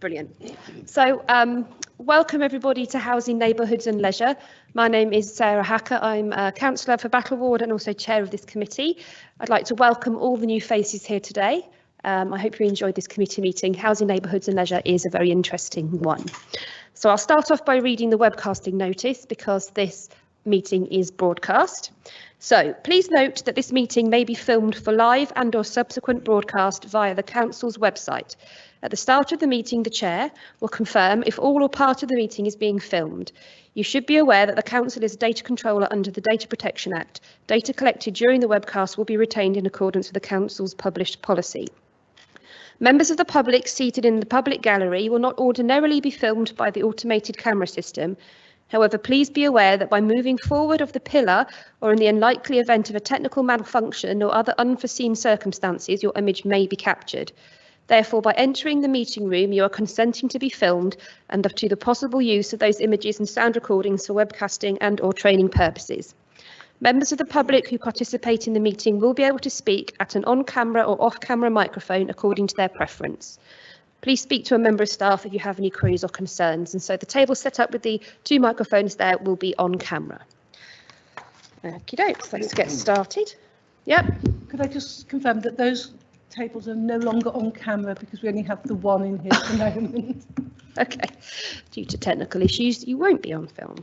Brilliant. So welcome everybody to Housing, Neighbourhoods and Leisure. My name is Sarah Hacker. I'm a councillor for Battle Ward and also chair of this committee. I'd like to welcome all the new faces here today. I hope you enjoyed this committee meeting. Housing, Neighbourhoods and Leisure is a very interesting one. So I'll start off by reading the webcasting notice because this meeting is broadcast. So please note that this meeting may be filmed for live and/or subsequent broadcast via the council's website. At the start of the meeting, the chair will confirm if all or part of the meeting is being filmed. You should be aware that the council is a data controller under the Data Protection Act. Data collected during the webcast will be retained in accordance with the council's published policy. Members of the public seated in the public gallery will not ordinarily be filmed by the automated camera system. However, please be aware that by moving forward of the pillar or in the unlikely event of a technical malfunction or other unforeseen circumstances, your image may be captured. Therefore, by entering the meeting room, you are consenting to be filmed and to the possible use of those images and sound recordings for webcasting and/or training purposes. Members of the public who participate in the meeting will be able to speak at an on-camera or off-camera microphone according to their preference. Please speak to a member of staff if you have any queries or concerns. And so the table set up with the two microphones there will be on camera. Okie dokes, let's get started. Yep. Could I just confirm that those tables are no longer on camera because we only have the one in here at the moment? Okay, due to technical issues, you won't be on film.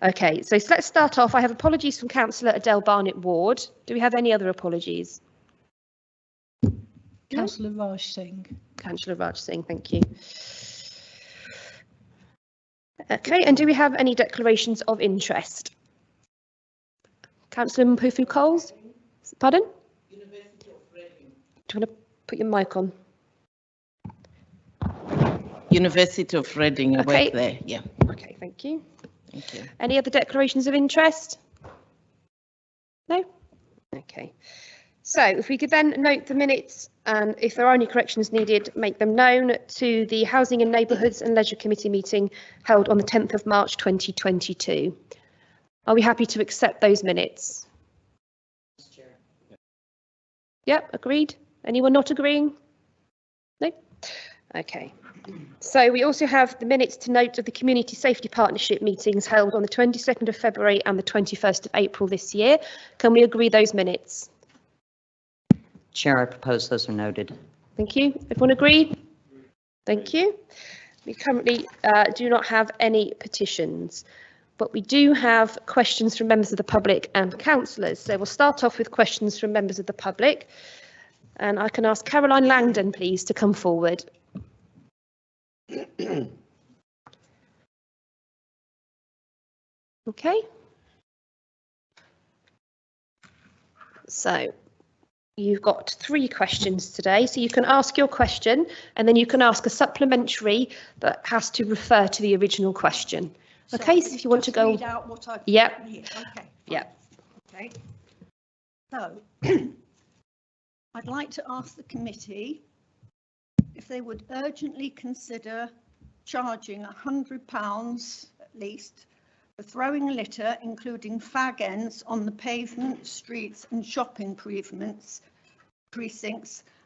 Okay, so let's start off. I have apologies from Councillor Adele Barnett-Ward. Do we have any other apologies? Councillor Raj Singh. Councillor Raj Singh, thank you. Okay, and do we have any declarations of interest? Councillor Mpufu-Coles? Pardon? University of Reading. Do you want to put your mic on? University of Reading, I work there, yeah. Okay, thank you. Thank you. Any other declarations of interest? No? Okay. So if we could then note the minutes and if there are any corrections needed, make them known to the Housing and Neighbourhoods and Leisure Committee meeting held on the 10th of March 2022. Are we happy to accept those minutes? Chair. Yep, agreed. Anyone not agreeing? No? Okay. So we also have the minutes to note of the Community Safety Partnership meetings held on the 22nd of February and the 21st of April this year. Can we agree those minutes? Chair, I propose those are noted. Thank you. Everyone agree? Thank you. We currently do not have any petitions, but we do have questions from members of the public and councillors. So we'll start off with questions from members of the public. And I can ask Caroline Langdon, please, to come forward. Okay. So you've got 3 questions today, so you can ask your question and then you can ask a supplementary that has to refer to the original question. Okay, so if you want to go. Read out what I've Yep. here. Okay. Yep. Okay. So I'd like to ask the committee if they would urgently consider charging £100 at least for throwing litter, including fag ends, on the pavement, streets and shopping precincts,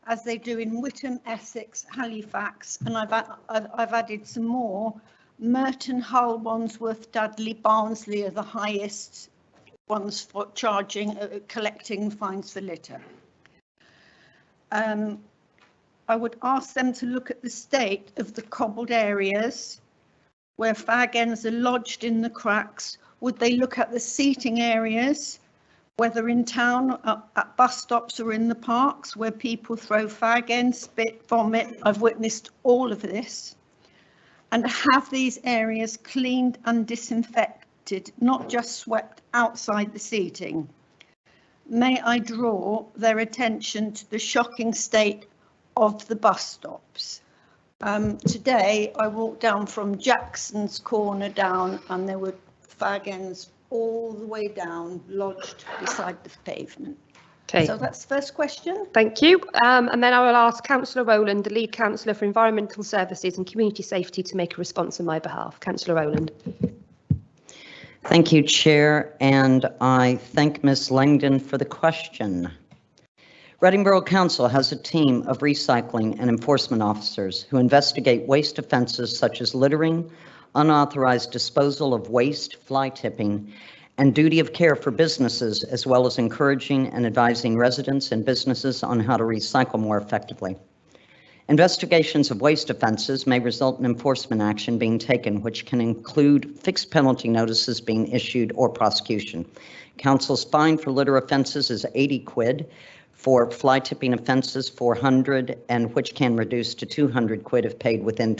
as they do in Witham, Essex, Halifax, and I've added some more. Merton, Hull, Wandsworth, Dudley, Barnsley are the highest ones for charging, collecting fines for litter. I would ask them to look at the state of the cobbled areas where fag ends are lodged in the cracks. Would they look at the seating areas, whether in town, at bus stops or in the parks where people throw fag ends, spit, vomit? I've witnessed all of this. And have these areas cleaned and disinfected, not just swept outside the seating. May I draw their attention to the shocking state of the bus stops. Today I walked down from Jackson's Corner down and there were fag ends all the way down, lodged beside the pavement. Okay. So that's the first question. Thank you. And then I will ask Councillor Rowland, the Lead Councillor for Environmental Services and Community Safety, to make a response on my behalf. Councillor Rowland. Thank you, Chair, and I thank Ms. Langdon for the question. Reading Borough Council has a team of recycling and enforcement officers who investigate waste offenses such as littering, unauthorized disposal of waste, fly tipping, and duty of care for businesses, as well as encouraging and advising residents and businesses on how to recycle more effectively. Investigations of waste offenses may result in enforcement action being taken, which can include fixed penalty notices being issued or prosecution. Council's fine for litter offenses is 80 quid. For fly tipping offenses, 400, and which can reduce to 200 quid if paid within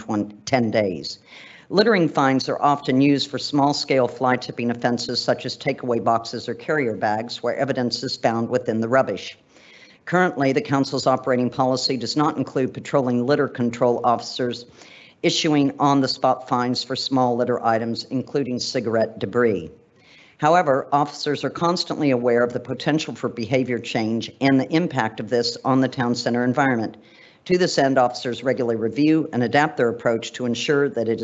10 days. Littering fines are often used for small-scale fly tipping offenses such as takeaway boxes or carrier bags where evidence is found within the rubbish. Currently, the Council's operating policy does not include patrolling litter control officers issuing on-the-spot fines for small litter items, including cigarette debris. However, officers are constantly aware of the potential for behavior change and the impact of this on the town center environment. To this end, officers regularly review and adapt their approach to ensure that it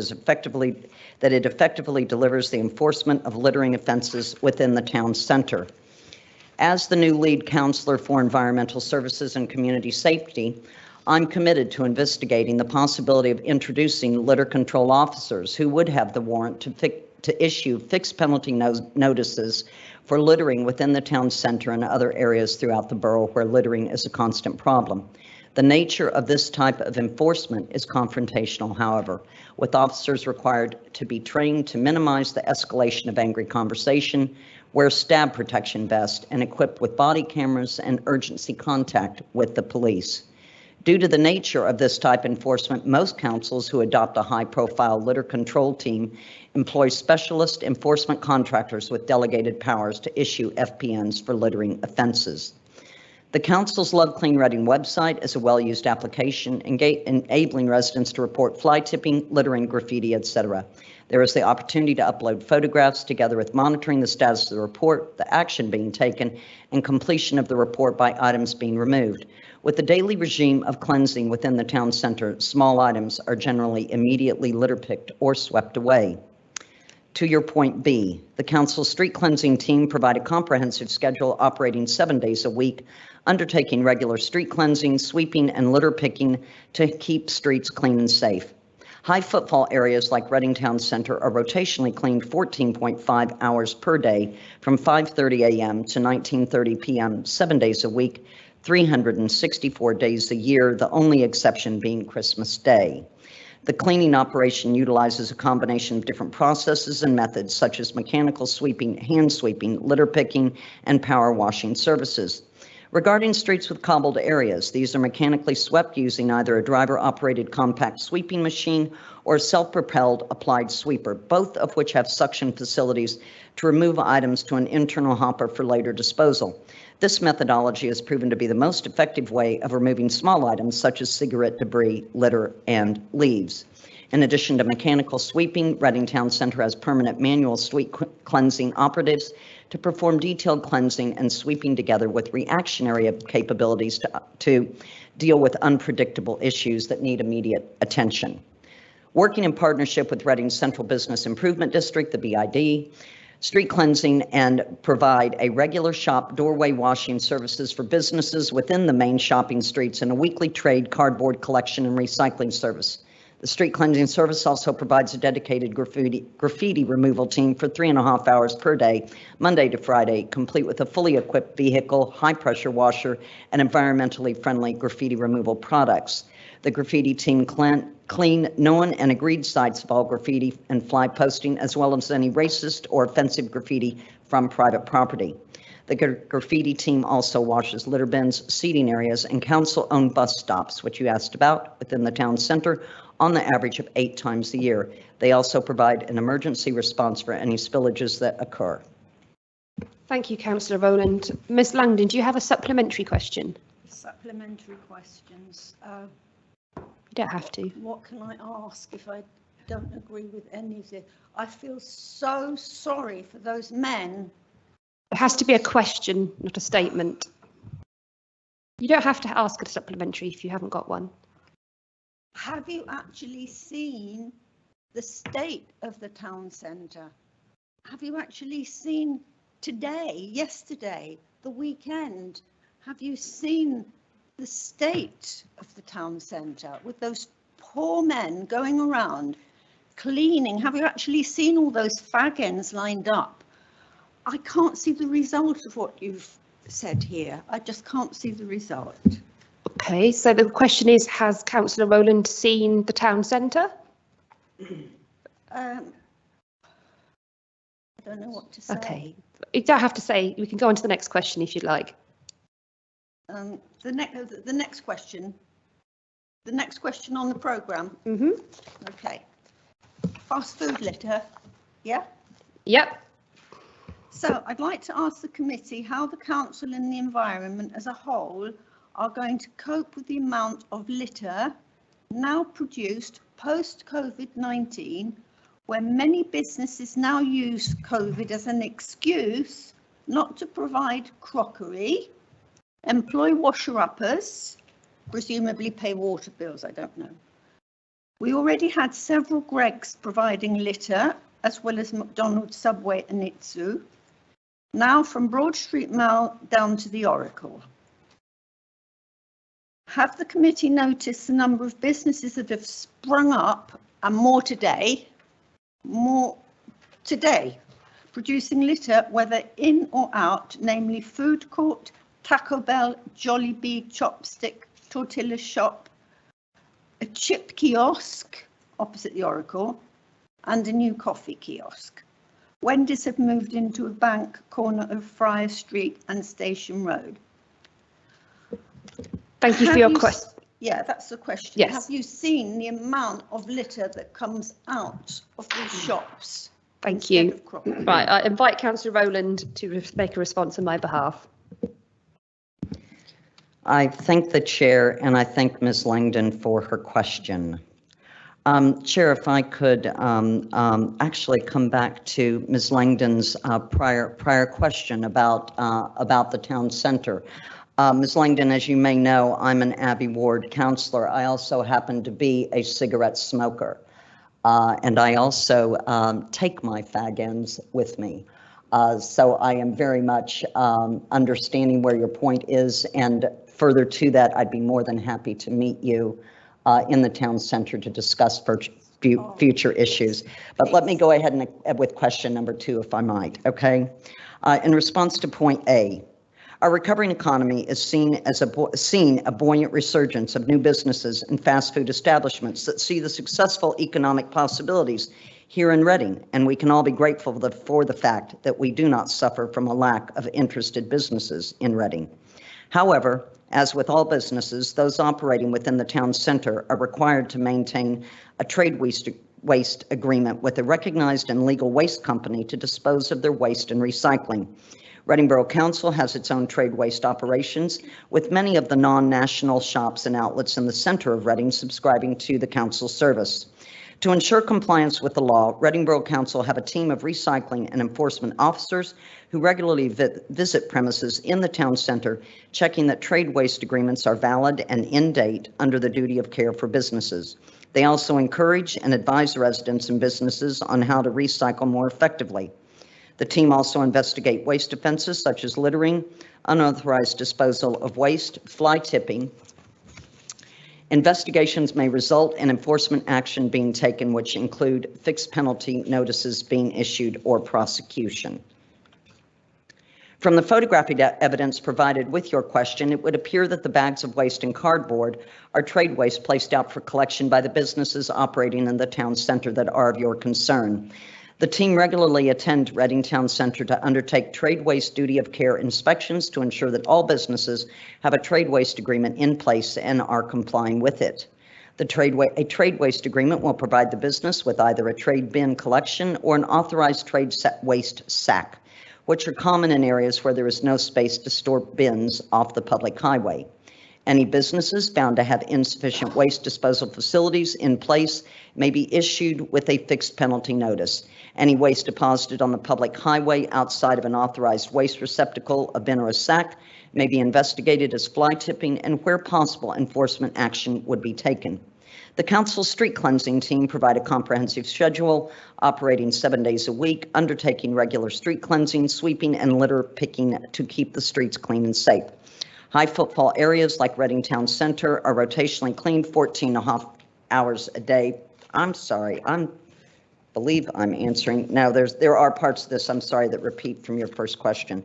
effectively delivers the enforcement of littering offenses within the town center. As the new lead counselor for environmental services and community safety, I'm committed to investigating the possibility of introducing litter control officers who would have the warrant to issue fixed penalty notices for littering within the town center and other areas throughout the borough where littering is a constant problem. The nature of this type of enforcement is confrontational, however, with officers required to be trained to minimize the escalation of angry conversation, wear stab protection vest, and equipped with body cameras and urgency contact with the police. Due to the nature of this type enforcement, most councils who adopt a high-profile litter control team employ specialist enforcement contractors with delegated powers to issue FPNs for littering offenses. The Council's Love Clean Reading website is a well-used application enabling residents to report fly tipping, littering, graffiti, etc. There is the opportunity to upload photographs together with monitoring the status of the report, the action being taken, and completion of the report by items being removed. With the daily regime of cleansing within the town center, small items are generally immediately litter picked or swept away. To your point B, the Council's street cleansing team provide a comprehensive schedule operating 7 days a week, undertaking regular street cleansing, sweeping, and litter picking to keep streets clean and safe. High footfall areas like Reading Town Center are rotationally cleaned 14.5 hours per day from 5:30 a.m. to 19:30 p.m. 7 days a week, 364 days a year, the only exception being Christmas Day. The cleaning operation utilizes a combination of different processes and methods such as mechanical sweeping, hand sweeping, litter picking, and power washing services. Regarding streets with cobbled areas, these are mechanically swept using either a driver-operated compact sweeping machine or a self-propelled applied sweeper, both of which have suction facilities to remove items to an internal hopper for later disposal. This methodology has proven to be the most effective way of removing small items such as cigarette debris, litter, and leaves. In addition to mechanical sweeping, Reading Town Center has permanent manual street cleansing operatives to perform detailed cleansing and sweeping together with reactionary capabilities to deal with unpredictable issues that need immediate attention. Working in partnership with Reading Central Business Improvement District, the BID, street cleansing and provide a regular shop doorway washing services for businesses within the main shopping streets and a weekly trade cardboard collection and recycling service. The street cleansing service also provides a dedicated graffiti removal team for 3.5 hours per day, Monday to Friday, complete with a fully equipped vehicle, high pressure washer, and environmentally friendly graffiti removal products. The graffiti team clean known and agreed sites of all graffiti and fly posting, as well as any racist or offensive graffiti from private property. The graffiti team also washes litter bins, seating areas, and council-owned bus stops, which you asked about, within the town center on the average of 8 times a year. They also provide an emergency response for any spillages that occur. Thank you, Councillor Rowland. Ms Langdon, do you have a supplementary question? Supplementary questions. You don't have to. What can I ask if I don't agree with any of it? I feel so sorry for those men. It has to be a question, not a statement. You don't have to ask a supplementary if you haven't got one. Have you actually seen the state of the town centre? Have you actually seen today, yesterday, the weekend, have you seen the state of the town centre with those poor men going around cleaning? Have you actually seen all those fag ends lined up? I can't see the result of what you've said here. I just can't see the result. Okay, so the question is, has Councillor Rowland seen the town centre? I don't know what to say. Okay, you don't have to say. We can go on to the next question if you'd like. The next question. The next question on the programme. Okay. Fast food litter. Yeah? Yep. So I'd like to ask the committee how the council and the environment as a whole are going to cope with the amount of litter now produced post-COVID-19, where many businesses now use COVID as an excuse not to provide crockery, employ washer-uppers, presumably pay water bills, I don't know. We already had several Greggs providing litter, as well as McDonald's, Subway and Itsu. Now from Broad Street Mall down to the Oracle. Have the committee noticed the number of businesses that have sprung up, and more today, producing litter, whether in or out, namely food court, Taco Bell, Jollibee, Chopstick, Tortilla Shop, a chip kiosk opposite the Oracle, and a new coffee kiosk. Wendy's have moved into a bank corner of Friar Street and Station Road. Thank you for your question. Yeah, that's the question. Yes. Have you seen the amount of litter that comes out of these shops? Thank you. Of crockery? Right, I invite Councillor Rowland to make a response on my behalf. I thank the chair and I thank Ms. Langdon for her question. Chair, if I could actually come back to Ms. Langdon's prior question about the town centre. Ms. Langdon, as you may know, I'm an Abbey Ward councillor. I also happen to be a cigarette smoker, and I also take my fag ends with me. So I am very much understanding where your point is, and further to that, I'd be more than happy to meet you in the town centre to discuss future issues. But let me go ahead and with question number 2, if I might, okay? In response to point A, our recovering economy is seen a buoyant resurgence of new businesses and fast food establishments that see the successful economic possibilities here in Reading, and we can all be grateful for the fact that we do not suffer from a lack of interested businesses in Reading. However, as with all businesses, those operating within the town centre are required to maintain a trade waste agreement with a recognized and legal waste company to dispose of their waste and recycling. Reading Borough Council has its own trade waste operations, with many of the non-national shops and outlets in the centre of Reading subscribing to the council service. To ensure compliance with the law, Reading Borough Council have a team of recycling and enforcement officers who regularly visit premises in the town centre, checking that trade waste agreements are valid and in date under the duty of care for businesses. They also encourage and advise residents and businesses on how to recycle more effectively. The team also investigate waste offences such as littering, unauthorized disposal of waste, fly tipping. Investigations may result in enforcement action being taken, which include fixed penalty notices being issued or prosecution. From the photographic evidence provided with your question, it would appear that the bags of waste and cardboard are trade waste placed out for collection by the businesses operating in the town centre that are of your concern. The team regularly attend Reading Town Centre to undertake trade waste duty of care inspections to ensure that all businesses have a trade waste agreement in place and are complying with it. A trade waste agreement will provide the business with either a trade bin collection or an authorized trade waste sack, which are common in areas where there is no space to store bins off the public highway. Any businesses found to have insufficient waste disposal facilities in place may be issued with a fixed penalty notice. Any waste deposited on the public highway outside of an authorized waste receptacle, a bin or a sack, may be investigated as fly tipping, and where possible, enforcement action would be taken. The council's street cleansing team provide a comprehensive schedule, operating 7 days a week, undertaking regular street cleansing, sweeping, and litter picking to keep the streets clean and safe. High footfall areas like Reading Town Center are rotationally cleaned 14.5 hours a day. I'm sorry, believe I'm answering. No, there are parts of this, I'm sorry, that repeat from your first question.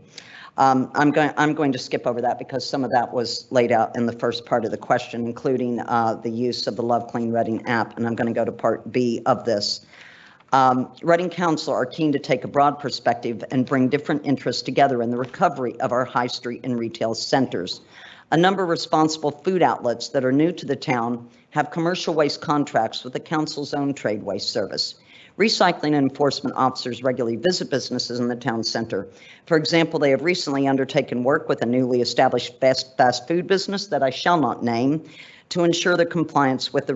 I'm going to skip over that because some of that was laid out in the first part of the question, including the use of the Love Clean Reading app, and I'm going to go to part B of this. Reading Council are keen to take a broad perspective and bring different interests together in the recovery of our high street and retail centers. A number of responsible food outlets that are new to the town have commercial waste contracts with the council's own trade waste service. Recycling and enforcement officers regularly visit businesses in the town center. For example, they have recently undertaken work with a newly established fast food business that I shall not name to ensure the compliance with the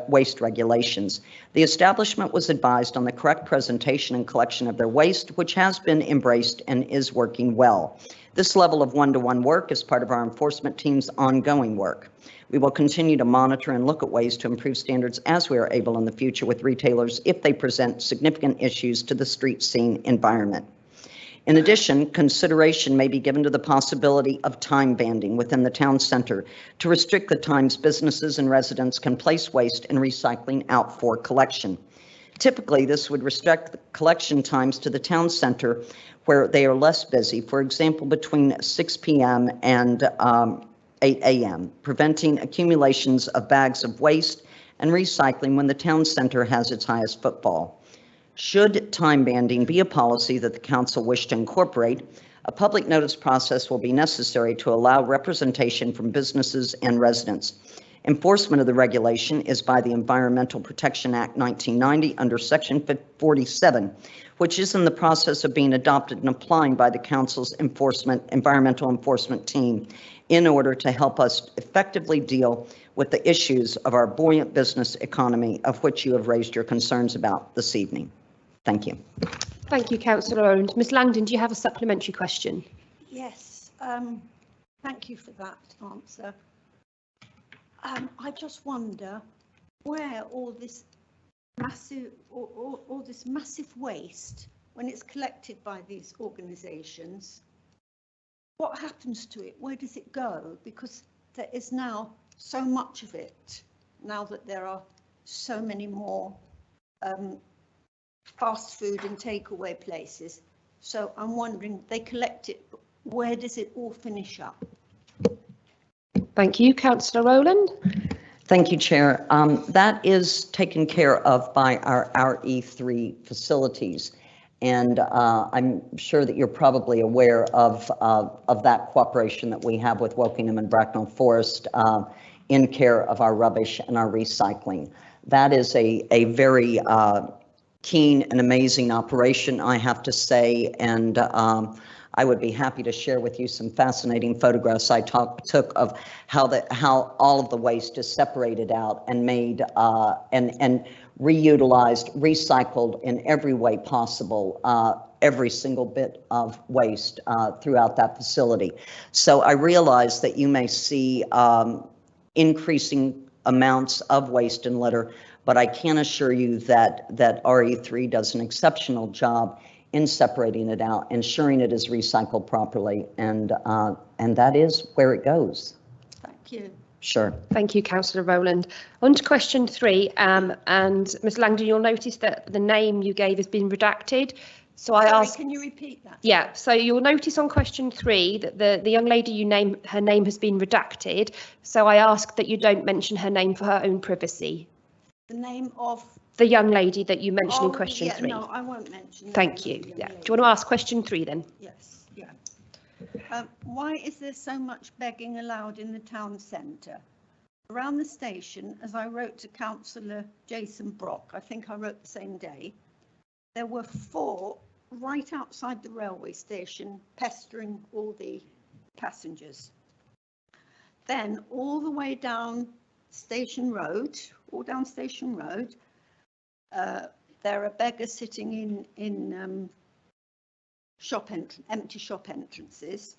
waste regulations. The establishment was advised on the correct presentation and collection of their waste, which has been embraced and is working well. This level of one-to-one work is part of our enforcement team's ongoing work. We will continue to monitor and look at ways to improve standards as we are able in the future with retailers if they present significant issues to the street scene environment. In addition, consideration may be given to the possibility of time banding within the town center to restrict the times businesses and residents can place waste and recycling out for collection. Typically, this would restrict the collection times to the town center where they are less busy, for example, between 6 p.m. and 8 a.m., preventing accumulations of bags of waste and recycling when the town center has its highest footfall. Should time banding be a policy that the council wish to incorporate, a public notice process will be necessary to allow representation from businesses and residents. Enforcement of the regulation is by the Environmental Protection Act 1990 under Section 47, which is in the process of being adopted and applying by the council's environmental enforcement team in order to help us effectively deal with the issues of our buoyant business economy, of which you have raised your concerns about this evening. Thank you. Thank you, Councillor Owens. Ms Langdon, do you have a supplementary question? Yes, thank you for that answer. I just wonder where all this massive waste, when it's collected by these organisations, what happens to it? Where does it go? Because there is now so much of it, now that there are so many more fast food and takeaway places. So I'm wondering, they collect it, but where does it all finish up? Thank you, Councillor Rowland. Thank you, Chair. That is taken care of by our RE3 facilities. And I'm sure that you're probably aware of that cooperation that we have with Wokingham and Bracknell Forest in care of our rubbish and our recycling. That is a very keen and amazing operation, I have to say, and I would be happy to share with you some fascinating photographs I took of how all of the waste is separated out and made and reutilized, recycled in every way possible, every single bit of waste throughout that facility. So I realize that you may see increasing amounts of waste and litter, but I can assure you that RE3 does an exceptional job in separating it out, ensuring it is recycled properly, and that is where it goes. Thank you. Sure. Thank you, Councillor Rowland. On to question 3, and Ms Langdon, you'll notice that the name you gave has been redacted. So I asked. Can you repeat that? Yeah. So you'll notice on question 3 that the young lady you name, her name has been redacted. So I ask that you don't mention her name for her own privacy. The name of the young lady that you mentioned in question 3. No, I won't mention. Thank you. Yeah. Do you want to ask question 3 then? Yes. Yeah. Why is there so much begging allowed in the town centre? Around the station, as I wrote to Councillor Jason Brock, I think I wrote the same day, there were 4 right outside the railway station pestering all the passengers. Then all the way down Station Road, there are beggars sitting in empty shop entrances,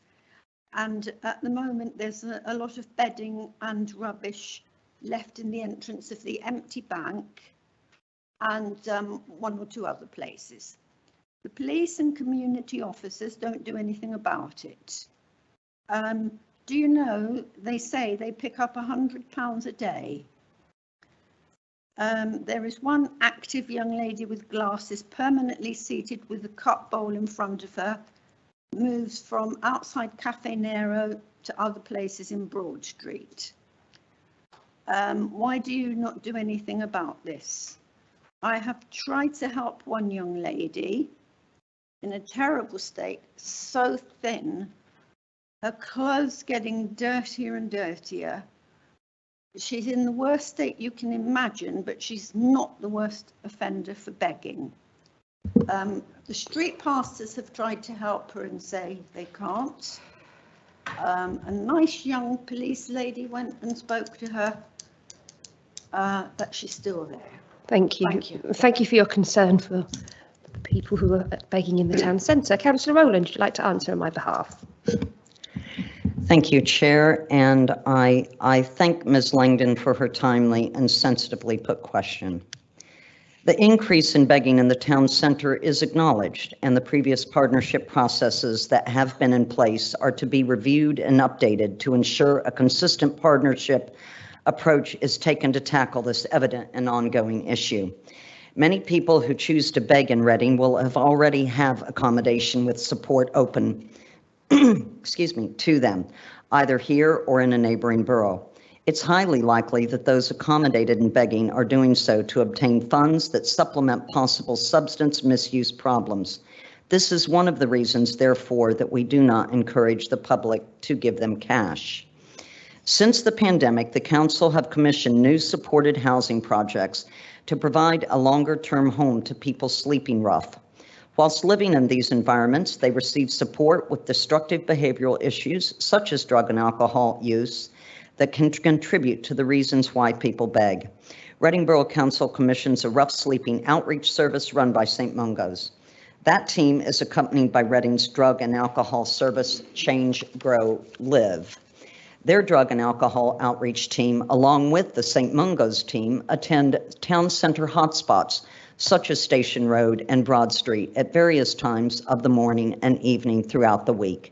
and at the moment there's a lot of bedding and rubbish left in the entrance of the empty bank and 1 or 2 other places. The police and community officers don't do anything about it. Do you know, they say they pick up £100 a day. There is one active young lady with glasses permanently seated with a cup bowl in front of her, moves from outside Cafe Nero to other places in Broad Street. Why do you not do anything about this? I have tried to help one young lady in a terrible state, so thin, her clothes getting dirtier and dirtier. She's in the worst state you can imagine, but she's not the worst offender for begging. The street pastors have tried to help her and say they can't. A nice young police lady went and spoke to her, but she's still there. Thank you. Thank you. Thank you for your concern for the people who are begging in the town centre. Councillor Rowland, would you like to answer on my behalf? Thank you, Chair, and I thank Ms. Langdon for her timely and sensitively put question. The increase in begging in the town centre is acknowledged, and the previous partnership processes that have been in place are to be reviewed and updated to ensure a consistent partnership approach is taken to tackle this evident and ongoing issue. Many people who choose to beg in Reading will have already have accommodation with support open to them, either here or in a neighboring borough. It's highly likely that those accommodated in begging are doing so to obtain funds that supplement possible substance misuse problems. This is one of the reasons, therefore, that we do not encourage the public to give them cash. Since the pandemic, the Council have commissioned new supported housing projects to provide a longer-term home to people sleeping rough. Whilst living in these environments, they receive support with destructive behavioral issues, such as drug and alcohol use, that can contribute to the reasons why people beg. Reading Borough Council commissions a rough sleeping outreach service run by St. Mungo's. That team is accompanied by Reading's drug and alcohol service, Change, Grow, Live. Their drug and alcohol outreach team, along with the St. Mungo's team, attend town center hotspots such as Station Road and Broad Street at various times of the morning and evening throughout the week.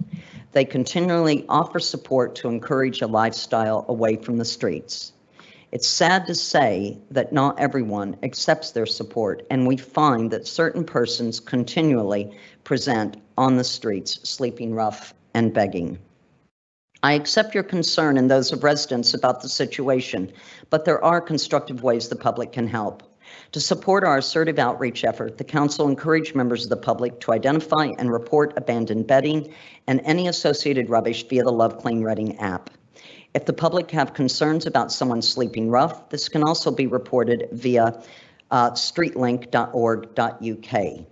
They continually offer support to encourage a lifestyle away from the streets. It's sad to say that not everyone accepts their support, and we find that certain persons continually present on the streets, sleeping rough and begging. I accept your concern and those of residents about the situation, but there are constructive ways the public can help. To support our assertive outreach effort, the Council encouraged members of the public to identify and report abandoned bedding and any associated rubbish via the Love Clean Reading app. If the public have concerns about someone sleeping rough, this can also be reported via streetlink.org.uk.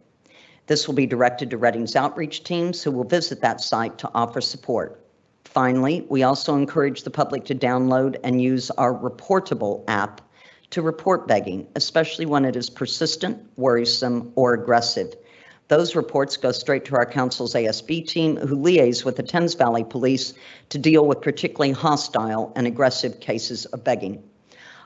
This will be directed to Reading's outreach teams who will visit that site to offer support. Finally, we also encourage the public to download and use our Reportable app to report begging, especially when it is persistent, worrisome, or aggressive. Those reports go straight to our Council's ASB team, who liaise with the Thames Valley Police to deal with particularly hostile and aggressive cases of begging.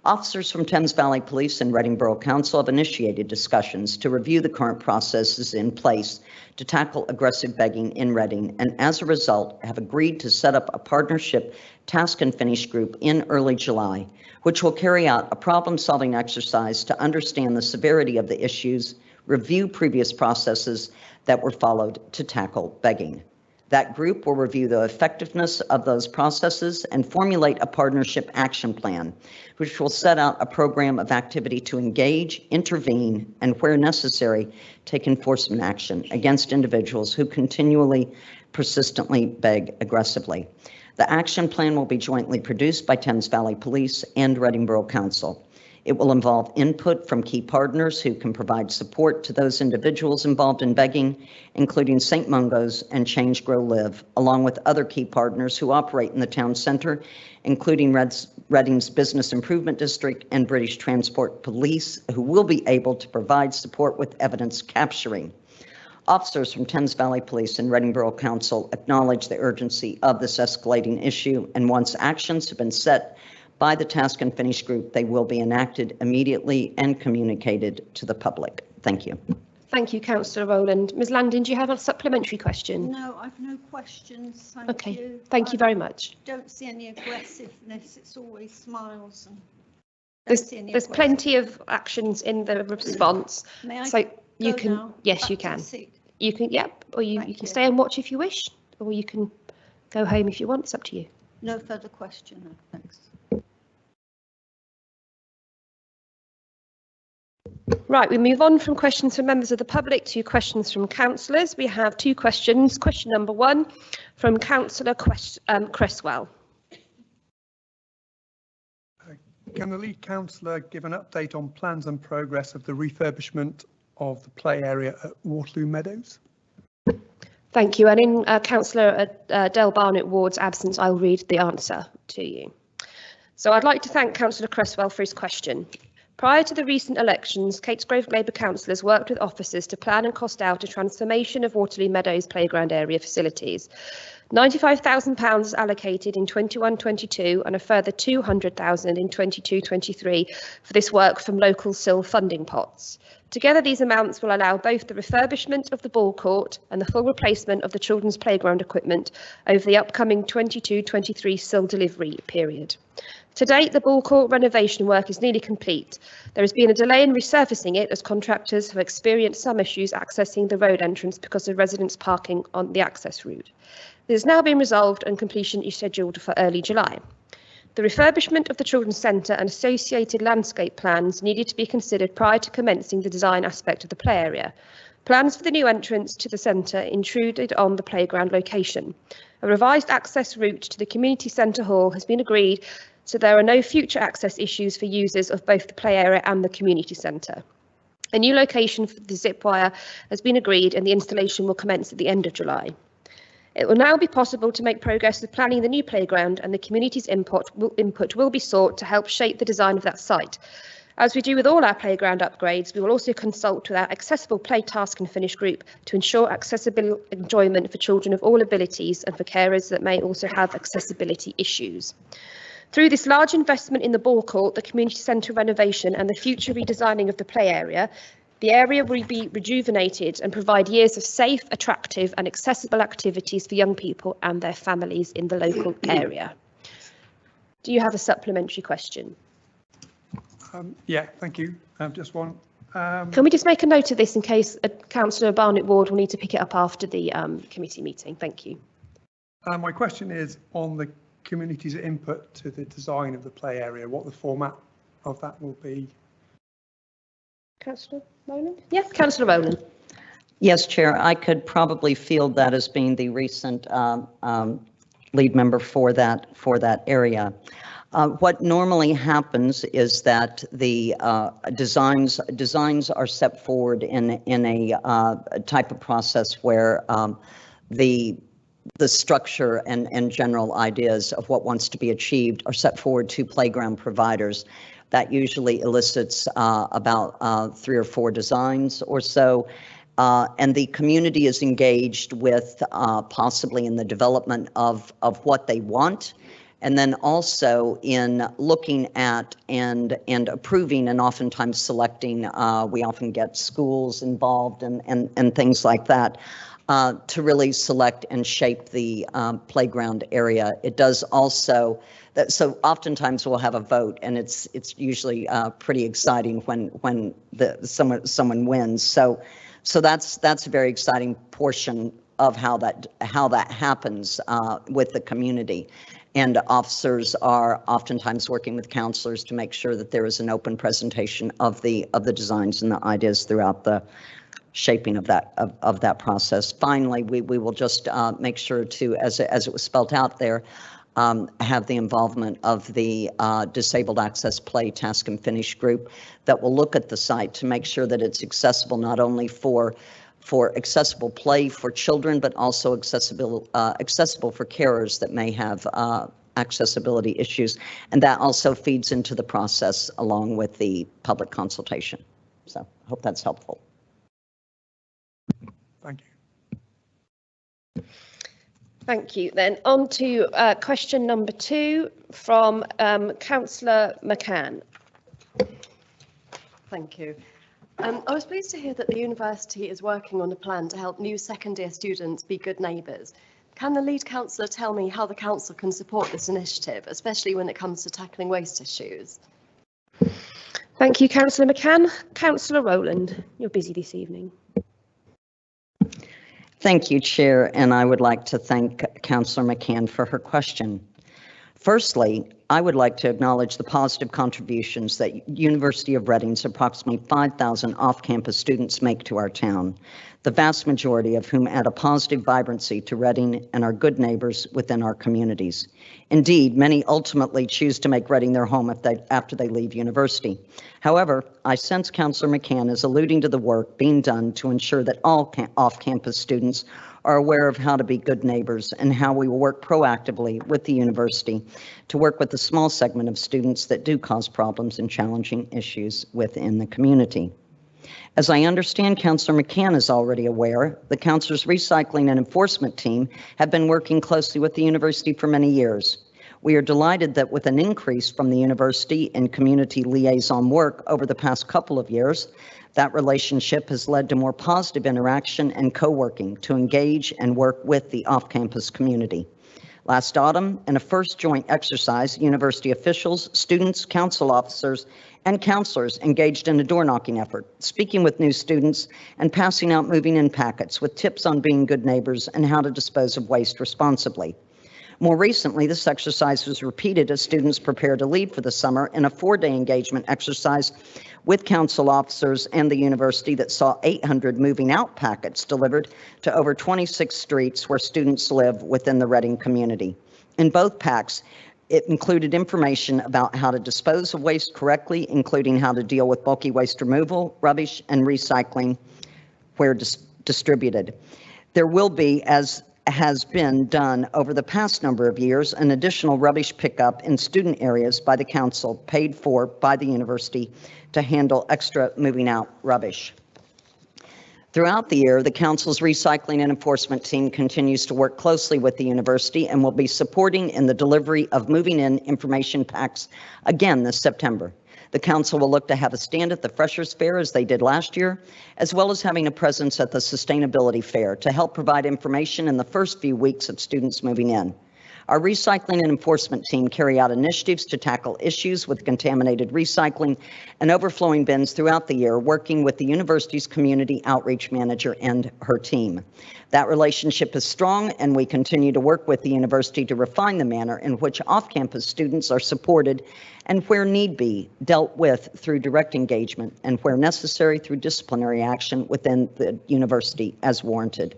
Officers from Thames Valley Police and Reading Borough Council have initiated discussions to review the current processes in place to tackle aggressive begging in Reading, and as a result have agreed to set up a partnership task and finish group in early July, which will carry out a problem-solving exercise to understand the severity of the issues, review previous processes that were followed to tackle begging. That group will review the effectiveness of those processes and formulate a partnership action plan, which will set out a program of activity to engage, intervene, and where necessary, take enforcement action against individuals who continually, persistently beg aggressively. The action plan will be jointly produced by Thames Valley Police and Reading Borough Council. It will involve input from key partners who can provide support to those individuals involved in begging, including St. Mungo's and Change, Grow, Live, along with other key partners who operate in the town centre, including Reading's Business Improvement District and British Transport Police, who will be able to provide support with evidence capturing. Officers from Thames Valley Police and Reading Borough Council acknowledge the urgency of this escalating issue, and once actions have been set by the Task and Finish group, they will be enacted immediately and communicated to the public. Thank you. Thank you, Councillor Rowland. Ms Landon, do you have a supplementary question? No, I've no questions. Thank Okay, you. thank you very much. Don't see any aggressiveness. It's always smiles and There's plenty of actions in the response. May I So you go can, now? yes, Back you to can. the seat? You can, yep, or you Thank can you. stay and watch if you wish, or you can go home if you want. It's up to you. No further question. No, thanks. Right, we move on from questions from members of the public to questions from councillors. We have two questions. Question number 1 from Councillor Cresswell. Can the lead councillor give an update on plans and progress of the refurbishment of the play area at Waterloo Meadows? Thank you. And in Councillor Del Barnett Ward's absence, I'll read the answer to you. So I'd like to thank Councillor Cresswell for his question. Prior to the recent elections, Catesgrove Labour councillors worked with officers to plan and cost out a transformation of Waterloo Meadows playground area facilities. £95,000 is allocated in 21-22 and a further £200,000 in 22-23 for this work from local SIL funding pots. Together, these amounts will allow both the refurbishment of the ball court and the full replacement of the children's playground equipment over the upcoming 22-23 SIL delivery period. To date, the ball court renovation work is nearly complete. There has been a delay in resurfacing it as contractors have experienced some issues accessing the road entrance because of residents parking on the access route. This has now been resolved and completion is scheduled for early July. The refurbishment of the Children's Centre and associated landscape plans needed to be considered prior to commencing the design aspect of the play area. Plans for the new entrance to the centre intruded on the playground location. A revised access route to the community centre hall has been agreed, so there are no future access issues for users of both the play area and the community centre. A new location for the zip wire has been agreed and the installation will commence at the end of July. It will now be possible to make progress with planning the new playground, and the community's input will be sought to help shape the design of that site. As we do with all our playground upgrades, we will also consult with our Accessible Play Task and Finish group to ensure accessible enjoyment for children of all abilities and for carers that may also have accessibility issues. Through this large investment in the ball court, the community centre renovation and the future redesigning of the play area, the area will be rejuvenated and provide years of safe, attractive and accessible activities for young people and their families in the local area. Do you have a supplementary question? Yeah, thank you. Just one. Can we just make a note of this in case Councillor Barnett Ward will need to pick it up after the committee meeting? Thank you. My question is on the community's input to the design of the play area, what the format of that will be. Councillor Rowland? Yes, Councillor Rowland. Yes, Chair, I could probably field that as being the recent lead member for that area. What normally happens is that the designs are set forward in a type of process where the structure and general ideas of what wants to be achieved are set forward to playground providers. That usually elicits about 3 or 4 designs or so. And the community is engaged with possibly in the development of what they want, and then also in looking at and approving and oftentimes selecting. We often get schools involved and things like that to really select and shape the playground area. It does also. So oftentimes we'll have a vote, and it's usually pretty exciting when someone wins. So that's a very exciting portion of how that happens with the community. And officers are oftentimes working with councillors to make sure that there is an open presentation of the designs and the ideas throughout the shaping of that process. Finally, we will just make sure to, as it was spelled out there, have the involvement of the Disabled Access Play Task and Finish group that will look at the site to make sure that it's accessible not only for accessible play for children, but also accessible for carers that may have accessibility issues. And that also feeds into the process along with the public consultation. So I hope that's helpful. Thank you. Thank you. Then on to question number 2 from Councillor McCann. Thank you. I was pleased to hear that the university is working on a plan to help new second year students be good neighbours. Can the lead councillor tell me how the council can support this initiative, especially when it comes to tackling waste issues? Thank you, Councillor McCann. Councillor Rowland, you're busy this evening. Thank you, Chair, and I would like to thank Councillor McCann for her question. Firstly, I would like to acknowledge the positive contributions that University of Reading's approximately 5,000 off-campus students make to our town, the vast majority of whom add a positive vibrancy to Reading and are good neighbors within our communities. Indeed, many ultimately choose to make Reading their home after they leave university. However, I sense Councillor McCann is alluding to the work being done to ensure that all off-campus students are aware of how to be good neighbors and how we will work proactively with the university to work with the small segment of students that do cause problems and challenging issues within the community. As I understand Councillor McCann is already aware, the Council's Recycling and Enforcement team have been working closely with the university for many years. We are delighted that with an increase from the university in community liaison work over the past couple of years, that relationship has led to more positive interaction and co-working to engage and work with the off-campus community. Last autumn, in a first joint exercise, university officials, students, council officers, and counselors engaged in a door-knocking effort, speaking with new students and passing out moving in packets with tips on being good neighbors and how to dispose of waste responsibly. More recently, this exercise was repeated as students prepare to leave for the summer in a 4-day engagement exercise with council officers and the university that saw 800 moving out packets delivered to over 26 streets where students live within the Reading community. In both packs, it included information about how to dispose of waste correctly, including how to deal with bulky waste removal, rubbish, and recycling where distributed. There will be, as has been done over the past number of years, an additional rubbish pickup in student areas by the council, paid for by the university, to handle extra moving out rubbish. Throughout the year, the council's recycling and enforcement team continues to work closely with the university and will be supporting in the delivery of moving in information packs again this September. The council will look to have a stand at the Freshers Fair as they did last year, as well as having a presence at the Sustainability Fair to help provide information in the first few weeks of students moving in. Our recycling and enforcement team carry out initiatives to tackle issues with contaminated recycling and overflowing bins throughout the year, working with the university's community outreach manager and her team. That relationship is strong, and we continue to work with the university to refine the manner in which off-campus students are supported and, where need be, dealt with through direct engagement and, where necessary, through disciplinary action within the university as warranted.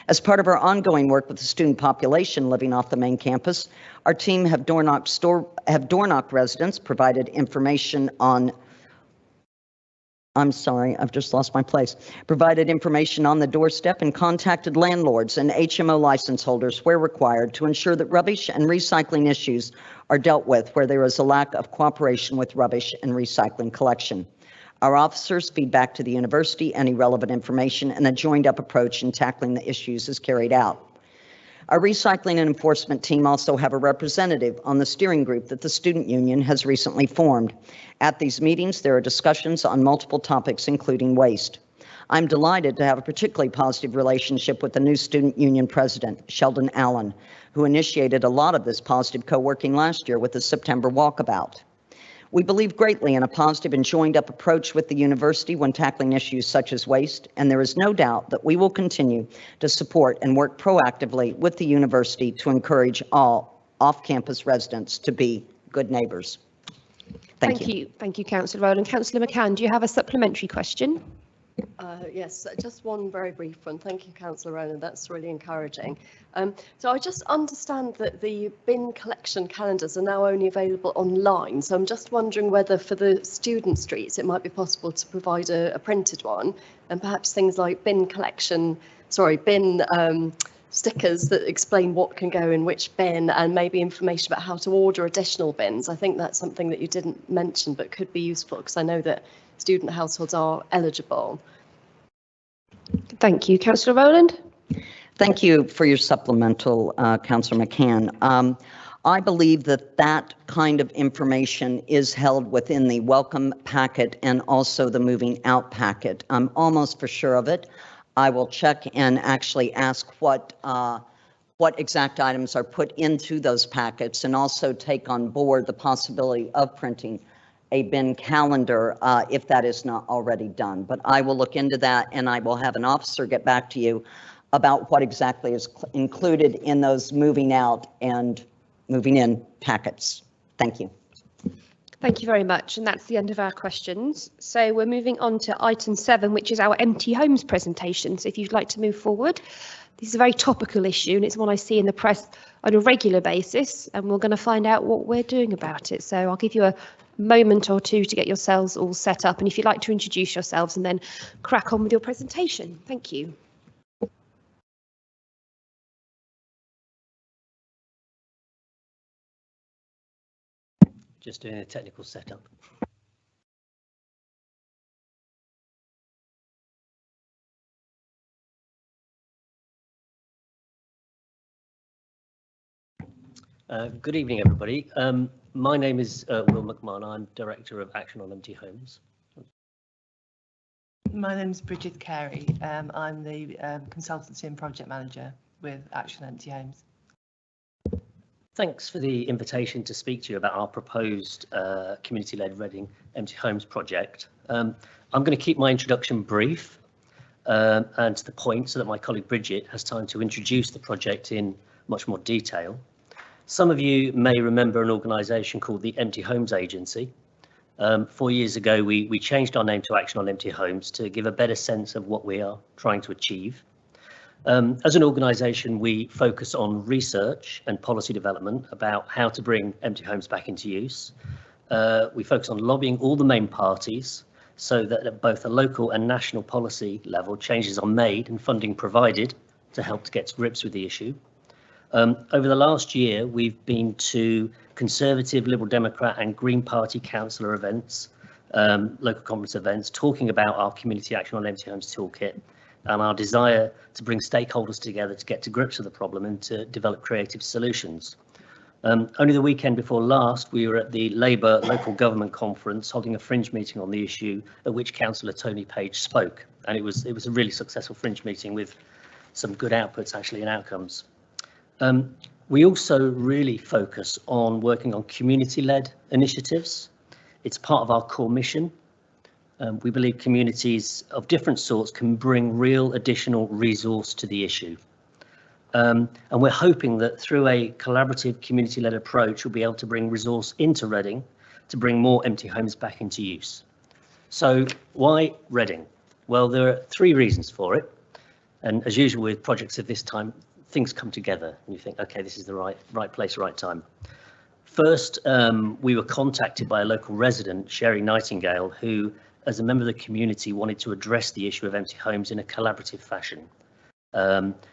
As part of our ongoing work with the student population living off the main campus, our team have door-knocked residents, provided information on provided information on the doorstep, and contacted landlords and HMO license holders where required to ensure that rubbish and recycling issues are dealt with where there is a lack of cooperation with rubbish and recycling collection. Our officers feed back to the university any relevant information, and a joined-up approach in tackling the issues is carried out. Our recycling and enforcement team also have a representative on the steering group that the student union has recently formed. At these meetings, there are discussions on multiple topics, including waste. I'm delighted to have a particularly positive relationship with the new student union president, Sheldon Allen, who initiated a lot of this positive co-working last year with the September walkabout. We believe greatly in a positive and joined-up approach with the university when tackling issues such as waste, and there is no doubt that we will continue to support and work proactively with the university to encourage all off-campus residents to be good neighbors. Thank you. Thank you, Councillor Rowland. Councillor McCann, do you have a supplementary question? Yes, just one very brief one. Thank you, Councillor Rowland. That's really encouraging. So I just understand that the bin collection calendars are now only available online. So I'm just wondering whether for the student streets it might be possible to provide a printed one, and perhaps things like bin stickers that explain what can go in which bin, and maybe information about how to order additional bins. I think that's something that you didn't mention but could be useful, because I know that student households are eligible. Thank you. Councillor Rowland. Thank you for your supplemental, Councillor McCann. I believe that that kind of information is held within the welcome packet and also the moving out packet. I'm almost for sure of it. I will check and actually ask what exact items are put into those packets, and also take on board the possibility of printing a bin calendar if that is not already done. But I will look into that, and I will have an officer get back to you about what exactly is included in those moving out and moving in packets. Thank you. Thank you very much, and that's the end of our questions. So we're moving on to item 7, which is our empty homes presentation. So if you'd like to move forward, this is a very topical issue, and it's one I see in the press on a regular basis, and we're going to find out what we're doing about it. So I'll give you a moment or two to get yourselves all set up, and if you'd like to introduce yourselves and then crack on with your presentation. Thank you. Just doing a technical setup. Good evening, everybody. My name is Will McMahon. I'm Director of Action on Empty Homes. My name is Bridget Carey. I'm the Consultancy and Project Manager with Action on Empty Homes. Thanks for the invitation to speak to you about our proposed community-led Reading Empty Homes project. I'm going to keep my introduction brief and to the point so that my colleague Bridget has time to introduce the project in much more detail. Some of you may remember an organisation called the Empty Homes Agency. 4 years ago, we changed our name to Action on Empty Homes to give a better sense of what we are trying to achieve. As an organisation, we focus on research and policy development about how to bring empty homes back into use. We focus on lobbying all the main parties so that at both a local and national policy level, changes are made and funding provided to help to get to grips with the issue. Over the last year, we've been to Conservative, Liberal Democrat and Green Party councillor events, local conference events, talking about our Community Action on Empty Homes toolkit and our desire to bring stakeholders together to get to grips with the problem and to develop creative solutions. Only the weekend before last, we were at the Labour Local Government Conference holding a fringe meeting on the issue at which Councillor Tony Page spoke. And it was a really successful fringe meeting with some good outputs actually and outcomes. We also really focus on working on community-led initiatives. It's part of our core mission. We believe communities of different sorts can bring real additional resource to the issue. And we're hoping that through a collaborative community-led approach, we'll be able to bring resource into Reading to bring more empty homes back into use. So why Reading? Well, there are 3 reasons for it. And as usual with projects of this time, things come together and you think, okay, this is the right place, right time. First, we were contacted by a local resident, Sherry Nightingale, who, as a member of the community, wanted to address the issue of empty homes in a collaborative fashion.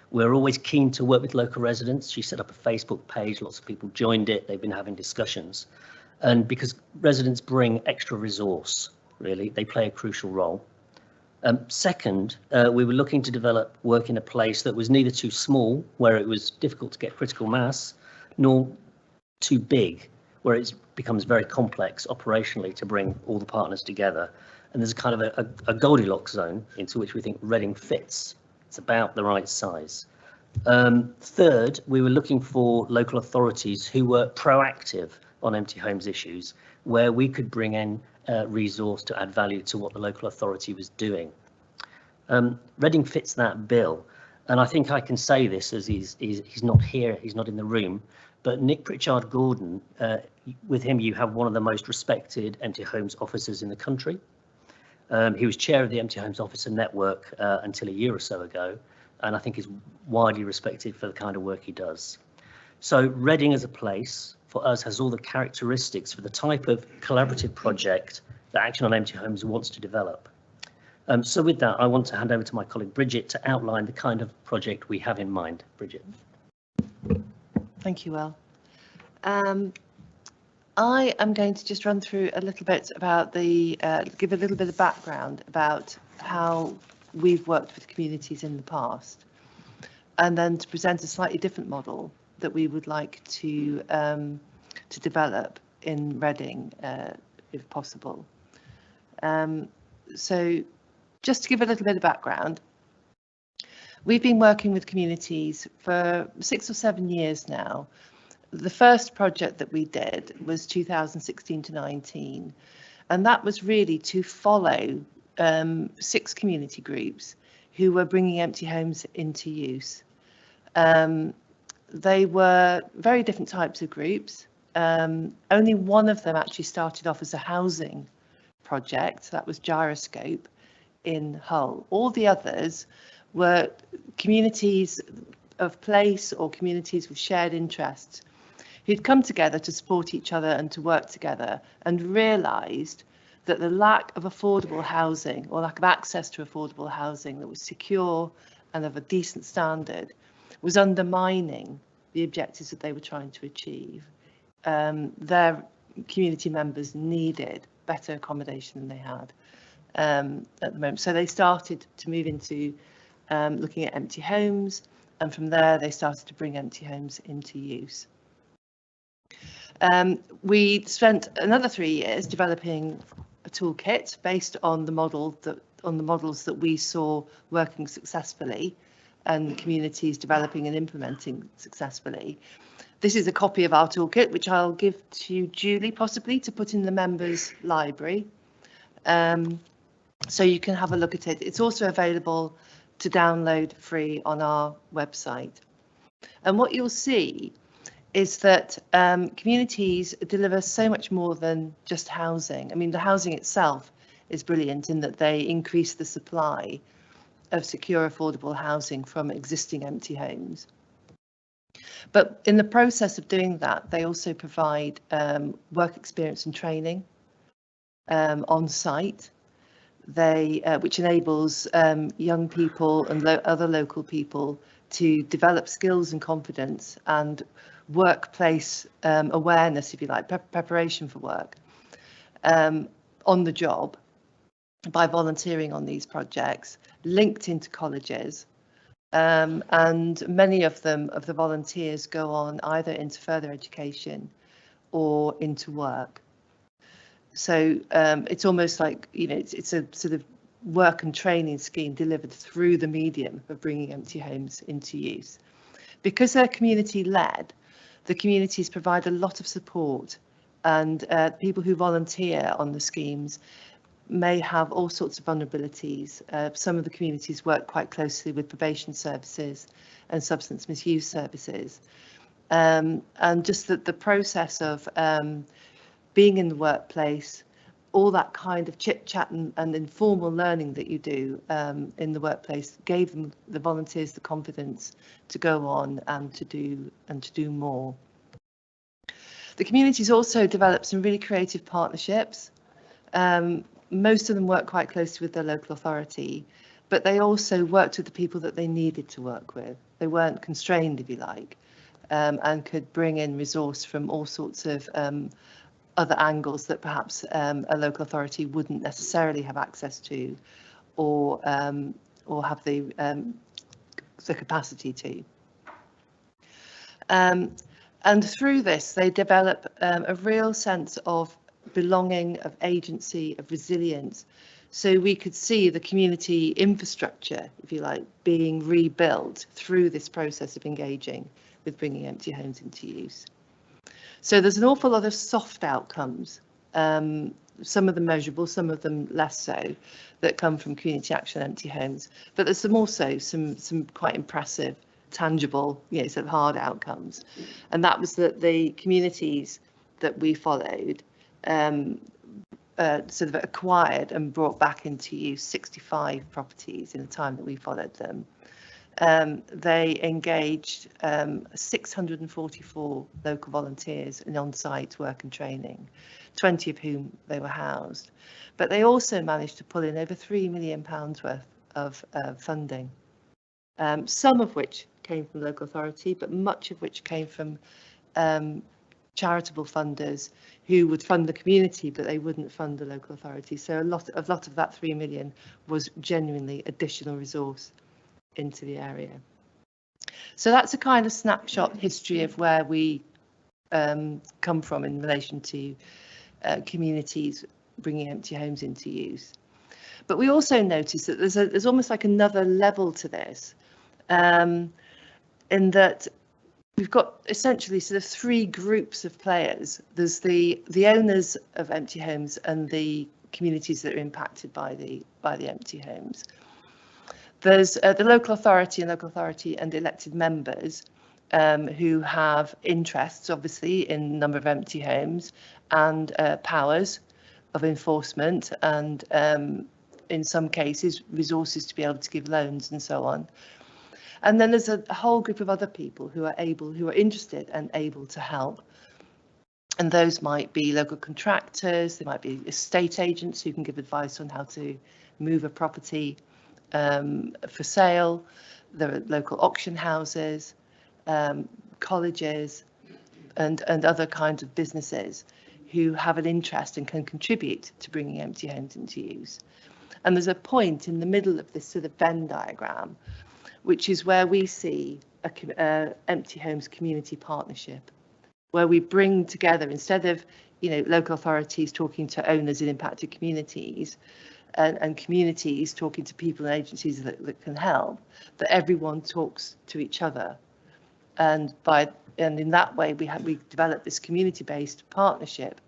We're always keen to work with local residents. She set up a Facebook page, lots of people joined it, they've been having discussions. And because residents bring extra resource, really, they play a crucial role. Second, we were looking to develop work in a place that was neither too small, where it was difficult to get critical mass, nor too big, where it becomes very complex operationally to bring all the partners together. And there's kind of a Goldilocks zone into which we think Reading fits. It's about the right size. Third, we were looking for local authorities who were proactive on empty homes issues, where we could bring in resource to add value to what the local authority was doing. Reading fits that bill, and I think I can say this as he's not here, he's not in the room, but Nick Pritchard-Gordon, with him you have one of the most respected empty homes officers in the country. He was chair of the Empty Homes Officer Network until a year or so ago, and I think is widely respected for the kind of work he does. So Reading as a place for us has all the characteristics for the type of collaborative project that Action on Empty Homes wants to develop. So with that, I want to hand over to my colleague Bridget to outline the kind of project we have in mind. Bridget. Thank you, Will. I am going to just run through a little bit about give a little bit of background about how we've worked with communities in the past, and then to present a slightly different model that we would like to develop in Reading, if possible. So just to give a little bit of background, we've been working with communities for 6 or 7 years now. The first project that we did was 2016 to 19, and that was really to follow 6 community groups who were bringing empty homes into use. They were very different types of groups. Only one of them actually started off as a housing project, that was Gyroscope in Hull. All the others were communities of place or communities with shared interests who'd come together to support each other and to work together, and realised that the lack of affordable housing or lack of access to affordable housing that was secure and of a decent standard was undermining the objectives that they were trying to achieve. Their community members needed better accommodation than they had at the moment. So they started to move into looking at empty homes, and from there they started to bring empty homes into use. We spent another 3 years developing a toolkit based on the models that we saw working successfully and communities developing and implementing successfully. This is a copy of our toolkit, which I'll give to Julie possibly to put in the members' library. So you can have a look at it. It's also available to download free on our website. And what you'll see is that communities deliver so much more than just housing. I mean, the housing itself is brilliant in that they increase the supply of secure, affordable housing from existing empty homes. But in the process of doing that, they also provide work experience and training on site, which enables young people and other local people to develop skills and confidence and workplace awareness, if you like, preparation for work on the job by volunteering on these projects, linked into colleges. And many of the volunteers go on either into further education or into work. So it's almost like, you know, it's a sort of work and training scheme delivered through the medium of bringing empty homes into use. Because they're community led, the communities provide a lot of support, and people who volunteer on the schemes may have all sorts of vulnerabilities. Some of the communities work quite closely with probation services and substance misuse services. And just that the process of being in the workplace, all that kind of chit chat and informal learning that you do in the workplace gave them, the volunteers, the confidence to go on and to do more. The communities also developed some really creative partnerships. Most of them work quite closely with their local authority, but they also worked with the people that they needed to work with. They weren't constrained, if you like, and could bring in resource from all sorts of other angles that perhaps a local authority wouldn't necessarily have access to, or have the capacity to. And through this, they develop a real sense of belonging, of agency, of resilience. So we could see the community infrastructure, if you like, being rebuilt through this process of engaging with bringing empty homes into use. So there's an awful lot of soft outcomes, some of them measurable, some of them less so, that come from community action empty homes. But there's also some quite impressive, tangible, sort of hard outcomes. And that was that the communities that we followed sort of acquired and brought back into use 65 properties in the time that we followed them. They engaged 644 local volunteers in on-site work and training, 20 of whom they were housed. But they also managed to pull in over £3 million worth of funding, some of which came from local authority, but much of which came from charitable funders who would fund the community, but they wouldn't fund the local authority. So a lot of that 3 million was genuinely additional resource into the area. So that's a kind of snapshot history of where we come from in relation to communities bringing empty homes into use. But we also notice that there's almost like another level to this, in that we've got essentially sort of three groups of players. There's the owners of empty homes and the communities that are impacted by the empty homes. There's the local authority and elected members who have interests, obviously, in number of empty homes and powers of enforcement and in some cases resources to be able to give loans and so on. And then there's a whole group of other people who are interested and able to help. And those might be local contractors, they might be estate agents who can give advice on how to move a property for sale. There are local auction houses, colleges, and other kinds of businesses who have an interest and can contribute to bringing empty homes into use. And there's a point in the middle of this sort of Venn diagram, which is where we see a empty homes community partnership, where we bring together, instead of local authorities talking to owners in impacted communities and communities talking to people and agencies that can help, that everyone talks to each other. And in that way we develop this community-based partnership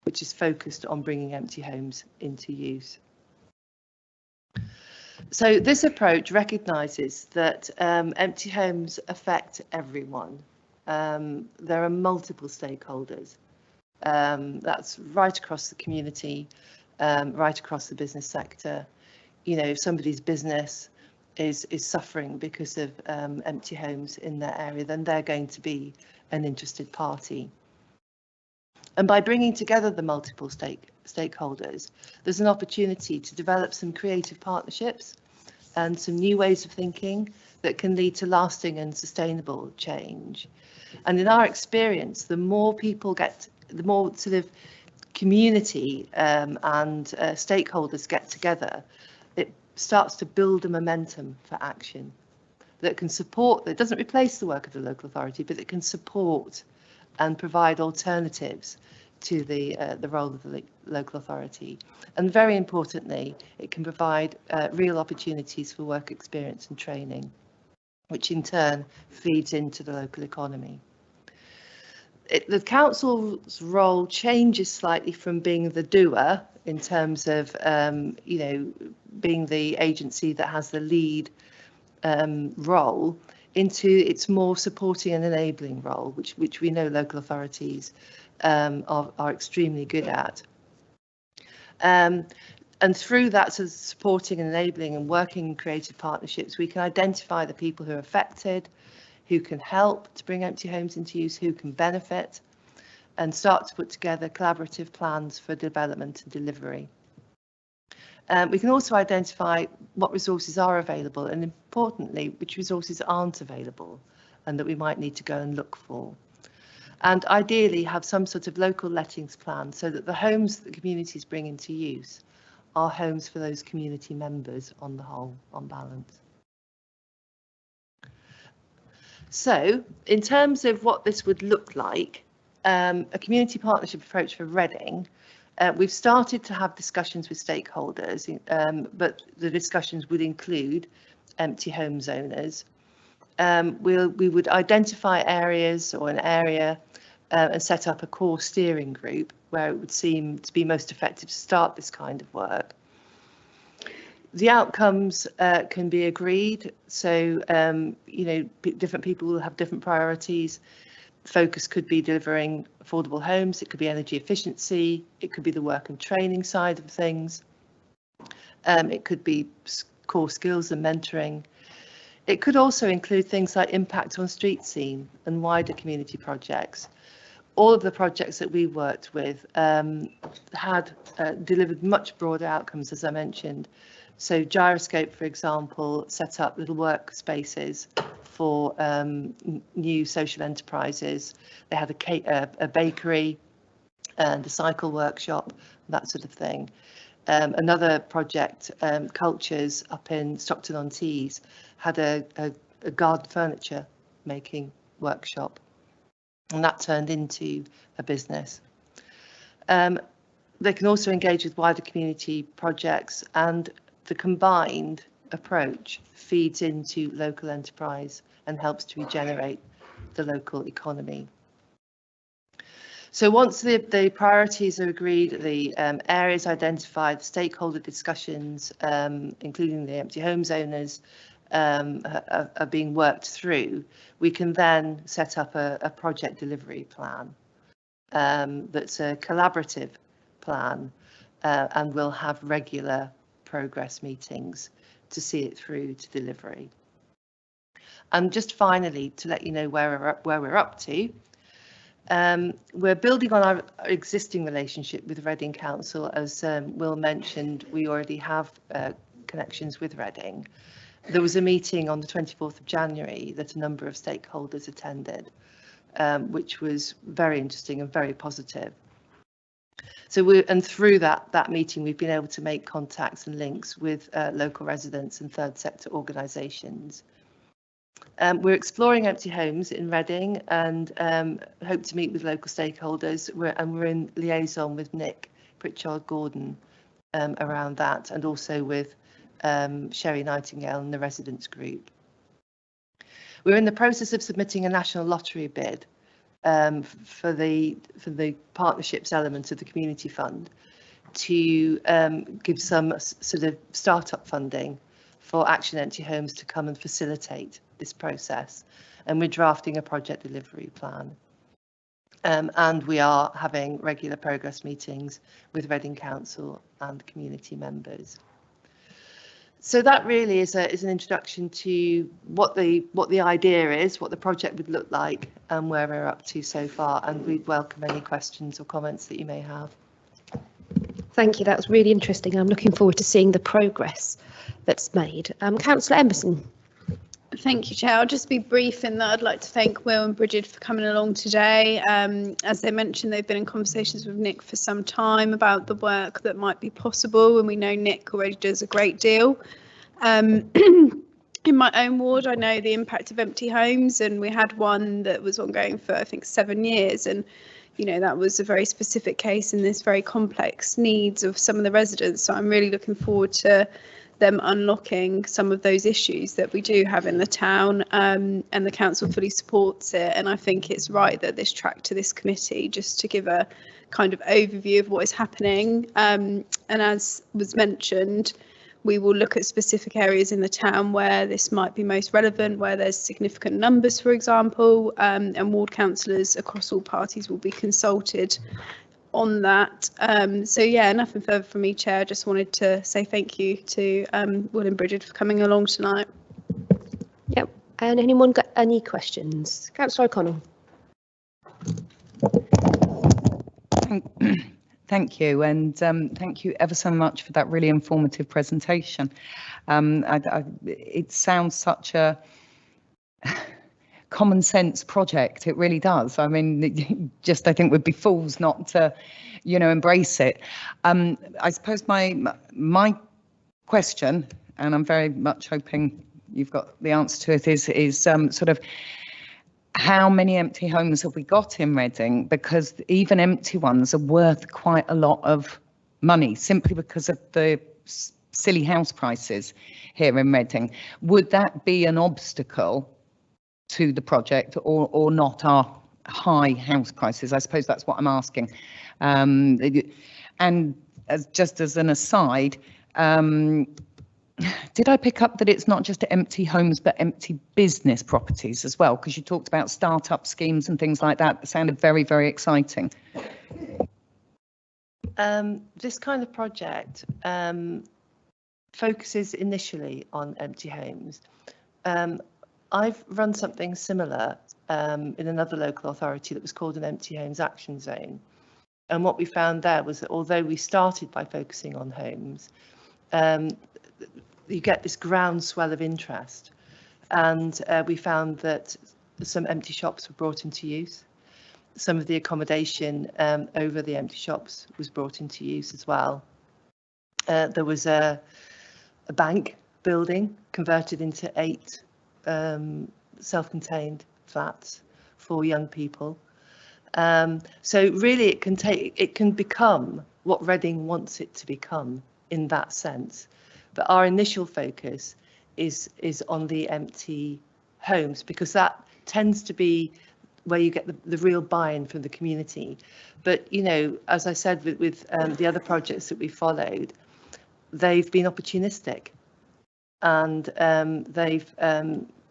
which is focused on bringing empty homes into use. So this approach recognises that empty homes affect everyone. There are multiple stakeholders. That's right across the community, right across the business sector. If somebody's business is suffering because of empty homes in their area, then they're going to be an interested party. And by bringing together the multiple stakeholders, there's an opportunity to develop some creative partnerships and some new ways of thinking that can lead to lasting and sustainable change. And in our experience, the more people the more sort of community and stakeholders get together, it starts to build a momentum for action that can support, that doesn't replace the work of the local authority, but it can support and provide alternatives to the role of the local authority. And very importantly, it can provide real opportunities for work experience and training, which in turn feeds into the local economy. The council's role changes slightly from being the doer in terms of, being the agency that has the lead role, into its more supporting and enabling role, which we know local authorities are extremely good at. And through that sort of supporting and enabling and working in creative partnerships, we can identify the people who are affected, who can help to bring empty homes into use, who can benefit, and start to put together collaborative plans for development and delivery. We can also identify what resources are available and, importantly, which resources aren't available and that we might need to go and look for. And ideally have some sort of local lettings plan so that the homes that the communities bring into use are homes for those community members on the whole, on balance. So in terms of what this would look like, a community partnership approach for Reading, we've started to have discussions with stakeholders, but the discussions would include empty homes owners. We would identify areas or an area and set up a core steering group where it would seem to be most effective to start this kind of work. The outcomes can be agreed, so different people will have different priorities. Focus could be delivering affordable homes, it could be energy efficiency, it could be the work and training side of things, it could be core skills and mentoring. It could also include things like impact on street scene and wider community projects. All of the projects that we worked with had delivered much broader outcomes, as I mentioned. So Gyroscope, for example, set up little workspaces for new social enterprises. They had a bakery and a cycle workshop, that sort of thing. Another project, Cultures, up in Stockton-on-Tees, had a a garden furniture making workshop, and that turned into a business. They can also engage with wider community projects, and the combined approach feeds into local enterprise and helps to regenerate the local economy. So once the priorities are agreed, the areas identified, the stakeholder discussions, including the empty homes owners, are being worked through, we can then set up a project delivery plan that's a collaborative plan, and we'll have regular progress meetings to see it through to delivery. And just finally, to let you know where we're up to, we're building on our existing relationship with Reading Council. As Will mentioned, we already have connections with Reading. There was a meeting on the 24th of January that a number of stakeholders attended, which was very interesting and very positive. So through that meeting, we've been able to make contacts and links with local residents and third sector organisations. We're exploring empty homes in Reading and hope to meet with local stakeholders. We're in liaison with Nick Pritchard-Gordon around that, and also with Sherry Nightingale and the residents group. We're in the process of submitting a national lottery bid for the partnerships element of the community fund to give some sort of startup funding for Action Empty Homes to come and facilitate this process, and we're drafting a project delivery plan, and we are having regular progress meetings with Reading Council and community members. So that really is an introduction to what the idea is, what the project would look like, and where we're up to so far, and we'd welcome any questions or comments that you may have. Thank you, that was really interesting. I'm looking forward to seeing the progress that's made. Councillor Emerson. Thank you, Chair. I'll just be brief in that I'd like to thank Will and Bridget for coming along today. As they mentioned, they've been in conversations with Nick for some time about the work that might be possible, and we know Nick already does a great deal. In my own ward, I know the impact of empty homes, and we had one that was ongoing for, I think, 7 years, and you know, that was a very specific case in this very complex needs of some of the residents. So I'm really looking forward to them unlocking some of those issues that we do have in the town, and the council fully supports it. And I think it's right that this track to this committee, just to give a kind of overview of what is happening. And as was mentioned, we will look at specific areas in the town where this might be most relevant, where there's significant numbers, for example, and ward councillors across all parties will be consulted on that. So yeah, nothing further from me, Chair. I just wanted to say thank you to Will and Bridget for coming along tonight. Yep, and anyone got any questions? Councillor O'Connell. Thank you, and thank you ever so much for that really informative presentation. It sounds such a common sense project. It really does. I mean, just I think we'd be fools not to, you know, embrace it. I suppose my question, and I'm very much hoping you've got the answer to it, is sort of, how many empty homes have we got in Reading? Because even empty ones are worth quite a lot of money simply because of the silly house prices here in Reading. Would that be an obstacle to the project, or not, our high house prices? I suppose that's what I'm asking. And just as an aside, did I pick up that it's not just empty homes but empty business properties as well? Because you talked about startup schemes and things like that. It sounded very, very exciting. This kind of project focuses initially on empty homes. I've run something similar in another local authority that was called an Empty Homes Action Zone. And what we found there was that although we started by focusing on homes, you get this groundswell of interest, and we found that some empty shops were brought into use. Some of the accommodation over the empty shops was brought into use as well. There was a bank building converted into 8 self-contained flats for young people. So really it can become what Reading wants it to become in that sense. But our initial focus is on the empty homes, because that tends to be where you get the real buy-in from the community. But, you know, as I said, with the other projects that we followed, they've been opportunistic, and they've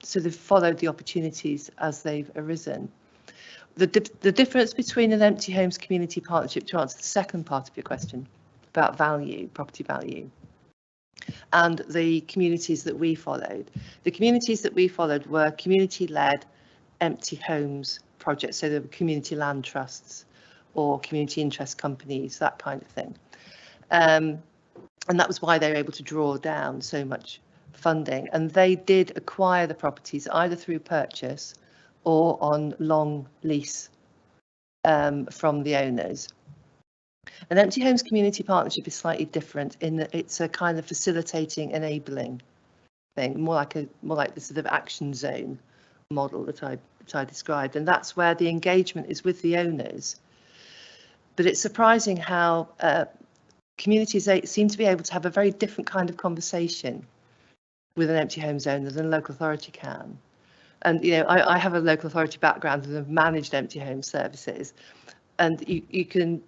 sort of followed the opportunities as they've arisen. The difference between an empty homes community partnership, to answer the second part of your question about value, property value, and the communities that we followed. The communities that we followed were community-led empty homes projects, so there were community land trusts or community interest companies, that kind of thing. And that was why they were able to draw down so much funding. And they did acquire the properties either through purchase or on long lease from the owners. An empty homes community partnership is slightly different in that it's a kind of facilitating, enabling thing, more like the sort of action zone model that I described, and that's where the engagement is with the owners. But it's surprising how communities seem to be able to have a very different kind of conversation with an empty homes owner than a local authority can. And you know, I have a local authority background and have managed empty home services, and you can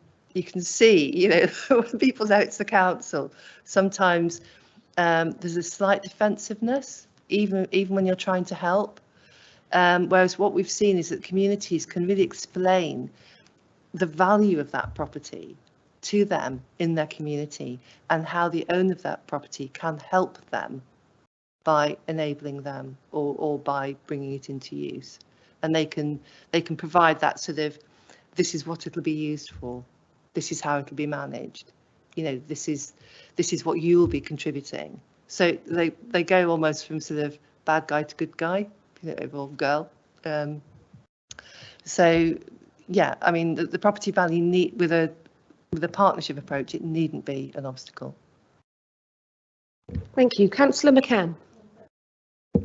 see, you know, when people know it's the council, sometimes there's a slight defensiveness, even when you're trying to help. Whereas what we've seen is that communities can really explain the value of that property to them in their community, and how the owner of that property can help them by enabling them or by bringing it into use. And they can provide that sort of, this is what it'll be used for, this is how it'll be managed, you know, this is what you'll be contributing. So they go almost from sort of bad guy to good guy, you know, or girl. So yeah, I mean, the property value with a partnership approach, it needn't be an obstacle. Thank you. Councillor McCann.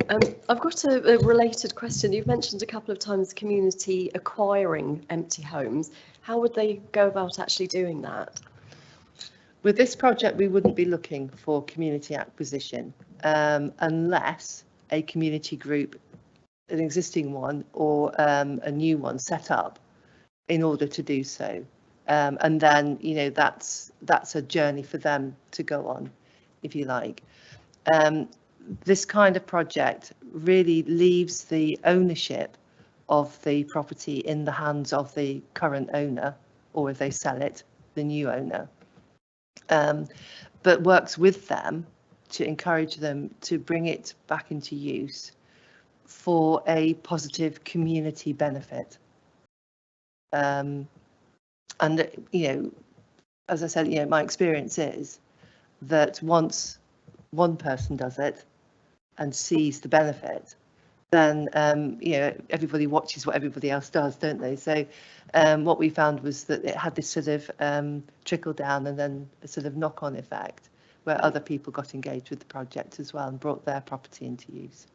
I've got a related question. You've mentioned a couple of times community acquiring empty homes. How would they go about actually doing that? With this project, we wouldn't be looking for community acquisition unless a community group, an existing one or a new one, set up in order to do so. And then, you know, that's a journey for them to go on, if you like. This kind of project really leaves the ownership of the property in the hands of the current owner, or if they sell it, the new owner, but works with them to encourage them to bring it back into use for a positive community benefit. And, you know, as I said, you know, my experience is that once one person does it and sees the benefit, then you know, everybody watches what everybody else does, don't they? So what we found was that it had this sort of trickle down and then a sort of knock-on effect where other people got engaged with the project as well and brought their property into use.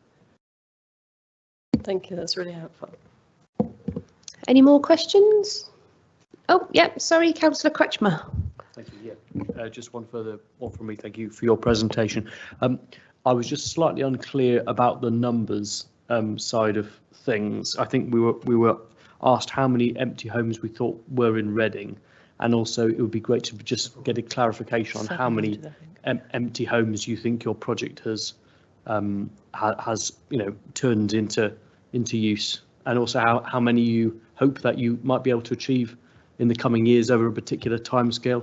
Thank you, that's really helpful. Any more questions? Oh, yeah, sorry, Councillor Kretschmer. Thank you. Yeah, just one from me. Thank you for your presentation. I was just slightly unclear about the numbers side of things. I think we were asked how many empty homes we thought were in Reading, and also it would be great to just get a clarification on how many empty homes you think your project has you know, turned into use, and also how many you hope that you might be able to achieve in the coming years over a particular timescale.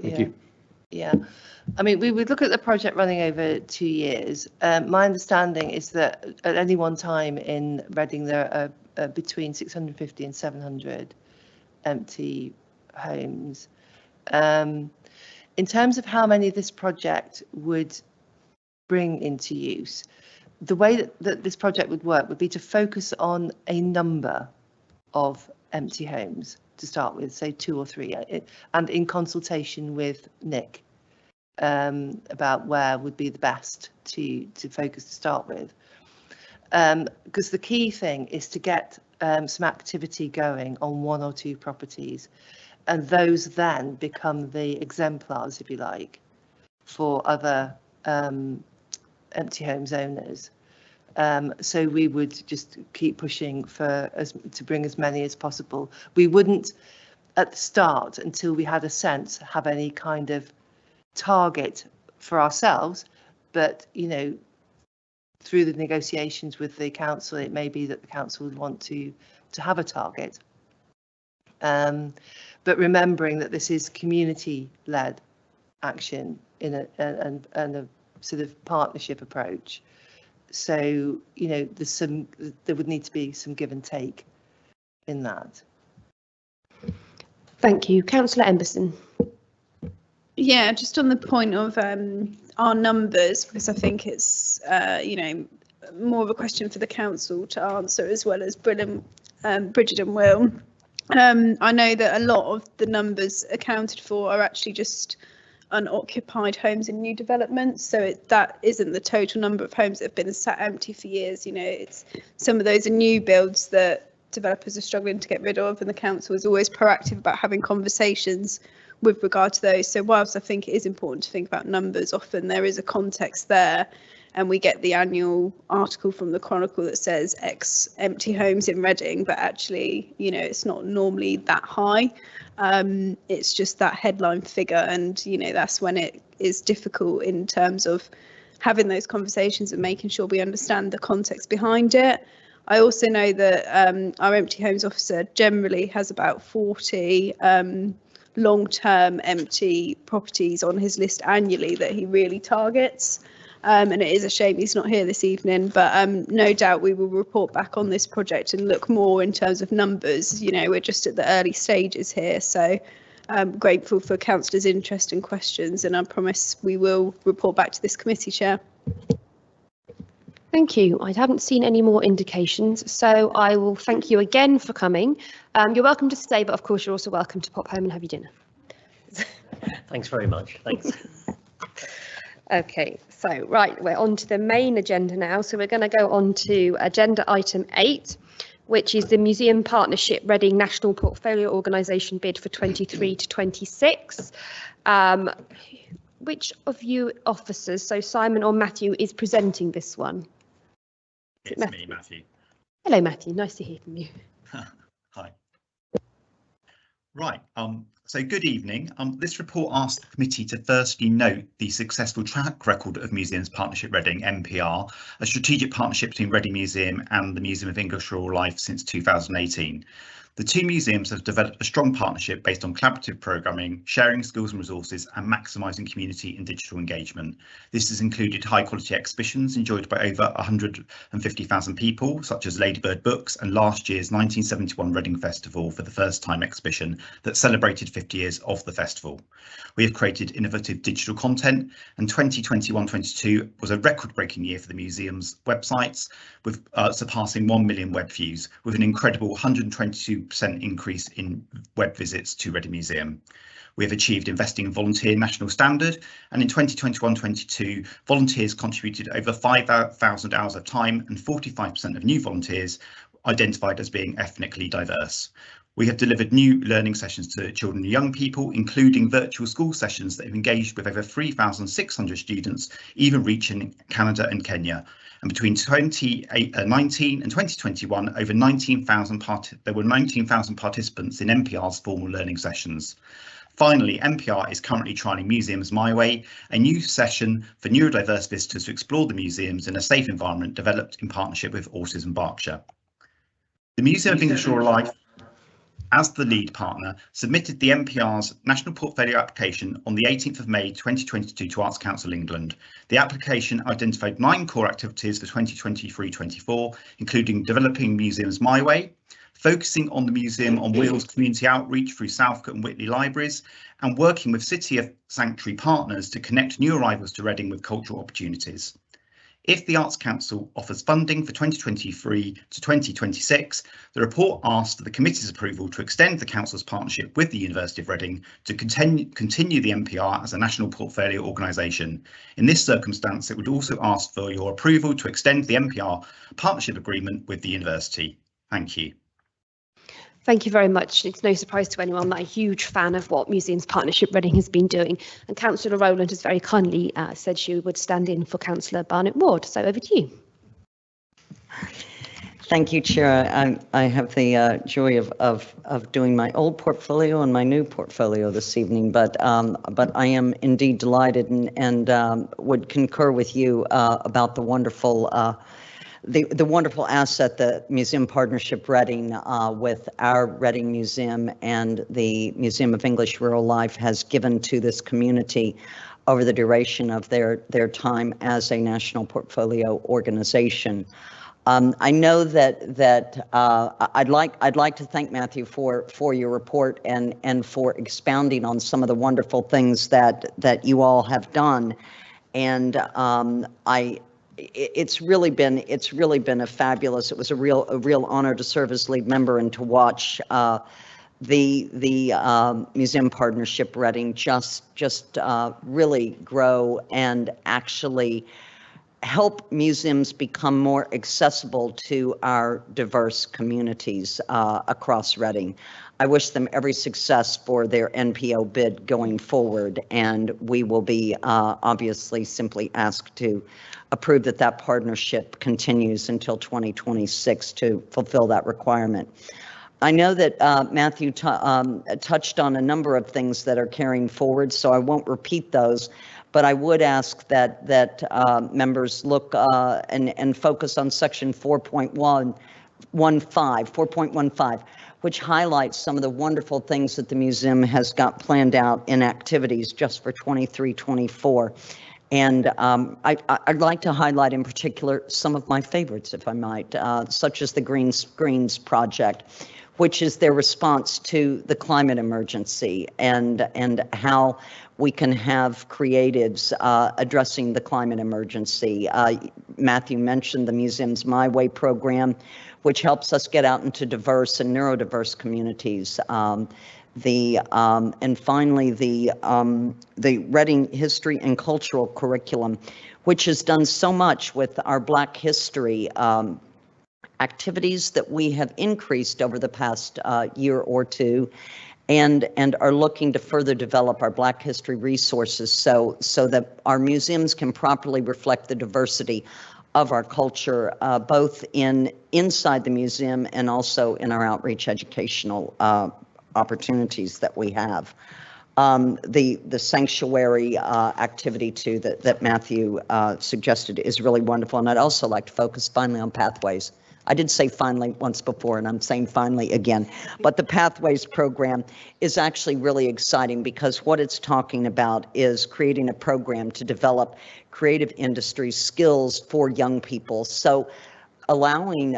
Thank you. Yeah, I mean, we would look at the project running over 2 years. My understanding is that at any one time in Reading there are between 650 and 700 empty homes. In terms of how many this project would bring into use, the way that this project would work would be to focus on a number of empty homes to start with, say 2 or 3, and in consultation with Nick about where would be the best to focus to start with. because the key thing is to get some activity going on 1 or 2 properties, and those then become the exemplars, if you like, for other empty homes owners. So we would just keep pushing for to bring as many as possible. We wouldn't at the start, until we had a sense, have any kind of target for ourselves, but you know, through the negotiations with the council, it may be that the council would want to have a target. But remembering that this is community-led action in a sort of partnership approach. So, you know, there would need to be some give and take in that. Thank you. Councillor Emberson. Yeah, just on the point of our numbers, because I think it's, you know, more of a question for the council to answer, as well as Bridget and Will. I know that a lot of the numbers accounted for are actually just unoccupied homes in new developments, so that isn't the total number of homes that have been sat empty for years. You know, it's some of those are new builds that developers are struggling to get rid of, and the council is always proactive about having conversations with regard to those. So whilst I think it is important to think about numbers, often there is a context there, and we get the annual article from the Chronicle that says X empty homes in Reading, but actually, you know, it's not normally that high. It's just that headline figure, and you know, that's when it is difficult in terms of having those conversations and making sure we understand the context behind it. I also know that our empty homes officer generally has about 40 long-term empty properties on his list annually that he really targets. And it is a shame he's not here this evening, but no doubt we will report back on this project and look more in terms of numbers. You know, we're just at the early stages here, so I'm grateful for councillors' interest and questions, and I promise we will report back to this committee, Chair. Thank you. I haven't seen any more indications, so I will thank you again for coming. You're welcome to stay, but of course you're also welcome to pop home and have your dinner. Thanks very much. Thanks. Okay, so right, we're on to the main agenda now. So we're going to go on to agenda item 8, which is the Museum Partnership Reading National Portfolio Organisation bid for 23 to 26. Which of you officers, so Simon or Matthew, is presenting this one? It's me, Matthew. Hello, Matthew. Nice to hear from you. Hi. Right. So good evening. This report asks the committee to firstly note the successful track record of Museums Partnership Reading, MPR, a strategic partnership between Reading Museum and the Museum of English Rural Life since 2018. The two museums have developed a strong partnership based on collaborative programming, sharing skills and resources, and maximising community and digital engagement. This has included high-quality exhibitions enjoyed by over 150,000 people, such as Ladybird Books and last year's 1971 Reading Festival for the first time exhibition that celebrated 50 years of the festival. We have created innovative digital content, and 2021-22 was a record-breaking year for the museum's websites, with surpassing 1 million web views, with an incredible 122% increase in web visits to Reading Museum. We have achieved investing in volunteer national standard, and in 2021-22, volunteers contributed over 5,000 hours of time, and 45% of new volunteers identified as being ethnically diverse. We have delivered new learning sessions to children and young people, including virtual school sessions that have engaged with over 3,600 students, even reaching Canada and Kenya. And between 2019 and 2021, over 19,000 there were 19,000 participants in MPR's formal learning sessions. Finally, MPR is currently trialling Museums My Way, a new session for neurodiverse visitors to explore the museums in a safe environment developed in partnership with Autism Berkshire. The Museum of English Rural Life, as the lead partner, submitted the MPR's National Portfolio application on the 18th of May 2022 to Arts Council England. The application identified 9 core activities for 2023-24, including developing Museums My Way, focusing on the Museum on Wheels community outreach through Southcote and Whitley libraries, and working with City of Sanctuary partners to connect new arrivals to Reading with cultural opportunities. If the Arts Council offers funding for 2023 to 2026, the report asks for the committee's approval to extend the council's partnership with the University of Reading to continue the MPR as a national portfolio organisation. In this circumstance, it would also ask for your approval to extend the MPR partnership agreement with the university. Thank you. Thank you very much. It's no surprise to anyone that I'm a huge fan of what Museums Partnership Reading has been doing. And Councillor Rowland has very kindly said she would stand in for Councillor Barnett Ward. So over to you. Thank you, Chair. I have the joy of doing my old portfolio and my new portfolio this evening, but I am indeed delighted and would concur with you about the wonderful the wonderful asset that Museum Partnership Reading with our Reading Museum and the Museum of English Rural Life has given to this community over the duration of their time as a national portfolio organization. I know that I'd like to thank Matthew for your report and for expounding on some of the wonderful things that you all have done, and it's really been a fabulous. It was a real honor to serve as lead member and to watch the Museum Partnership Reading just really grow and actually help museums become more accessible to our diverse communities across Reading. I wish them every success for their NPO bid going forward, and we will be obviously simply asked to approve that partnership continues until 2026 to fulfill that requirement. I know that Matthew touched on a number of things that are carrying forward, so I won't repeat those, but I would ask that members look and focus on section 4.15, which highlights some of the wonderful things that the museum has got planned out in activities just for 23-24. And I'd like to highlight in particular some of my favorites, if I might, such as the Green Screens project, which is their response to the climate emergency and how we can have creatives addressing the climate emergency. Matthew mentioned the museum's My Way program, which helps us get out into diverse and neurodiverse communities. And finally, the Reading History and Cultural Curriculum, which has done so much with our Black history activities that we have increased over the past year or two, and are looking to further develop our Black history resources so that our museums can properly reflect the diversity of our culture, both inside the museum and also in our outreach educational opportunities that we have. The sanctuary activity too that Matthew suggested is really wonderful, and I'd also like to focus finally on pathways. I did say finally once before, and I'm saying finally again, but the Pathways program is actually really exciting because what it's talking about is creating a program to develop creative industry skills for young people. So allowing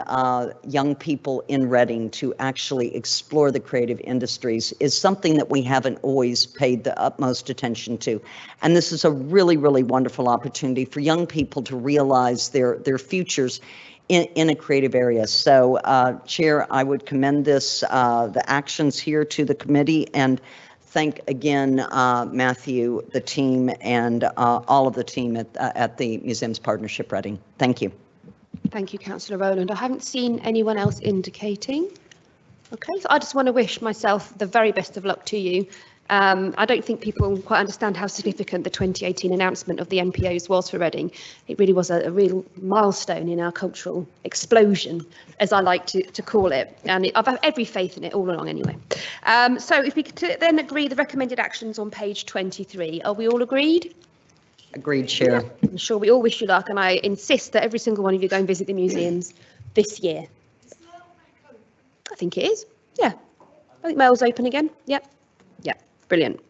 young people in Reading to actually explore the creative industries is something that we haven't always paid the utmost attention to. And this is a really, really wonderful opportunity for young people to realize their futures in a creative area. So, Chair, I would commend the actions here to the committee and thank again Matthew, the team, and all of the team at the Museums Partnership Reading. Thank you. Thank you, Councillor Rowland. I haven't seen anyone else indicating. Okay, so I just want to wish myself the very best of luck to you. I don't think people quite understand how significant the 2018 announcement of the NPOs was for Reading. It really was a real milestone in our cultural explosion, as I like to call it. And I've had every faith in it all along anyway. So if we could then agree the recommended actions on page 23, are we all agreed? Agreed, Chair. Yeah, I'm sure we all wish you luck, and I insist that every single one of you go and visit the museums this year. I think it is. Yeah. I think mail's open again. Yep. Yep. Brilliant.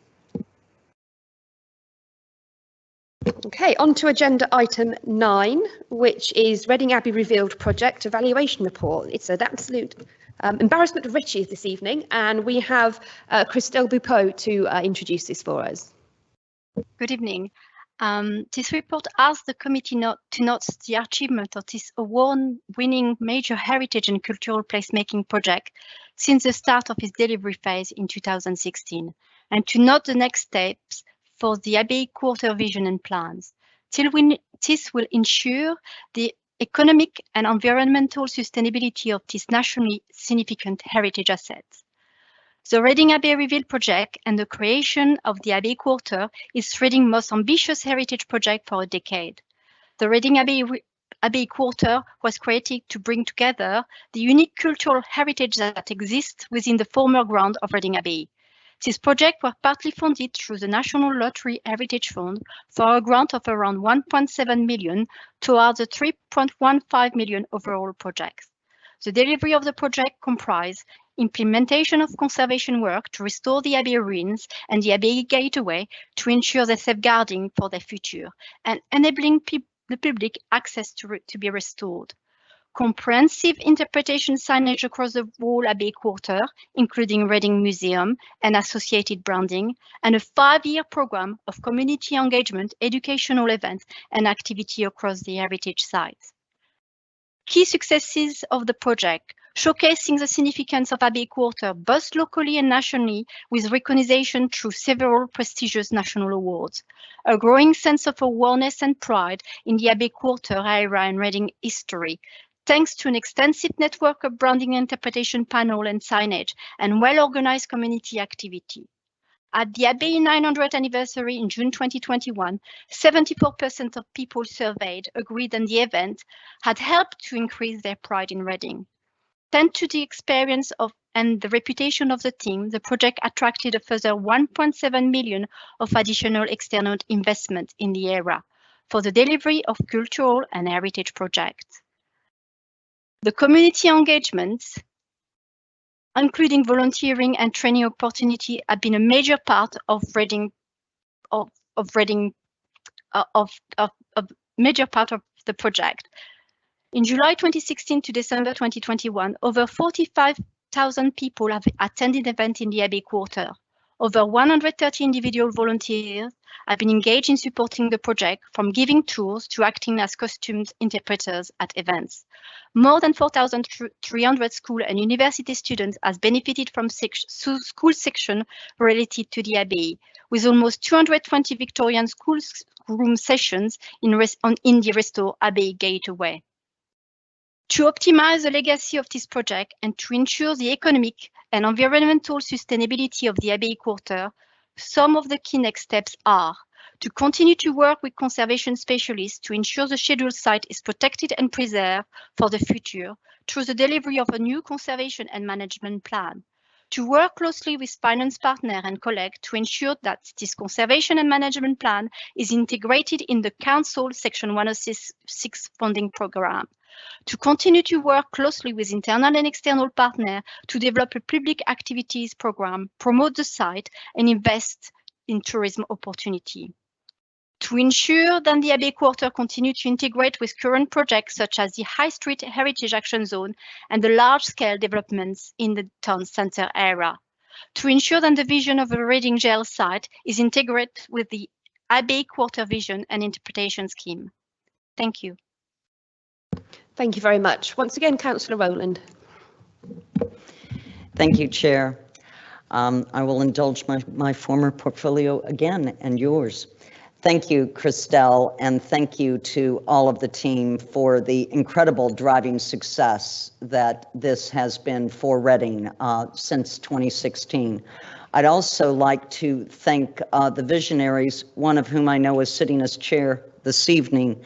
Okay, on to agenda item 9, which is Reading Abbey Revealed Project Evaluation Report. It's an absolute embarrassment of riches this evening, and we have Christelle Boupeau to introduce this for us. Good evening. This report asks the committee to note the achievement of this award-winning major heritage and cultural placemaking project since the start of its delivery phase in 2016, and to note the next steps for the Abbey Quarter vision and plans. This will ensure the economic and environmental sustainability of this nationally significant heritage assets. The Reading Abbey Reveal project and the creation of the Abbey Quarter is Reading's most ambitious heritage project for a decade. The Reading Abbey Quarter was created to bring together the unique cultural heritage that exists within the former ground of Reading Abbey. This project was partly funded through the National Lottery Heritage Fund for a grant of around 1.7 million towards the 3.15 million overall project. The delivery of the project comprised implementation of conservation work to restore the Abbey ruins and the Abbey gateway to ensure their safeguarding for their future, and enabling the public access to be restored. Comprehensive interpretation signage across the whole Abbey Quarter, including Reading Museum and associated branding, and a 5-year program of community engagement, educational events, and activity across the heritage sites. Key successes of the project, showcasing the significance of Abbey Quarter both locally and nationally, with recognition through several prestigious national awards. A growing sense of awareness and pride in the Abbey Quarter area and Reading history, thanks to an extensive network of branding interpretation panel and signage, and well-organized community activity. At the Abbey 900th anniversary in June 2021, 74% of people surveyed agreed that the event had helped to increase their pride in Reading. Thanks to the experience of and the reputation of the team, the project attracted a further 1.7 million of additional external investment in the area for the delivery of cultural and heritage projects. The community engagements, including volunteering and training opportunity, have been a major part of major part of the project. In July 2016 to December 2021, over 45,000 people have attended events in the Abbey Quarter. Over 130 individual volunteers have been engaged in supporting the project, from giving tours to acting as costumed interpreters at events. More than 4,300 school and university students have benefited from school section related to the Abbey, with almost 220 Victorian school room sessions in the Restore Abbey Gateway. To optimize the legacy of this project and to ensure the economic and environmental sustainability of the Abbey Quarter, some of the key next steps are to continue to work with conservation specialists to ensure the scheduled site is protected and preserved for the future through the delivery of a new conservation and management plan, to work closely with finance partner and colleagues to ensure that this conservation and management plan is integrated in the Council Section 106 funding programme, to continue to work closely with internal and external partners to develop a public activities program, promote the site, and invest in tourism opportunity. To ensure that the Abbey Quarter continue to integrate with current projects such as the High Street Heritage Action Zone and the large-scale developments in the town centre area. To ensure that the vision of a Reading jail site is integrated with the Abbey Quarter vision and interpretation scheme. Thank you. Thank you very much. Once again, Councillor Rowland. Thank you, Chair. I will indulge my former portfolio again and yours. Thank you, Christelle, and thank you to all of the team for the incredible driving success that this has been for Reading since 2016. I'd also like to thank the visionaries, one of whom I know is sitting as chair this evening,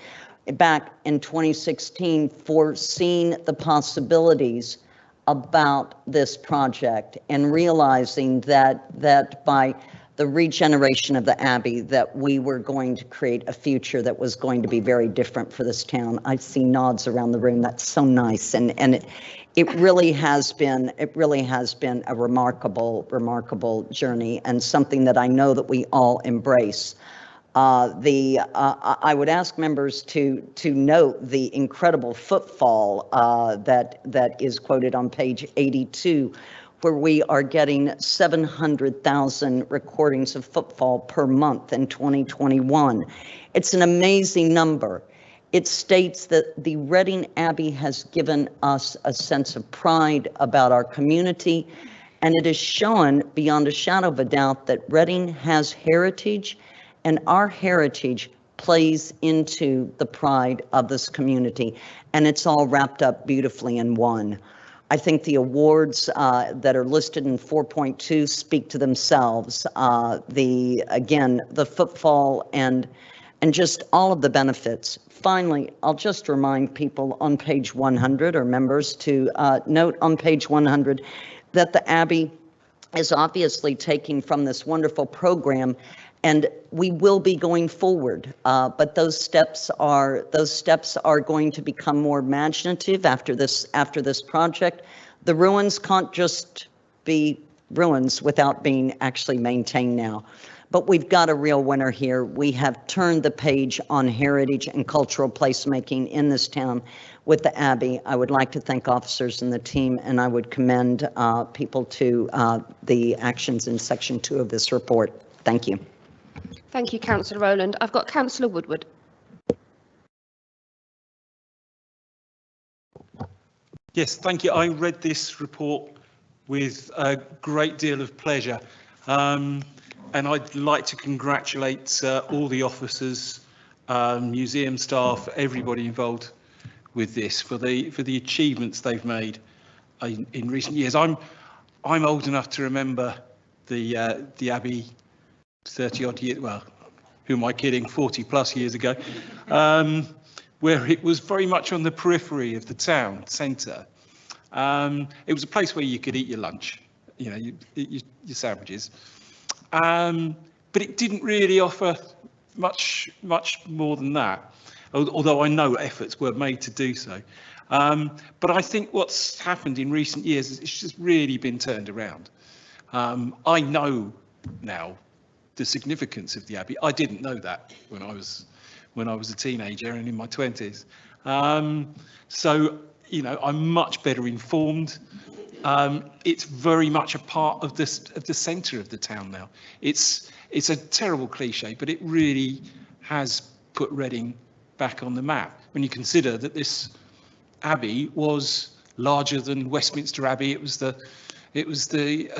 back in 2016 for seeing the possibilities about this project and realizing that by the regeneration of the Abbey that we were going to create a future that was going to be very different for this town. I see nods around the room. That's so nice, and it really has been a remarkable journey, and something that I know that we all embrace. I would ask members to note the incredible footfall that is quoted on page 82, where we are getting 700,000 recordings of footfall per month in 2021. It's an amazing number. It states that the Reading Abbey has given us a sense of pride about our community, and it has shown beyond a shadow of a doubt that Reading has heritage, and our heritage plays into the pride of this community, and it's all wrapped up beautifully in one. I think the awards that are listed in 4.2 speak to themselves. The footfall and just all of the benefits. Finally, I'll just remind people on page 100, or members, to note on page 100 that the Abbey is obviously taking from this wonderful program, and we will be going forward. But those steps are going to become more imaginative after this project. The ruins can't just be ruins without being actually maintained now. But we've got a real winner here. We have turned the page on heritage and cultural placemaking in this town with the Abbey. I would like to thank officers and the team, and I would commend people to the actions in section 2 of this report. Thank you. Thank you, Councillor Rowland. I've got Councillor Woodward. Yes, thank you. I read this report with a great deal of pleasure. And I'd like to congratulate all the officers, museum staff, everybody involved with this for the achievements they've made in recent years. I'm old enough to remember the Abbey 30 odd years, well, who am I kidding, 40 plus years ago, where it was very much on the periphery of the town centre. It was a place where you could eat your lunch, you know, you eat your sandwiches. But it didn't really offer much more than that, although I know efforts were made to do so. But I think what's happened in recent years is it's just really been turned around. I know now the significance of the Abbey. I didn't know that when I was a teenager and in my 20s. So, you know, I'm much better informed. It's very much a part of the centre of the town now. It's a terrible cliche, but it really has put Reading back on the map. When you consider that this Abbey was larger than Westminster Abbey, it was a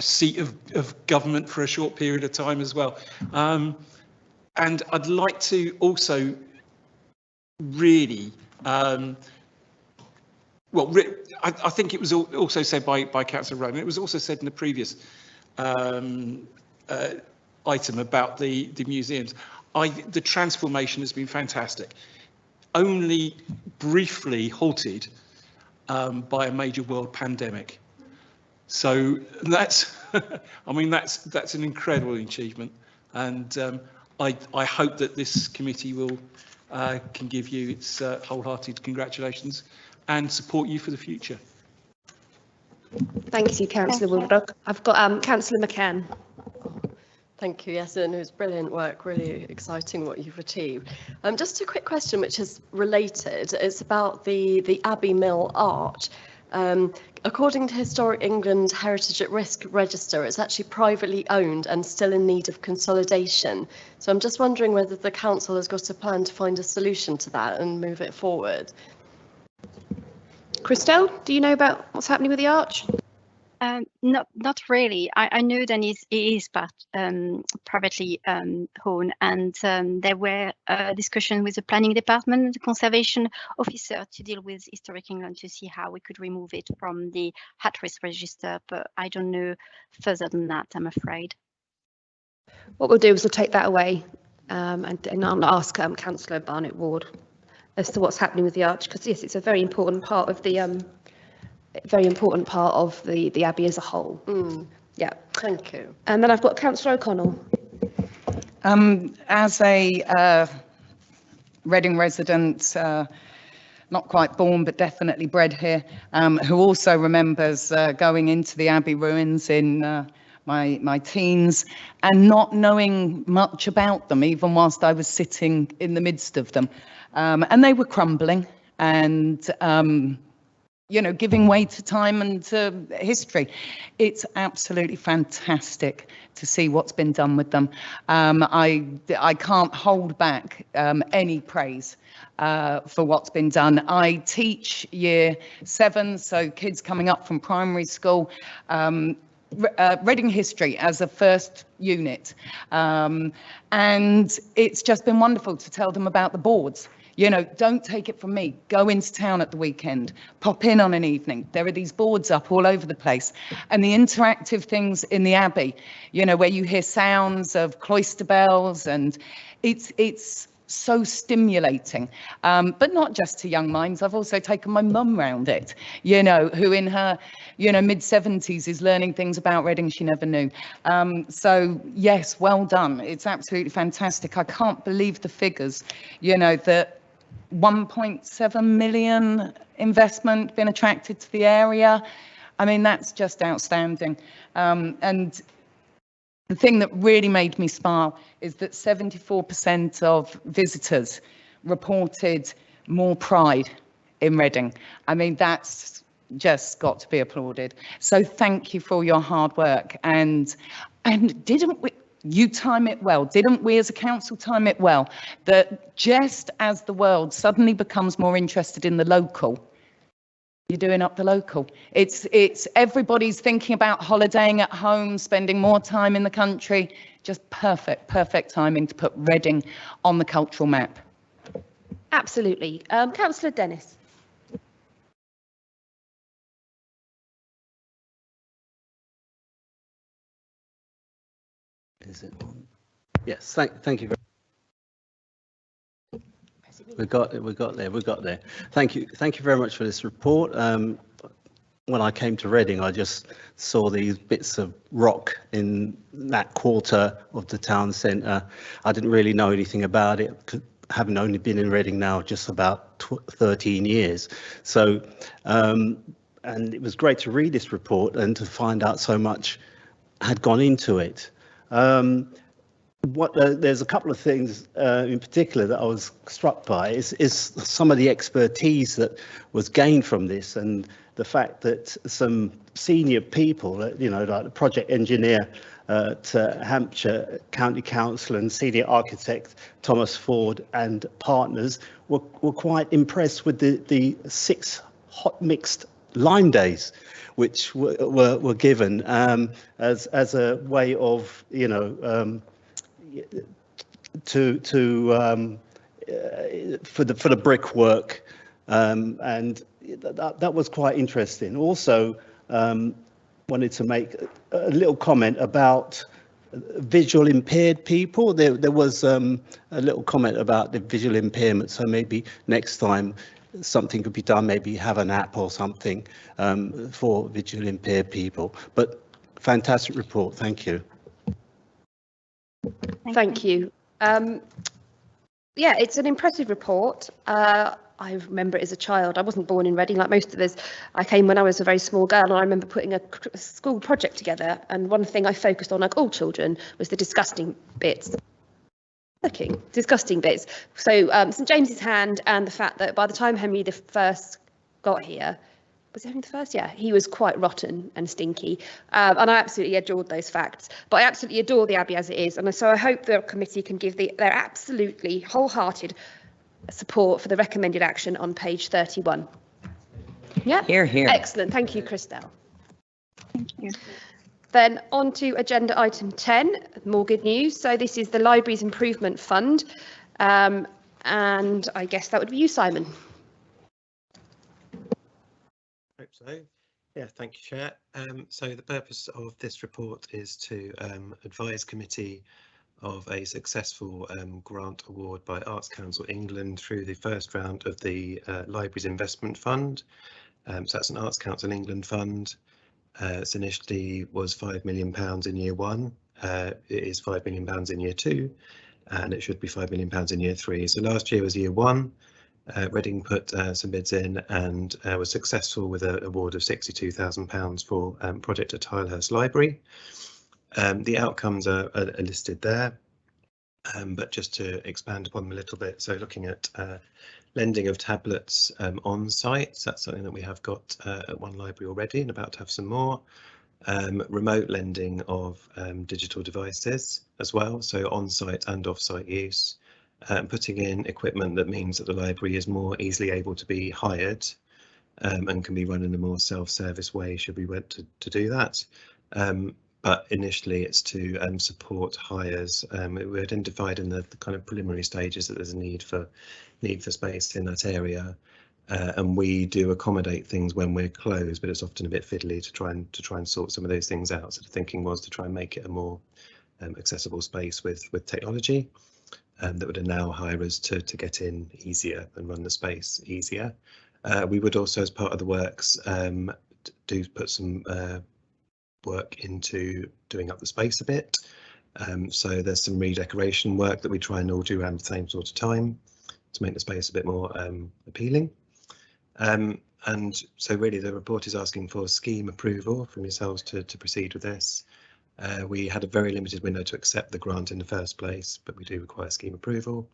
seat of government for a short period of time as well. And I'd like to also really. I think it was also said by Councillor Roman. It was also said in the previous item about the museums. The transformation has been fantastic, only briefly halted by a major world pandemic. So that's, I mean, that's an incredible achievement, and I hope that this committee will can give you its wholehearted congratulations and support you for the future. Thank you, Councillor Woodward. I've got Councillor McCann. Thank you. Yes, and it was brilliant work, really exciting what you've achieved. Just a quick question which is related. It's about the Abbey Mill Arch. According to Historic England Heritage at Risk Register, it's actually privately owned and still in need of consolidation. So I'm just wondering whether the council has got a plan to find a solution to that and move it forward. Christelle, do you know about what's happening with the arch? Not really. I know that it is privately owned, and there were discussions with the planning department and the conservation officer to deal with Historic England to see how we could remove it from the at-risk register, but I don't know further than that, I'm afraid. What we'll do is we'll take that away and I'll ask Councillor Barnett Ward as to what's happening with the arch, because yes, it's a very important part of the Abbey as a whole. Yeah. Thank you. And then I've got Councillor O'Connell. As a Reading resident, not quite born but definitely bred here, who also remembers going into the Abbey ruins in my teens and not knowing much about them, even whilst I was sitting in the midst of them. And they were crumbling, and giving way to time and to history. It's absolutely fantastic to see what's been done with them. I can't hold back any praise for what's been done. I teach year 7, so kids coming up from primary school, Reading history as a first unit, and it's just been wonderful to tell them about the boards. Don't take it from me. Go into town at the weekend, pop in on an evening. There are these boards up all over the place. And the interactive things in the Abbey, where you hear sounds of cloister bells, and it's so stimulating, but not just to young minds. I've also taken my mum round it, who in her, mid-70s is learning things about Reading she never knew. So yes, well done. It's absolutely fantastic. I can't believe the figures, that 1.7 million investment been attracted to the area. I mean, that's just outstanding. And the thing that really made me smile is that 74% of visitors reported more pride in Reading. I mean, that's just got to be applauded. So thank you for your hard work. And didn't you time it well? Didn't we as a council time it well? That just as the world suddenly becomes more interested in the local, you're doing up the local. It's everybody's thinking about holidaying at home, spending more time in the country. Just perfect timing to put Reading on the cultural map. Absolutely. Councillor Dennis. Is it on? Yes, thank you. We got there. Thank you very much for this report. When I came to Reading, I just saw these bits of rock in that quarter of the town centre. I didn't really know anything about it, having only been in Reading now just about 13 years. So, and it was great to read this report and to find out so much had gone into it. There's a couple of things in particular that I was struck by is some of the expertise that was gained from this, and the fact that some senior people, like the project engineer at Hampshire County Council and senior architect Thomas Ford and partners were quite impressed with the 6 hot mixed lime days which were given as a way of for the brickwork, and that was quite interesting. Also, wanted to make a little comment about visual impaired people. There was a little comment about the visual impairment, so maybe next time something could be done, maybe have an app or something for visually impaired people. But fantastic report, thank you. Thank you. Yeah, it's an impressive report. I remember it as a child. I wasn't born in Reading like most of us. I came when I was a very small girl, and I remember putting a school project together. And one thing I focused on, like all children, was the disgusting bits. Disgusting bits. So St James's Hand, and the fact that by the time Henry I got here, was it Henry I? Yeah, he was quite rotten and stinky. And I absolutely adored those facts. But I absolutely adore the Abbey as it is. And so I hope the committee can give their absolutely wholehearted support for the recommended action on page 31. Yeah. Here. Excellent. Thank you, Christelle. Thank you. Then on to agenda item 10, more good news. So this is the Libraries Improvement Fund. And I guess that would be you, Simon. Hope so. Yeah, thank you, Chair. So the purpose of this report is to advise committee of a successful grant award by Arts Council England through the first round of the Libraries Investment Fund. So that's an Arts Council England fund. It initially was £5 million in year 1. It is £5 million in year 2, and it should be £5 million in year 3. So last year was year 1. Reading put some bids in and was successful with an award of £62,000 for project at Tilehurst Library. The outcomes are listed there, but just to expand upon them a little bit, so looking at lending of tablets on site. So that's something that we have got at one library already and about to have some more. Remote lending of digital devices as well, so on-site and off-site use. Putting in equipment that means that the library is more easily able to be hired and can be run in a more self-service way should we want to do that. But initially it's to support hires. We identified in the kind of preliminary stages that there's a need for space in that area. And we do accommodate things when we're closed, but it's often a bit fiddly to try and sort some of those things out. So the thinking was to try and make it a more accessible space with technology that would allow hirers to get in easier and run the space easier. We would also, as part of the works, do put some work into doing up the space a bit. So there's some redecoration work that we try and all do around the same sort of time to make the space a bit more appealing. And so really the report is asking for scheme approval from yourselves to proceed with this. We had a very limited window to accept the grant in the first place, but we do require scheme approval.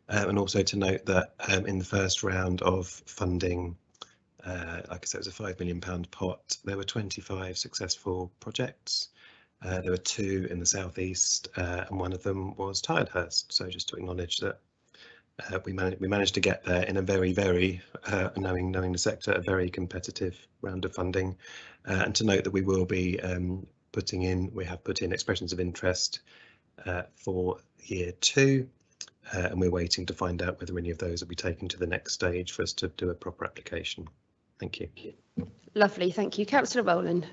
And also to note that in the first round of funding, like I said, it was a £5 million pot. There were 25 successful projects. There were 2 in the southeast, and one of them was Tilehurst. So just to acknowledge that we managed to get there in a very, knowing the sector, a very competitive round of funding. And to note that we will be we have put in expressions of interest for year 2. And we're waiting to find out whether any of those will be taken to the next stage for us to do a proper application. Thank you. Lovely, thank you. Councillor Rowland.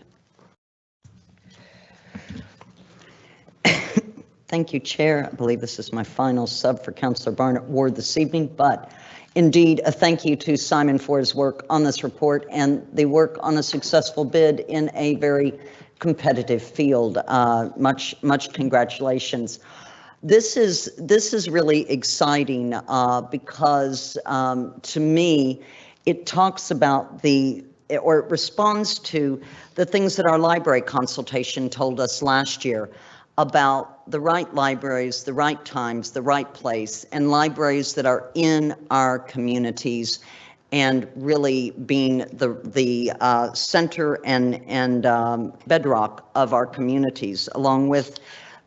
Thank you, Chair. I believe this is my final sub for Councillor Barnett Ward this evening, but indeed a thank you to Simon for his work on this report and the work on a successful bid in a very competitive field. Much congratulations. This is really exciting because to me, it talks about it responds to the things that our library consultation told us last year about the right libraries, the right times, the right place, and libraries that are in our communities and really being the center and bedrock of our communities, along with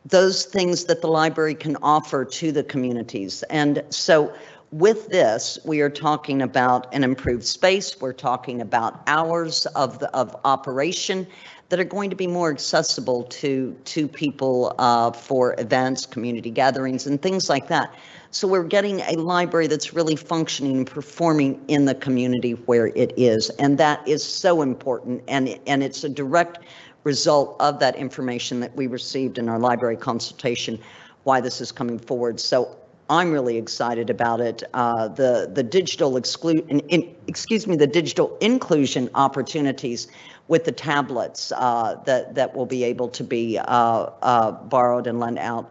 those things that the library can offer to the communities. And so with this, we are talking about an improved space. We're talking about hours of operation that are going to be more accessible to people for events, community gatherings, and things like that. So we're getting a library that's really functioning and performing in the community where it is. And that is so important. And it's a direct result of that information that we received in our library consultation, why this is coming forward. So I'm really excited about it. The digital the digital inclusion opportunities with the tablets that will be able to be borrowed and lent out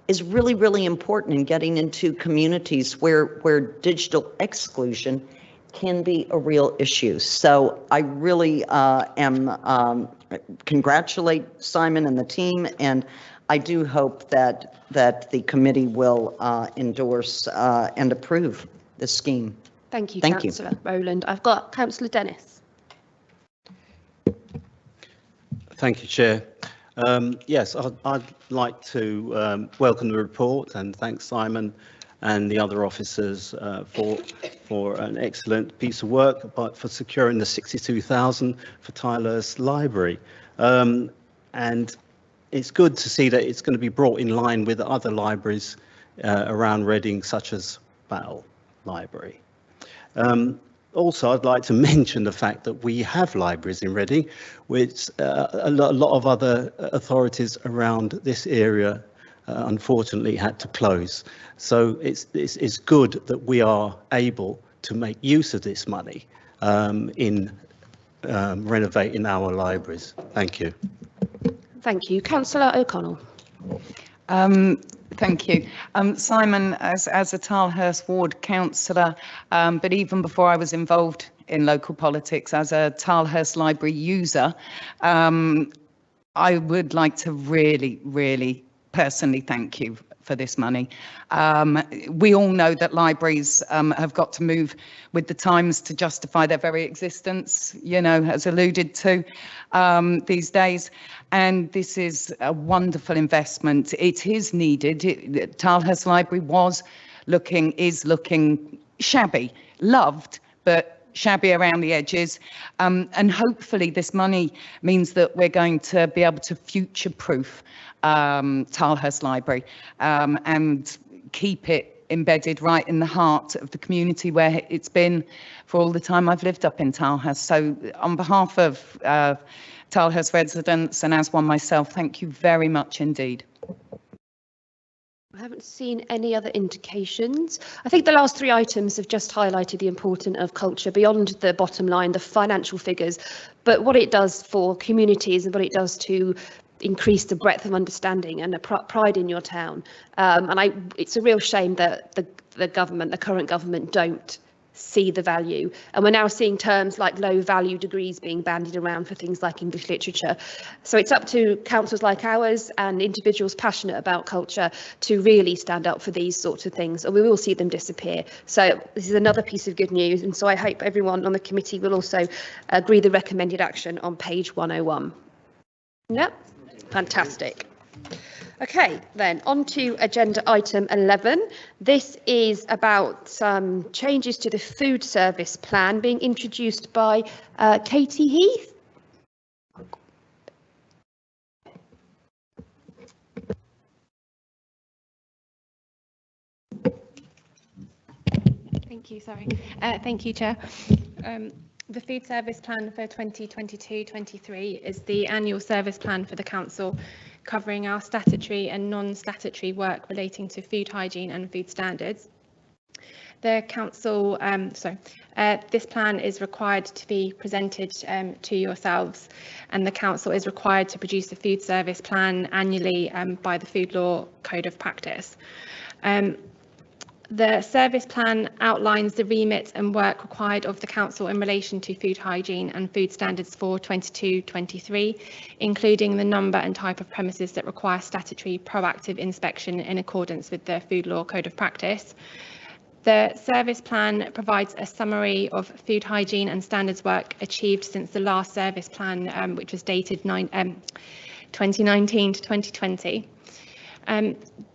is really, really important in getting into communities where digital exclusion can be a real issue. So I really congratulate Simon and the team, and I do hope that the committee will endorse and approve the scheme. Thank you, Councillor Rowland. I've got Councillor Dennis. Thank you, Chair. Yes, I'd like to welcome the report and thank Simon and the other officers for an excellent piece of work, but for securing the 62,000 for Tilehurst Library. And it's good to see that it's going to be brought in line with other libraries around Reading, such as Battle Library. Also, I'd like to mention the fact that we have libraries in Reading, which a lot of other authorities around this area unfortunately had to close. So it's good that we are able to make use of this money in renovating our libraries. Thank you. Thank you. Councillor O'Connell. Thank you. Simon, as a Tilehurst ward councillor, but even before I was involved in local politics as a Tilehurst library user, I would like to really personally thank you for this money. We all know that libraries have got to move with the times to justify their very existence, you know, as alluded to these days. And this is a wonderful investment. It is needed. Tilehurst Library is looking shabby, loved, but shabby around the edges. And hopefully this money means that we're going to be able to future-proof Tilehurst Library and keep it embedded right in the heart of the community where it's been for all the time I've lived up in Tilehurst. So on behalf of Tilehurst residents and as one myself, thank you very much indeed. I haven't seen any other indications. I think the last three items have just highlighted the importance of culture beyond the bottom line, the financial figures, but what it does for communities and what it does to increase the breadth of understanding and the pride in your town. It's a real shame that the current government don't see the value, and we're now seeing terms like low value degrees being bandied around for things like English literature. So it's up to councils like ours and individuals passionate about culture to really stand up for these sorts of things, or we will see them disappear. So this is another piece of good news, and so I hope everyone on the committee will also agree the recommended action on page 101. Yep, fantastic. Okay, then on to agenda item 11. This is about some changes to the food service plan being introduced by Katie Heath. Thank you, sorry. Thank you, Chair. The food service plan for 2022-23 is the annual service plan for the council, covering our statutory and non-statutory work relating to food hygiene and food standards. The council, this plan is required to be presented to yourselves, and the council is required to produce a food service plan annually by the Food Law Code of Practice. The service plan outlines the remit and work required of the council in relation to food hygiene and food standards for 22-23, including the number and type of premises that require statutory proactive inspection in accordance with the Food Law Code of Practice. The service plan provides a summary of food hygiene and standards work achieved since the last service plan, which was dated 2019 to 2020.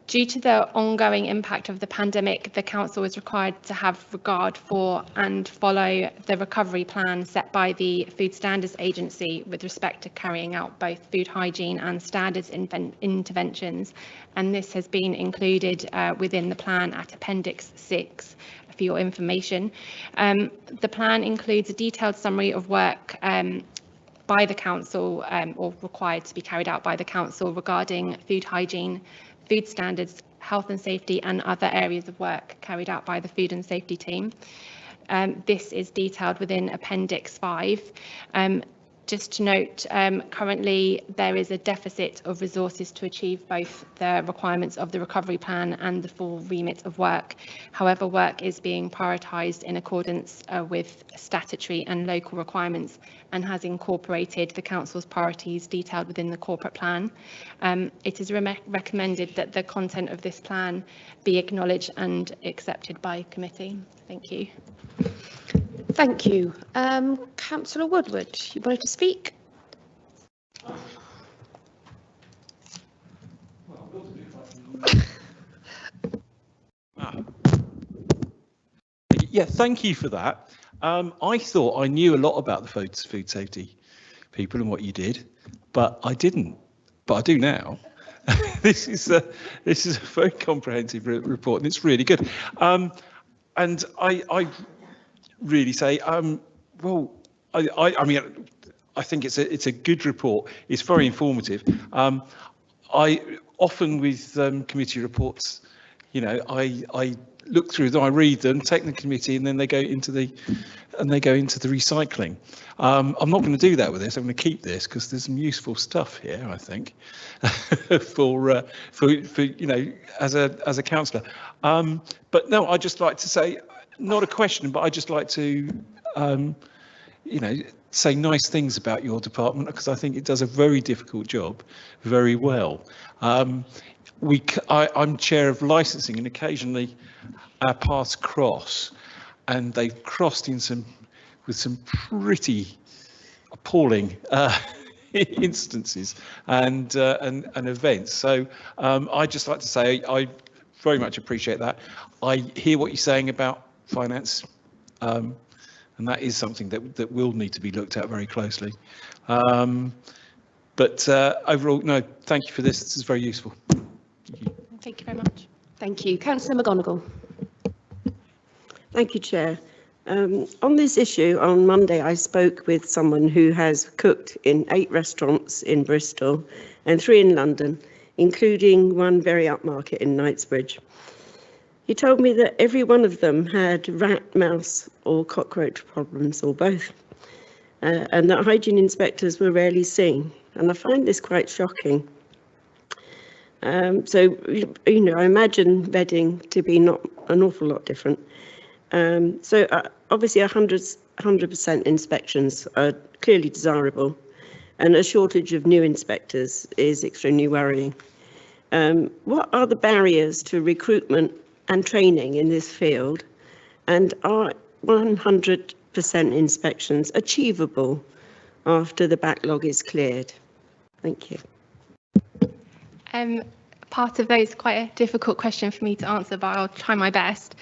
Due to the ongoing impact of the pandemic, the council is required to have regard for and follow the recovery plan set by the Food Standards Agency with respect to carrying out both food hygiene and standards interventions, and this has been included within the plan at Appendix 6 for your information. The plan includes a detailed summary of work by the council or required to be carried out by the council regarding food hygiene, food standards, health and safety and other areas of work carried out by the food and safety team. This is detailed within Appendix 5. Just to note, currently there is a deficit of resources to achieve both the requirements of the recovery plan and the full remit of work. However, work is being prioritised in accordance with statutory and local requirements and has incorporated the council's priorities detailed within the corporate plan. It is recommended that the content of this plan be acknowledged and accepted by committee. Thank you. Thank you. Councillor Woodward, you wanted to speak? Yeah, thank you for that. I thought I knew a lot about the food safety people and what you did, but I didn't. But I do now. This is a very comprehensive report, and it's really good. And I really say, well, I mean, I think it's a good report. It's very informative. I often with committee reports, you know, I look through them, I read them, take them to committee, and then they go into the recycling. I'm not going to do that with this. I'm going to keep this because there's some useful stuff here, I think, for you know, as a councillor. But no, I just like to say, not a question, but I just like to say nice things about your department, because I think it does a very difficult job very well. I'm chair of licensing, and occasionally our paths cross, and they've crossed with some pretty appalling instances and events. So I'd just like to say I very much appreciate that. I hear what you're saying about finance, and that is something that will need to be looked at very closely. But overall, no, thank you for this. This is very useful. Thank you very much. Thank you. Councillor McGonigal. Thank you, Chair. On this issue, on Monday, I spoke with someone who has cooked in 8 restaurants in Bristol and 3 in London, including one very upmarket in Knightsbridge. He told me that every one of them had rat, mouse or cockroach problems, or both, and that hygiene inspectors were rarely seen. And I find this quite shocking. So, I imagine Reading to be not an awful lot different. Obviously 100% inspections are clearly desirable, and a shortage of new inspectors is extremely worrying. What are the barriers to recruitment and training in this field, and are 100% inspections achievable after the backlog is cleared? Thank you. Part of those is quite a difficult question for me to answer, but I'll try my best.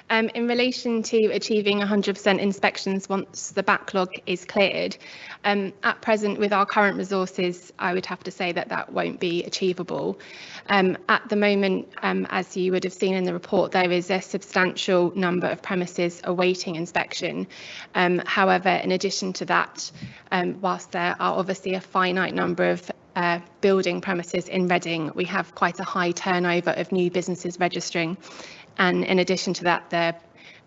In relation to achieving 100% inspections once the backlog is cleared, at present with our current resources, I would have to say that won't be achievable. At the moment, as you would have seen in the report, there is a substantial number of premises awaiting inspection. However, in addition to that, whilst there are obviously a finite number of building premises in Reading, we have quite a high turnover of new businesses registering. And in addition to that, the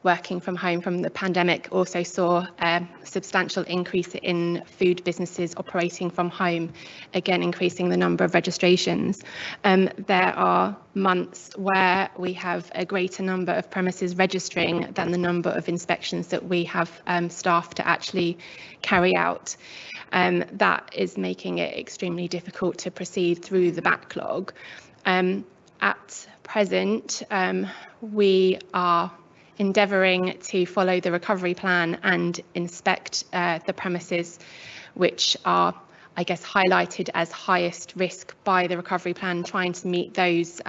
working from home from the pandemic also saw a substantial increase in food businesses operating from home, again increasing the number of registrations. There are months where we have a greater number of premises registering than the number of inspections that we have staff to actually carry out. That is making it extremely difficult to proceed through the backlog. At present, we are endeavouring to follow the recovery plan and inspect the premises which are, I guess, highlighted as highest risk by the recovery plan, trying to meet those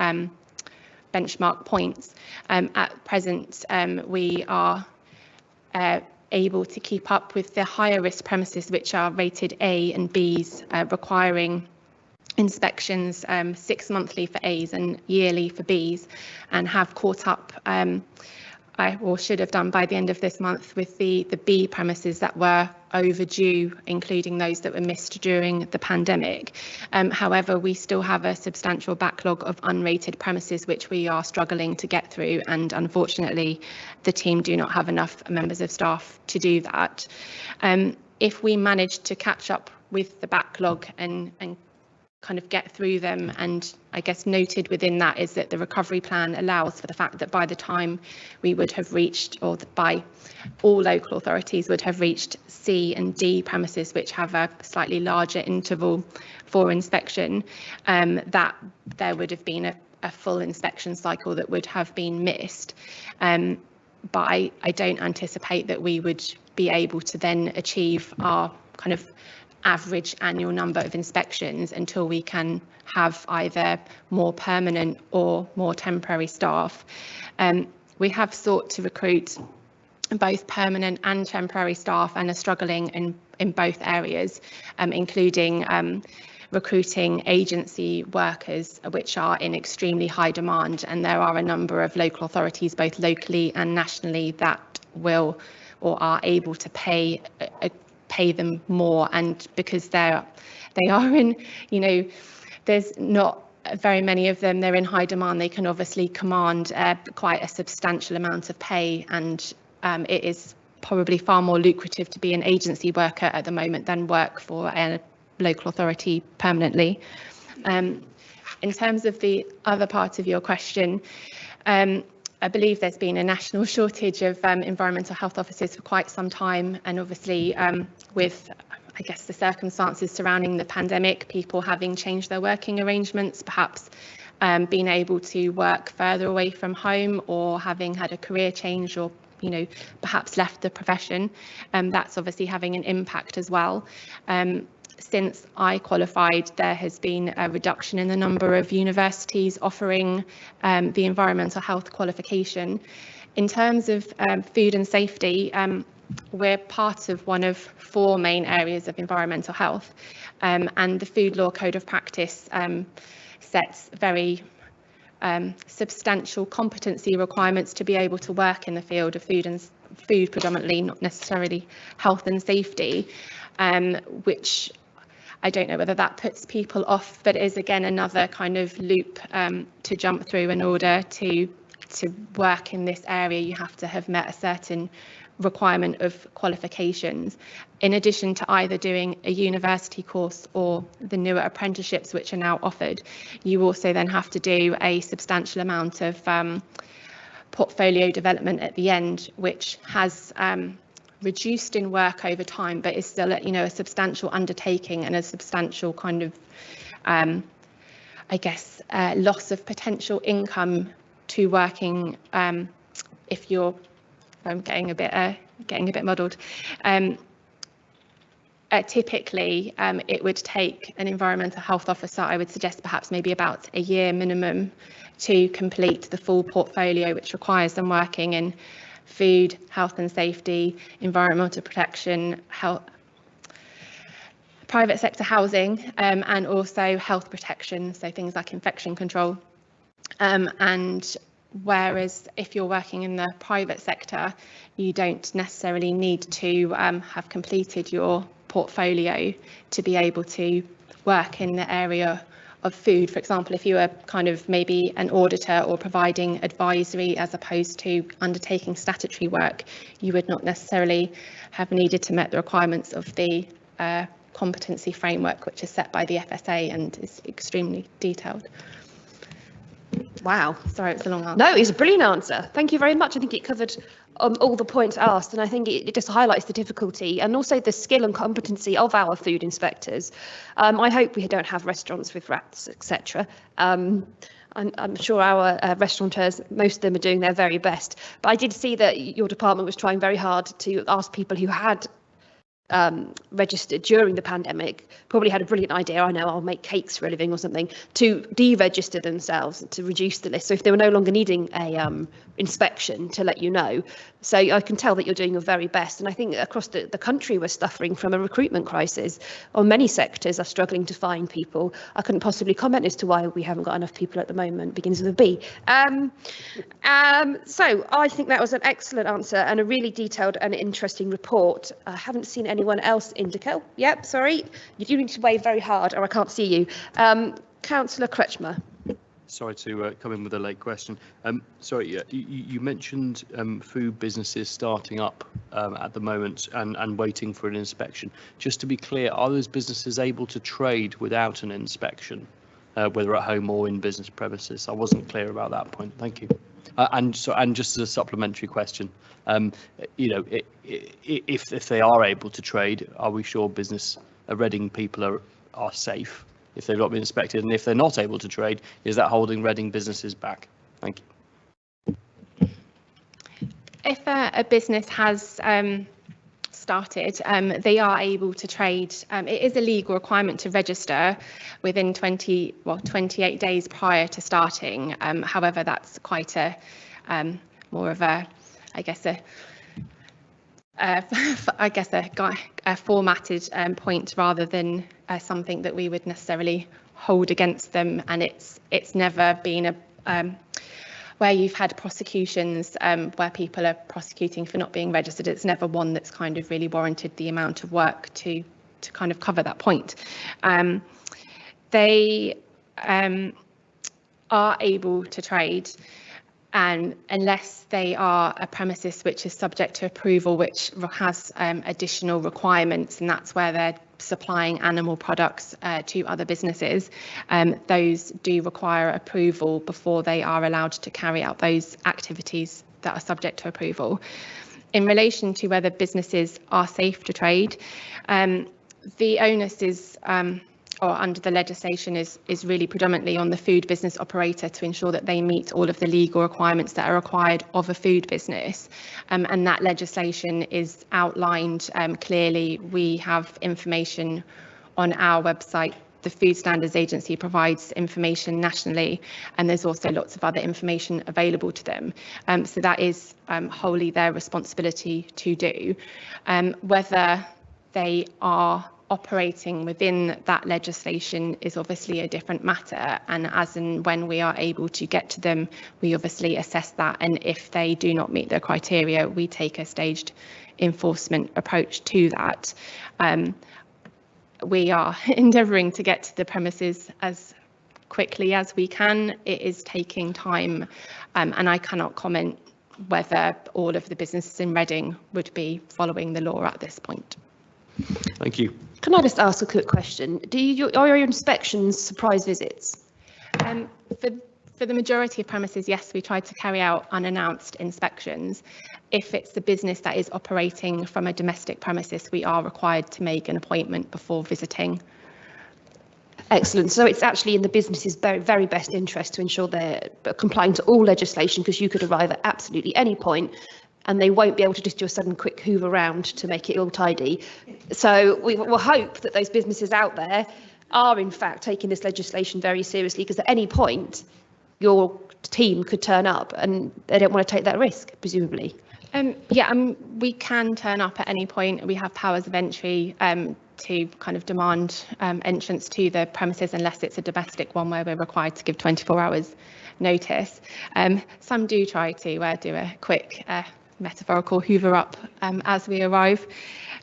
benchmark points. At present, we are able to keep up with the higher risk premises which are rated A and Bs, requiring inspections 6 monthly for A's and yearly for B's, and have caught up, or should have done by the end of this month, with the B premises that were overdue, including those that were missed during the pandemic. However, we still have a substantial backlog of unrated premises which we are struggling to get through, and unfortunately the team do not have enough members of staff to do that. If we manage to catch up with the backlog and kind of get through them, and I guess noted within that is that the recovery plan allows for the fact that by the time we would have reached, or by all local authorities would have reached C and D premises, which have a slightly larger interval for inspection, that there would have been a full inspection cycle that would have been missed. But I don't anticipate that we would be able to then achieve our kind of average annual number of inspections until we can have either more permanent or more temporary staff. We have sought to recruit both permanent and temporary staff and are struggling in both areas, including recruiting agency workers, which are in extremely high demand, and there are a number of local authorities, both locally and nationally, that will or are able to pay them more, and because they are in, there's not very many of them, they're in high demand, they can obviously command quite a substantial amount of pay, and it is probably far more lucrative to be an agency worker at the moment than work for a local authority permanently. In terms of the other part of your question, I believe there's been a national shortage of environmental health officers for quite some time, and obviously with, I guess, the circumstances surrounding the pandemic, people having changed their working arrangements, perhaps being able to work further away from home, or having had a career change, or perhaps left the profession, that's obviously having an impact as well. Since I qualified, there has been a reduction in the number of universities offering the environmental health qualification. In terms of food and safety, we're part of one of 4 main areas of environmental health, and the Food Law Code of Practice sets very substantial competency requirements to be able to work in the field of food predominantly, not necessarily health and safety, which I don't know whether that puts people off, but is again another kind of loop to jump through. In order to work in this area, you have to have met a certain requirement of qualifications, in addition to either doing a university course or the newer apprenticeships which are now offered. You also then have to do a substantial amount of portfolio development at the end, which has reduced in work over time, but is still a substantial undertaking and a substantial kind of I guess loss of potential income to working if you're I'm getting a bit muddled. Typically, it would take an environmental health officer, I would suggest perhaps maybe about a year minimum, to complete the full portfolio, which requires them working in food, health and safety, environmental protection, health, private sector housing, and also health protection, so things like infection control. And whereas if you're working in the private sector, you don't necessarily need to have completed your portfolio to be able to work in the area of food. For example, if you were kind of maybe an auditor or providing advisory as opposed to undertaking statutory work, you would not necessarily have needed to meet the requirements of the competency framework, which is set by the FSA and is extremely detailed. Wow. Sorry, it's a long answer. No, it's a brilliant answer. Thank you very much. I think it covered all the points asked, and I think it just highlights the difficulty and also the skill and competency of our food inspectors. I hope we don't have restaurants with rats, etc. I'm sure our restaurateurs, most of them are doing their very best. But I did see that your department was trying very hard to ask people who had registered during the pandemic, probably had a brilliant idea, I know, I'll make cakes for a living or something, to deregister themselves to reduce the list. So if they were no longer needing a inspection, to let you know. So I can tell that you're doing your very best. And I think across the country we're suffering from a recruitment crisis, or many sectors are struggling to find people. I couldn't possibly comment as to why we haven't got enough people at the moment, begins with a B. So I think that was an excellent answer and a really detailed and interesting report. I haven't seen anyone else indicate. Yep, sorry, you do need to wave very hard or I can't see you. Councillor Kretschmer. Sorry to come in with a late question. Sorry, you mentioned food businesses starting up at the moment and waiting for an inspection. Just to be clear, are those businesses able to trade without an inspection, whether at home or in business premises? I wasn't clear about that point. Thank you. And just as a supplementary question, if they are able to trade, are we sure Reading people are safe if they've not been inspected? And if they're not able to trade, is that holding Reading businesses back? Thank you. If a business has started, they are able to trade. It is a legal requirement to register within 28 days prior to starting. However, that's quite a more of a, I guess a formatted point rather than something that we would necessarily hold against them. And it's never been where you've had prosecutions where people are prosecuting for not being registered. It's never one that's kind of really warranted the amount of work to kind of cover that point. They are able to trade. unless they are a premises which is subject to approval, which has additional requirements, and that's where they're supplying animal products to other businesses. Those do require approval before they are allowed to carry out those activities that are subject to approval. In relation to whether businesses are safe to trade, the onus is or under the legislation is really predominantly on the food business operator to ensure that they meet all of the legal requirements that are required of a food business, and that legislation is outlined clearly. We have information on our website. The Food Standards Agency provides information nationally, and there's also lots of other information available to them. So that is wholly their responsibility to do. Whether they are operating within that legislation is obviously a different matter, and as and when we are able to get to them, we obviously assess that, and if they do not meet the criteria, we take a staged enforcement approach to that. We are endeavouring to get to the premises as quickly as we can. It is taking time, and I cannot comment whether all of the businesses in Reading would be following the law at this point. Thank you. Can I just ask a quick question? Are your inspections surprise visits? For the majority of premises, yes, we try to carry out unannounced inspections. If it's the business that is operating from a domestic premises, we are required to make an appointment before visiting. Excellent. So it's actually in the business's very, very best interest to ensure they're complying to all legislation, because you could arrive at absolutely any point and they won't be able to just do a sudden quick hoover around to make it all tidy. So we will hope that those businesses out there are in fact taking this legislation very seriously, because at any point your team could turn up and they don't want to take that risk, presumably. We can turn up at any point. We have powers of entry to kind of demand entrance to the premises, unless it's a domestic one where we're required to give 24 hours notice. Some do try to do a quick metaphorical hoover up as we arrive,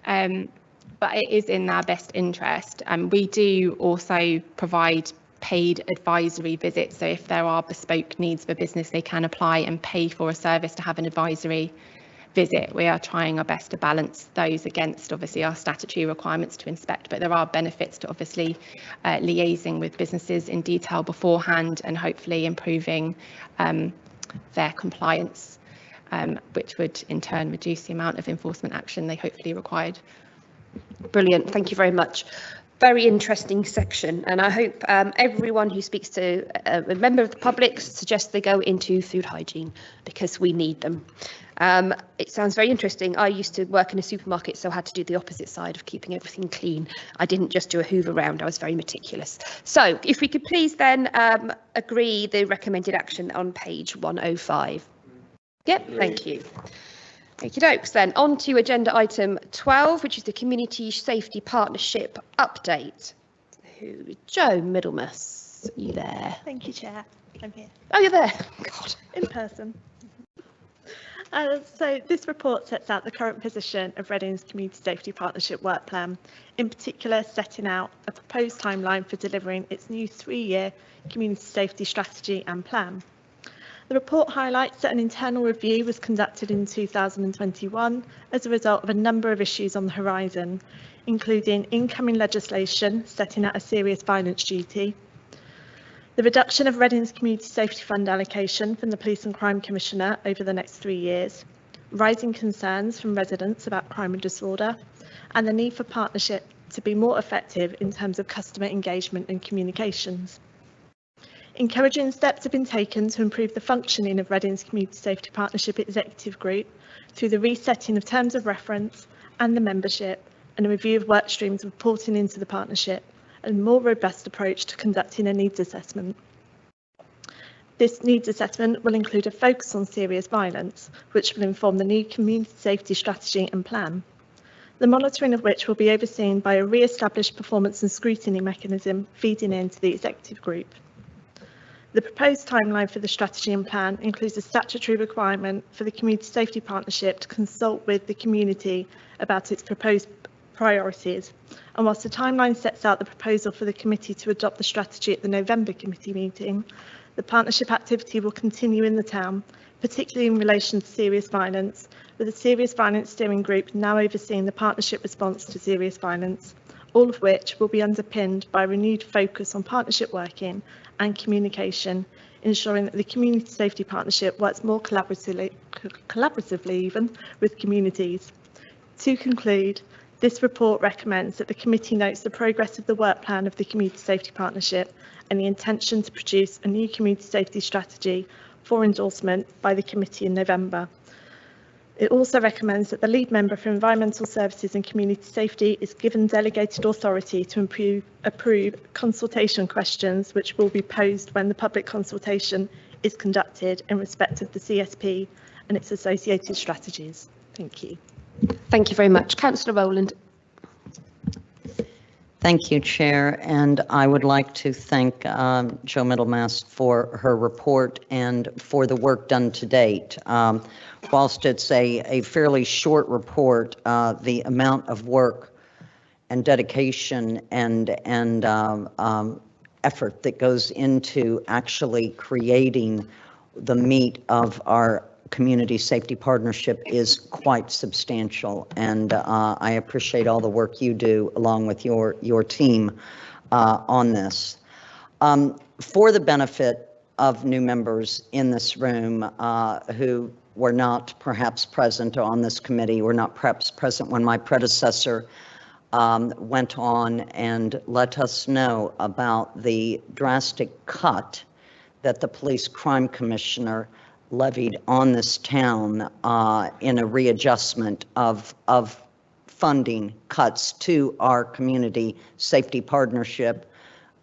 but it is in our best interest. We do also provide paid advisory visits, so if there are bespoke needs of a business, they can apply and pay for a service to have an advisory visit. We are trying our best to balance those against obviously our statutory requirements to inspect, but there are benefits to obviously liaising with businesses in detail beforehand and hopefully improving their compliance, which would in turn reduce the amount of enforcement action they hopefully required. Brilliant, thank you very much. Very interesting section, and I hope everyone who speaks to a member of the public suggests they go into food hygiene, because we need them. It sounds very interesting. I used to work in a supermarket, so I had to do the opposite side of keeping everything clean. I didn't just do a hoover round, I was very meticulous. So if we could please then agree the recommended action on page 105. Yep, thank you. Okie dokes, then on to agenda item 12, which is the Community Safety Partnership update. Joe Middlemas, are you there? Thank you, Chair. I'm here. Oh, you're there. God. In person. So this report sets out the current position of Reading's Community Safety Partnership Work Plan, in particular setting out a proposed timeline for delivering its new 3-year Community Safety Strategy and Plan. The report highlights that an internal review was conducted in 2021 as a result of a number of issues on the horizon, including incoming legislation setting out a serious violence duty, the reduction of Reading's Community Safety Fund allocation from the Police and Crime Commissioner over the next 3 years, rising concerns from residents about crime and disorder, and the need for partnership to be more effective in terms of customer engagement and communications. Encouraging steps have been taken to improve the functioning of Reading's Community Safety Partnership Executive Group through the resetting of terms of reference and the membership, and a review of work streams reporting into the partnership, and a more robust approach to conducting a needs assessment. This needs assessment will include a focus on serious violence, which will inform the new Community Safety Strategy and Plan, the monitoring of which will be overseen by a re-established performance and scrutiny mechanism feeding into the executive group. The proposed timeline for the strategy and plan includes a statutory requirement for the Community Safety Partnership to consult with the community about its proposed priorities. And whilst the timeline sets out the proposal for the committee to adopt the strategy at the November committee meeting, the partnership activity will continue in the town, particularly in relation to serious violence, with the Serious Violence Steering Group now overseeing the partnership response to serious violence, all of which will be underpinned by a renewed focus on partnership working and communication, ensuring that the Community Safety Partnership works more collaboratively even with communities. To conclude, this report recommends that the committee notes the progress of the work plan of the Community Safety Partnership and the intention to produce a new community safety strategy for endorsement by the committee in November. It also recommends that the lead member for Environmental Services and Community Safety is given delegated authority to approve consultation questions which will be posed when the public consultation is conducted in respect of the CSP and its associated strategies. Thank you. Thank you very much. Councillor Rowland. Thank you, Chair, and I would like to thank Jo Middlemast for her report and for the work done to date. Whilst it's a fairly short report, the amount of work and dedication and effort that goes into actually creating the meat of our community safety partnership is quite substantial, and I appreciate all the work you do along with your team on this. For the benefit of new members in this room who were not perhaps present on this committee, were not perhaps present when my predecessor went on and let us know about the drastic cut that the Police Crime Commissioner levied on this town in a readjustment of funding cuts to our community safety partnership,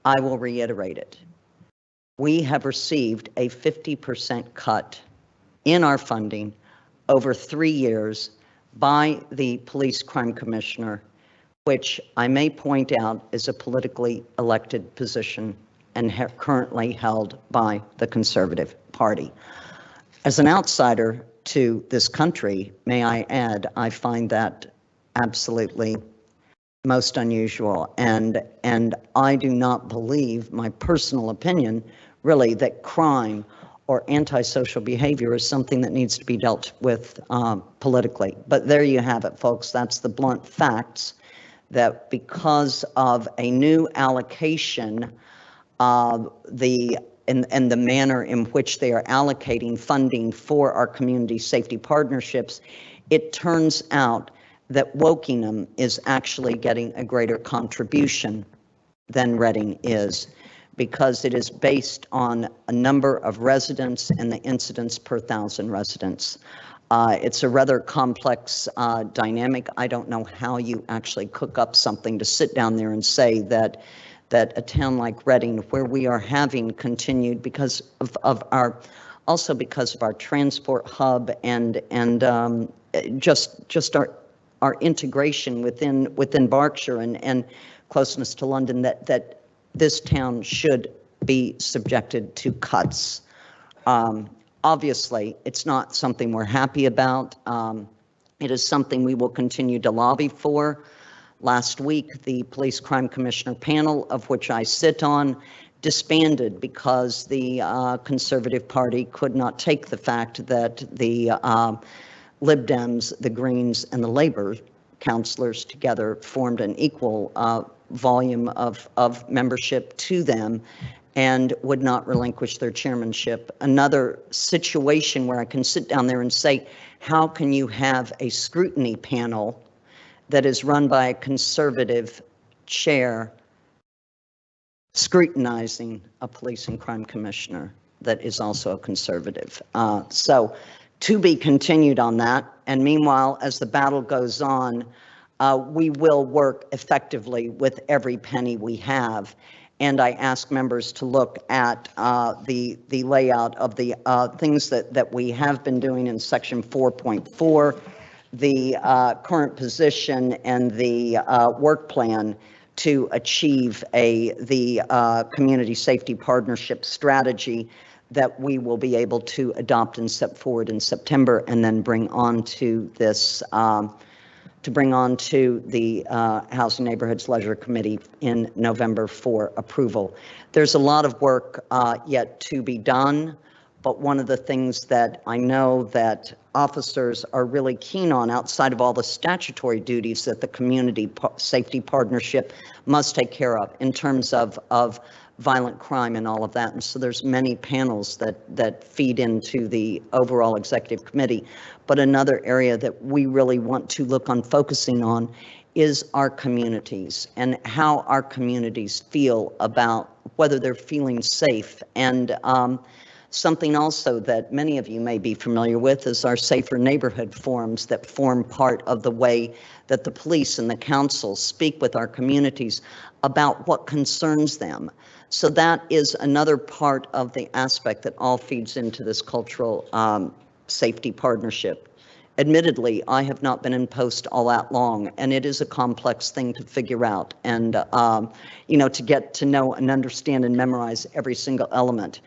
I will reiterate it. We have received a 50% cut in our funding over 3 years by the Police Crime Commissioner, which I may point out is a politically elected position and currently held by the Conservative Party. As an outsider to this country, may I add, I find that absolutely most unusual. And I do not believe, my personal opinion, really, that crime or antisocial behavior is something that needs to be dealt with politically. But there you have it, folks. That's the blunt facts, that because of a new allocation, and the manner in which they are allocating funding for our community safety partnerships, it turns out that Wokingham is actually getting a greater contribution than Reading is, because it is based on a number of residents and the incidents per 1,000 residents. It's a rather complex dynamic. I don't know how you actually cook up something to sit down there and say that a town like Reading, where we are having continued because of our transport hub and just our integration within Berkshire and closeness to London, that this town should be subjected to cuts. Obviously, it's not something we're happy about. It is something we will continue to lobby for. Last week, the Police Crime Commissioner panel, of which I sit on, disbanded because the Conservative Party could not take the fact that the Lib Dems, the Greens, and the Labour councillors together formed an equal volume of membership to them and would not relinquish their chairmanship. Another situation where I can sit down there and say, how can you have a scrutiny panel that is run by a Conservative chair scrutinizing a police and crime commissioner that is also a Conservative? So to be continued on that. And meanwhile, as the battle goes on, we will work effectively with every penny we have. And I ask members to look at the layout of the things that we have been doing in section 4.4, the current position and the work plan to achieve the community safety partnership strategy that we will be able to adopt and set forward in September, and then bring on to this to bring on to the Housing Neighborhoods Leisure Committee in November for approval. There's a lot of work yet to be done, but one of the things that I know that officers are really keen on, outside of all the statutory duties that the Community Safety Partnership must take care of in terms of violent crime and all of that. And so there's many panels that feed into the overall executive committee. But another area that we really want to look on focusing on is our communities and how our communities feel about whether they're feeling safe. And something also that many of you may be familiar with is our Safer Neighborhood forums that form part of the way that the police and the council speak with our communities about what concerns them. So that is another part of the aspect that all feeds into this cultural safety partnership. Admittedly, I have not been in post all that long, and it is a complex thing to figure out and, you know, to get to know and understand and memorize every single element.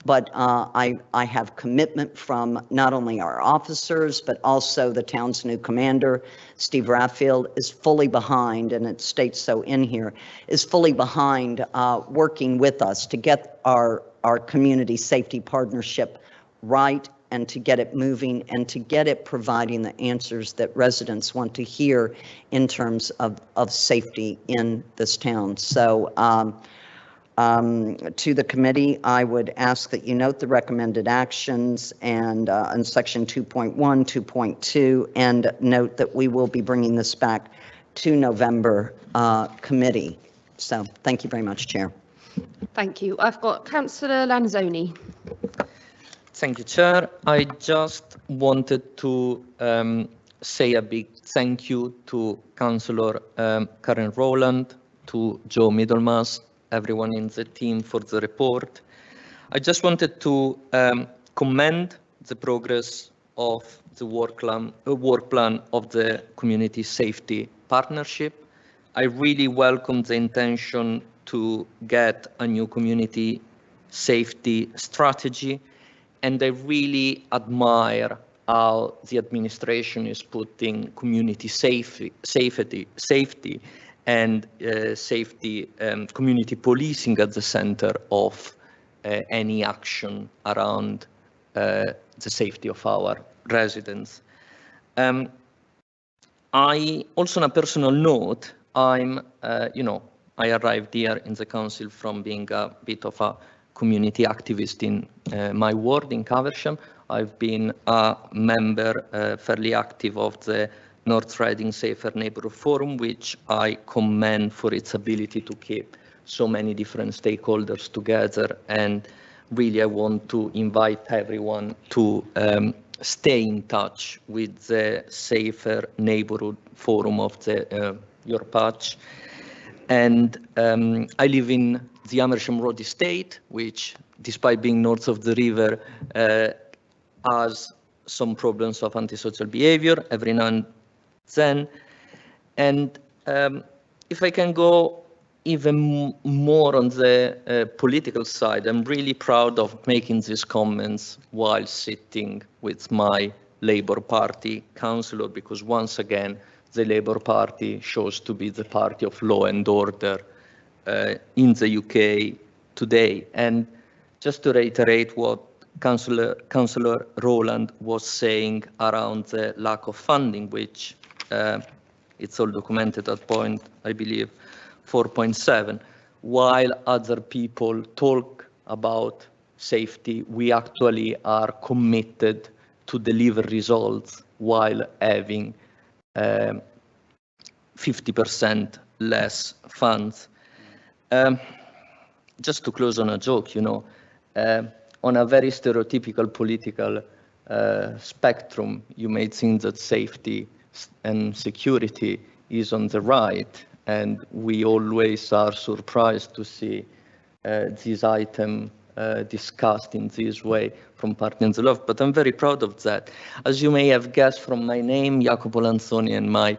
But I have commitment from not only our officers, but also the town's new commander, Steve Raffield, is fully behind, and it states so in here, is fully behind working with us to get our community safety partnership right and to get it moving and to get it providing the answers that residents want to hear in terms of safety in this town. So to the committee, I would ask that you note the recommended actions and in section 2.1, 2.2, and note that we will be bringing this back to November committee. So thank you very much, Chair. Thank you. I've got Councillor Lanzoni. Thank you, Chair. I just wanted to say a big thank you to Councillor Karen Rowland, to Joe Middlemass, everyone in the team for the report. I just wanted to commend the progress of the work plan of the Community Safety Partnership. I really welcome the intention to get a new community safety strategy, and I really admire how the administration is putting community safety and community policing at the center of any action around the safety of our residents. I also, on a personal note, I arrived here in the council from being a bit of a community activist in my ward in Caversham. I've been a member fairly active of the North Riding Safer Neighbourhood Forum, which I commend for its ability to keep so many different stakeholders together. And really, I want to invite everyone to stay in touch with the Safer Neighbourhood Forum of the your patch. And I live in the Amersham Road estate, which, despite being north of the river, has some problems of antisocial behavior every now and then. And if I can go even more on the political side, I'm really proud of making these comments while sitting with my Labour Party councillor, because once again, the Labour Party shows to be the party of law and order in the UK today. And just to reiterate what Councillor Rowland was saying around the lack of funding, which it's all documented at point, I believe, 4.7. While other people talk about safety, we actually are committed to deliver results while having 50% less funds. Just to close on a joke, on a very stereotypical political spectrum, you may think that safety and security is on the right, and we always are surprised to see this item discussed in this way from party and the left, but I'm very proud of that. As you may have guessed from my name, Jacopo Lanzoni, and my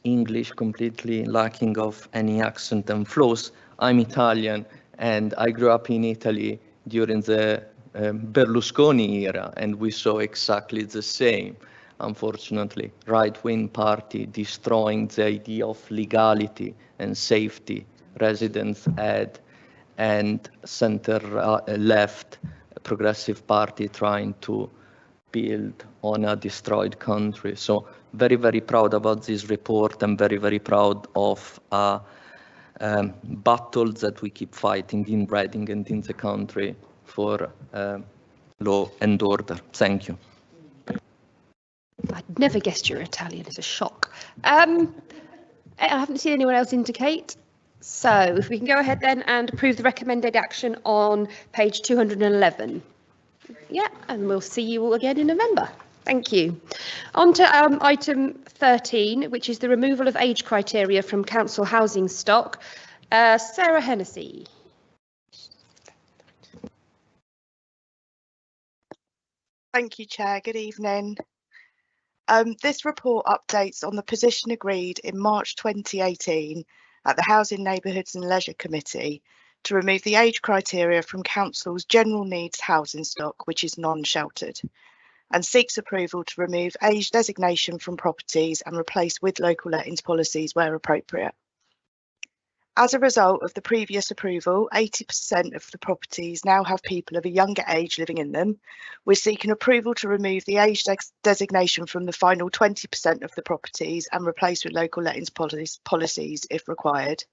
English completely lacking of any accent and flows, I'm Italian, and I grew up in Italy during the Berlusconi era, and we saw exactly the same. unfortunately, right-wing party destroying the idea of legality and safety residents had, and center-left progressive party trying to build on a destroyed country. So very, very proud about this report. I'm very, very proud of battles that we keep fighting in Reading and in the country for law and order. Thank you. I'd never guessed you were Italian. It's a shock. I haven't seen anyone else indicate. So if we can go ahead then and approve the recommended action on page 211. Yeah, and we'll see you all again in November. Thank you. On to item 13, which is the removal of age criteria from council housing stock. Sarah Hennessy. Thank you, Chair. Good evening. This report updates on the position agreed in March 2018 at the Housing, Neighbourhoods and Leisure Committee to remove the age criteria from Council's general needs housing stock, which is non-sheltered, and seeks approval to remove age designation from properties and replace with local lettings policies where appropriate. As a result of the previous approval, 80% of the properties now have people of a younger age living in them. We're seeking approval to remove the age designation from the final 20% of the properties and replace with local lettings policies if required.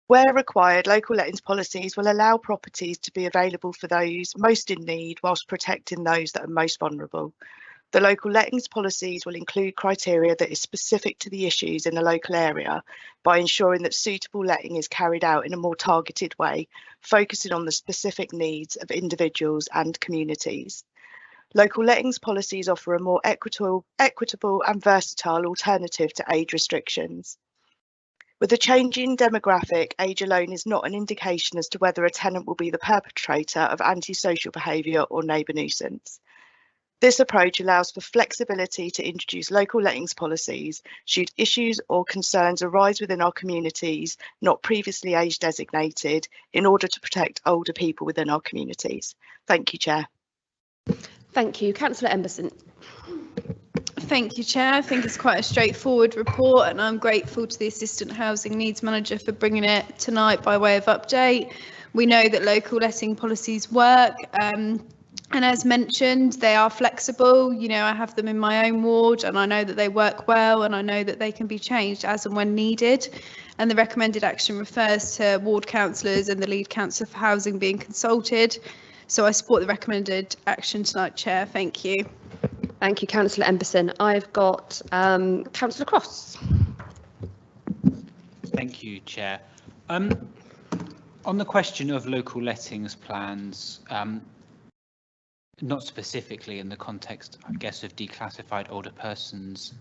Where required, local lettings policies will allow properties to be available for those most in need whilst protecting those that are most vulnerable. The local lettings policies will include criteria that is specific to the issues in the local area by ensuring that suitable letting is carried out in a more targeted way, focusing on the specific needs of individuals and communities. Local lettings policies offer a more equitable and versatile alternative to age restrictions. With a changing demographic, age alone is not an indication as to whether a tenant will be the perpetrator of antisocial behaviour or neighbour nuisance. This approach allows for flexibility to introduce local lettings policies should issues or concerns arise within our communities not previously age designated in order to protect older people within our communities. Thank you, Chair. Thank you. Councillor Emberson. Thank you, Chair. I think it's quite a straightforward report, and I'm grateful to the Assistant Housing Needs Manager for bringing it tonight by way of update. We know that local letting policies work. And as mentioned, they are flexible. You know, I have them in my own ward and I know that they work well, and I know that they can be changed as and when needed. And the recommended action refers to ward councillors and the lead councillor for housing being consulted. So I support the recommended action tonight, Chair. Thank you. Thank you, Councillor Emberson. I've got Councillor Cross. Thank you, Chair. On the question of local lettings plans, not specifically in the context, I guess, of declassified older persons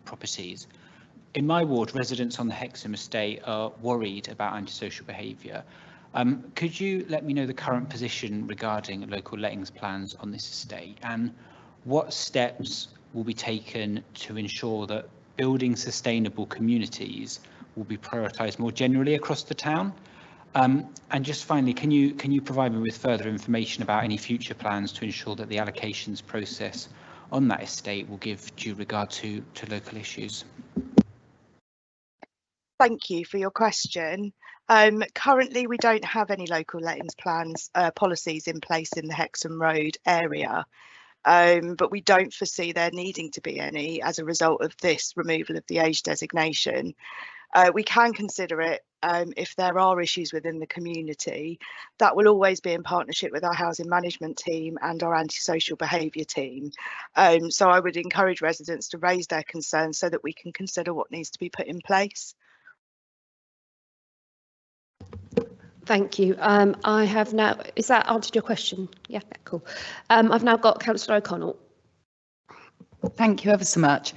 properties. In my ward, residents on the Hexham estate are worried about antisocial behaviour. Could you let me know the current position regarding local lettings plans on this estate, and what steps will be taken to ensure that building sustainable communities will be prioritised more generally across the town? And just finally, can you provide me with further information about any future plans to ensure that the allocations process on that estate will give due regard to local issues? Thank you for your question. Currently, we don't have any local lettings plans policies in place in the Hexham Road area, but we don't foresee there needing to be any as a result of this removal of the age designation. We can consider it if there are issues within the community. That will always be in partnership with our housing management team and our antisocial behaviour team. So I would encourage residents to raise their concerns so that we can consider what needs to be put in place. Thank you. I have now, is that answered your question? Yeah, cool. I've now got Councillor O'Connell. Thank you ever so much.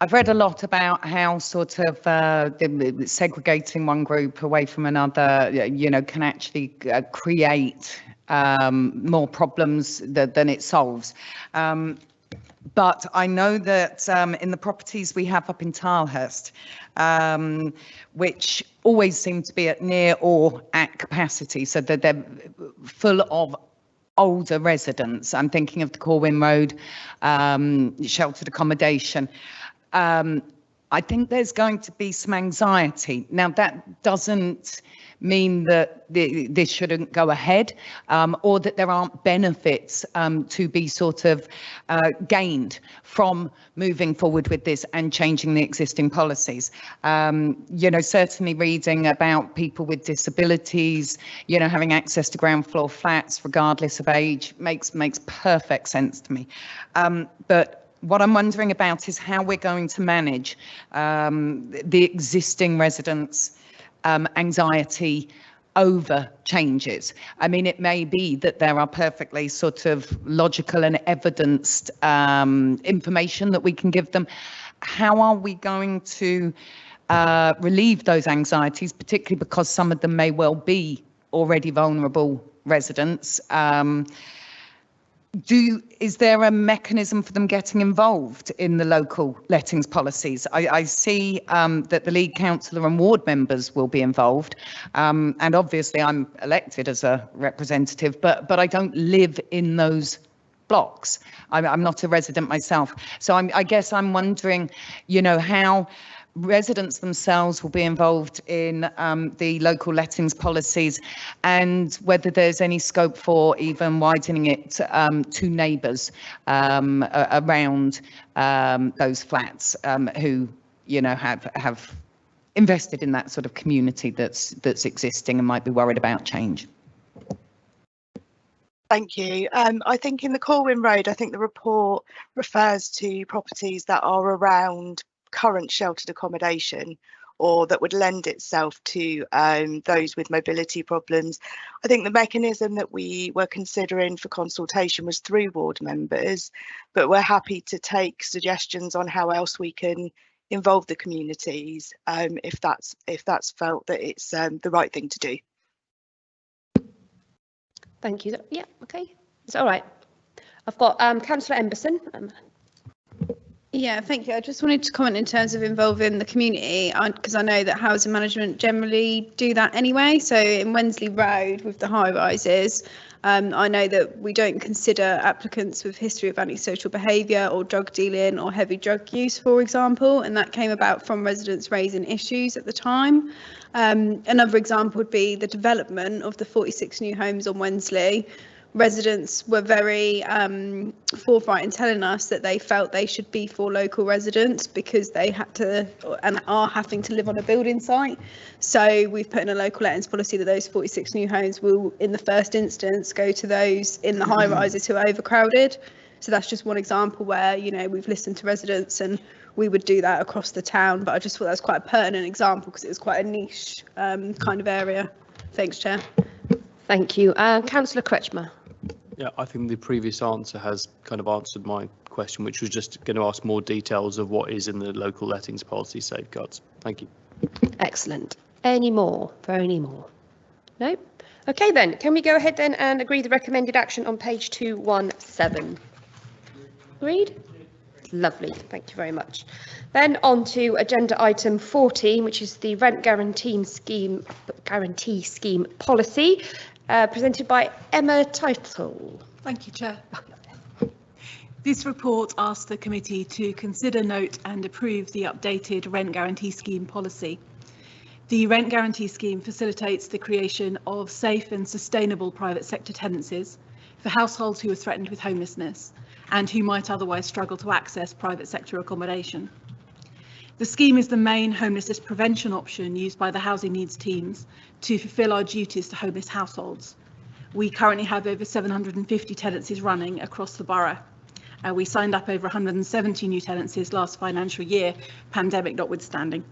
I've read a lot about how sort of segregating one group away from another, you know, can actually create more problems than it solves. But I know that in the properties we have up in Tilehurst, which always seem to be at near or at capacity, so that they're full of older residents. I'm thinking of the Corwin Road sheltered accommodation. I think there's going to be some anxiety. Now, that doesn't mean that this shouldn't go ahead, or that there aren't benefits to be sort of gained from moving forward with this and changing the existing policies. You know, certainly reading about people with disabilities, you know, having access to ground floor flats regardless of age makes perfect sense to me. But what I'm wondering about is how we're going to manage the existing residents' anxiety over changes. I mean, it may be that there are perfectly sort of logical and evidenced information that we can give them. How are we going to relieve those anxieties, particularly because some of them may well be already vulnerable residents? Is there a mechanism for them getting involved in the local lettings policies? I see that the lead councillor and ward members will be involved, and obviously I'm elected as a representative, but I don't live in those blocks. I'm not a resident myself, so I guess I'm wondering, you know, how residents themselves will be involved in the local lettings policies, and whether there's any scope for even widening it to neighbours around those flats who, you know, have invested in that sort of community that's existing and might be worried about change. Thank you. I think in the Corwin Road, I think the report refers to properties that are around current sheltered accommodation, or that would lend itself to those with mobility problems. I think the mechanism that we were considering for consultation was through ward members, but we're happy to take suggestions on how else we can involve the communities if that's felt that it's the right thing to do. Thank you. Yeah, okay. It's all right. I've got Councillor Emberson. Yeah, thank you. I just wanted to comment in terms of involving the community, because I know that housing management generally do that anyway. So in Wensley Road with the high rises, I know that we don't consider applicants with history of antisocial behaviour or drug dealing or heavy drug use, for example, and that came about from residents raising issues at the time. Another example would be the development of the 46 new homes on Wensley. Residents were very forthright in telling us that they felt they should be for local residents because they had to and are having to live on a building site. So we've put in a local lettings policy that those 46 new homes will, in the first instance, go to those in the high rises who are overcrowded. So that's just one example where, you know, we've listened to residents and we would do that across the town. But I just thought that was quite a pertinent example because it was quite a niche kind of area. Thanks, Chair. Thank you. Councillor Kretschmer. Yeah, I think the previous answer has kind of answered my question, which was just going to ask more details of what is in the local lettings policy safeguards. Thank you. Excellent. Any more for any more? No? Okay then, can we go ahead then and agree the recommended action on page 217? Agreed? Lovely, thank you very much. Then on to agenda item 14, which is the rent guarantee scheme policy. Presented by Emma Title. Thank you, Chair. This report asks the committee to consider, note and approve the updated rent guarantee scheme policy. The rent guarantee scheme facilitates the creation of safe and sustainable private sector tenancies for households who are threatened with homelessness and who might otherwise struggle to access private sector accommodation. The scheme is the main homelessness prevention option used by the housing needs teams to fulfil our duties to homeless households. We currently have over 750 tenancies running across the borough. We signed up over 170 new tenancies last financial year, pandemic notwithstanding.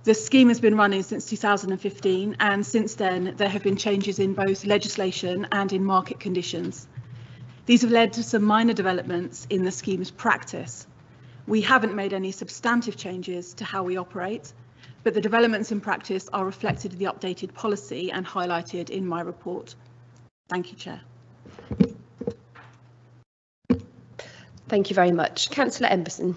The scheme has been running since 2015, and since then there have been changes in both legislation and in market conditions. These have led to some minor developments in the scheme's practice. We haven't made any substantive changes to how we operate, but the developments in practice are reflected in the updated policy and highlighted in my report. Thank you, Chair. Thank you very much. Councillor Emberson.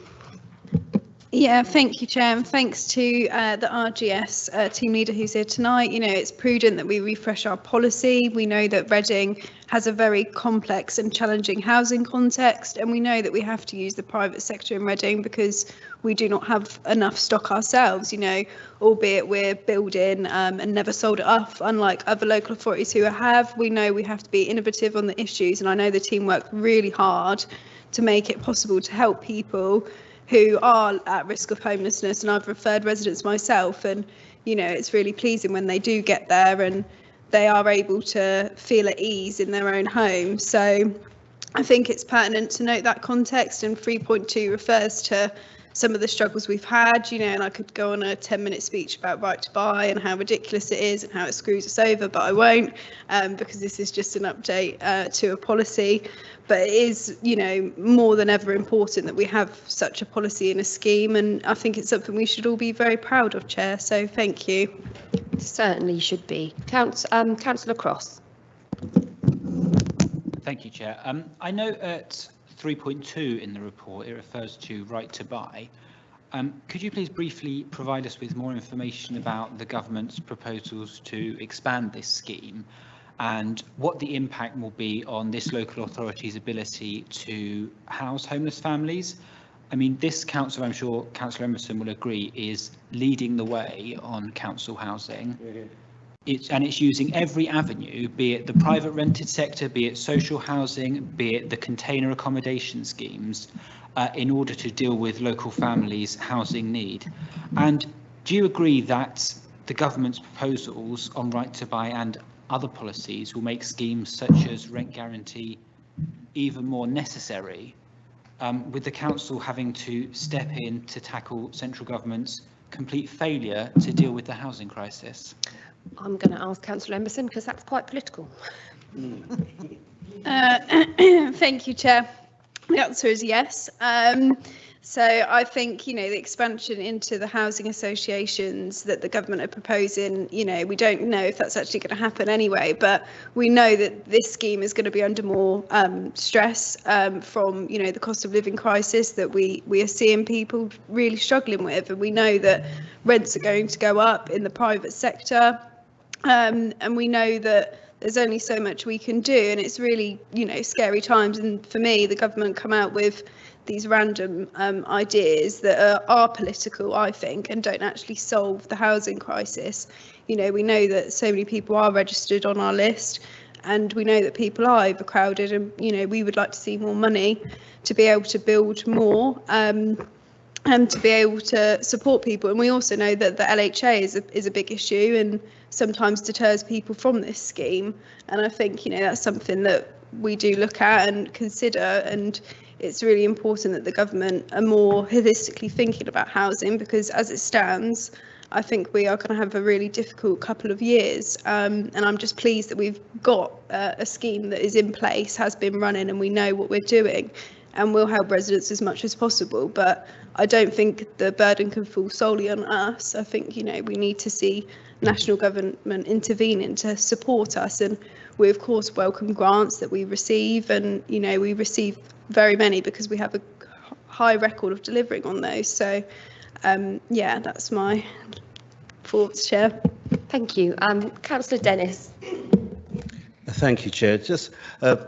Yeah, thank you, Chair, and thanks to the RGS team leader who's here tonight. You know, it's prudent that we refresh our policy. We know that Reading has a very complex and challenging housing context, and we know that we have to use the private sector in Reading because we do not have enough stock ourselves, you know, albeit we're building and never sold it off, unlike other local authorities who have. We know we have to be innovative on the issues, and I know the team work really hard to make it possible to help people who are at risk of homelessness, and I've referred residents myself, and you know, it's really pleasing when they do get there and they are able to feel at ease in their own home. So I think it's pertinent to note that context, and 3.2 refers to some of the struggles we've had, you know, and I could go on a 10-minute speech about right to buy and how ridiculous it is and how it screws us over, but I won't, because this is just an update to a policy. But it is, you know, more than ever important that we have such a policy and a scheme, and I think it's something we should all be very proud of, Chair, so thank you. Certainly should be. Councillor Cross. Thank you, Chair. I know at 3.2 in the report, it refers to right to buy. Could you please briefly provide us with more information about the government's proposals to expand this scheme and what the impact will be on this local authority's ability to house homeless families? I mean, this council, I'm sure Councillor Emerson will agree, is leading the way on council housing. It's using every avenue, be it the private rented sector, be it social housing, be it the container accommodation schemes, in order to deal with local families' housing need. And do you agree that the government's proposals on right to buy and other policies will make schemes such as rent guarantee even more necessary, with the council having to step in to tackle central government's complete failure to deal with the housing crisis? I'm going to ask Councillor Emerson because that's quite political. Thank you, Chair. The answer is yes. So I think, you know, the expansion into the housing associations that the government are proposing, you know, we don't know if that's actually going to happen anyway, but we know that this scheme is going to be under more stress from, you know, the cost of living crisis that we are seeing people really struggling with. And we know that rents are going to go up in the private sector. And we know that there's only so much we can do, and it's really, you know, scary times. And for me, the government come out with these random ideas that are political, I think, and don't actually solve the housing crisis. You know, we know that so many people are registered on our list, and we know that people are overcrowded, and, you know, we would like to see more money to be able to build more and to be able to support people. And we also know that the LHA is a big issue and sometimes deters people from this scheme. And I think, you know, that's something that we do look at and consider, and it's really important that the government are more holistically thinking about housing, because as it stands, I think we are going to have a really difficult couple of years. And I'm just pleased that we've got a scheme that is in place, has been running, and we know what we're doing, and we'll help residents as much as possible. But I don't think the burden can fall solely on us. I think, you know, we need to see national government intervening to support us, and we of course welcome grants that we receive, and, you know, we receive very many because we have a high record of delivering on those. So yeah, that's my thoughts, Chair. Thank you. Councillor Dennis. Thank you, Chair. Just a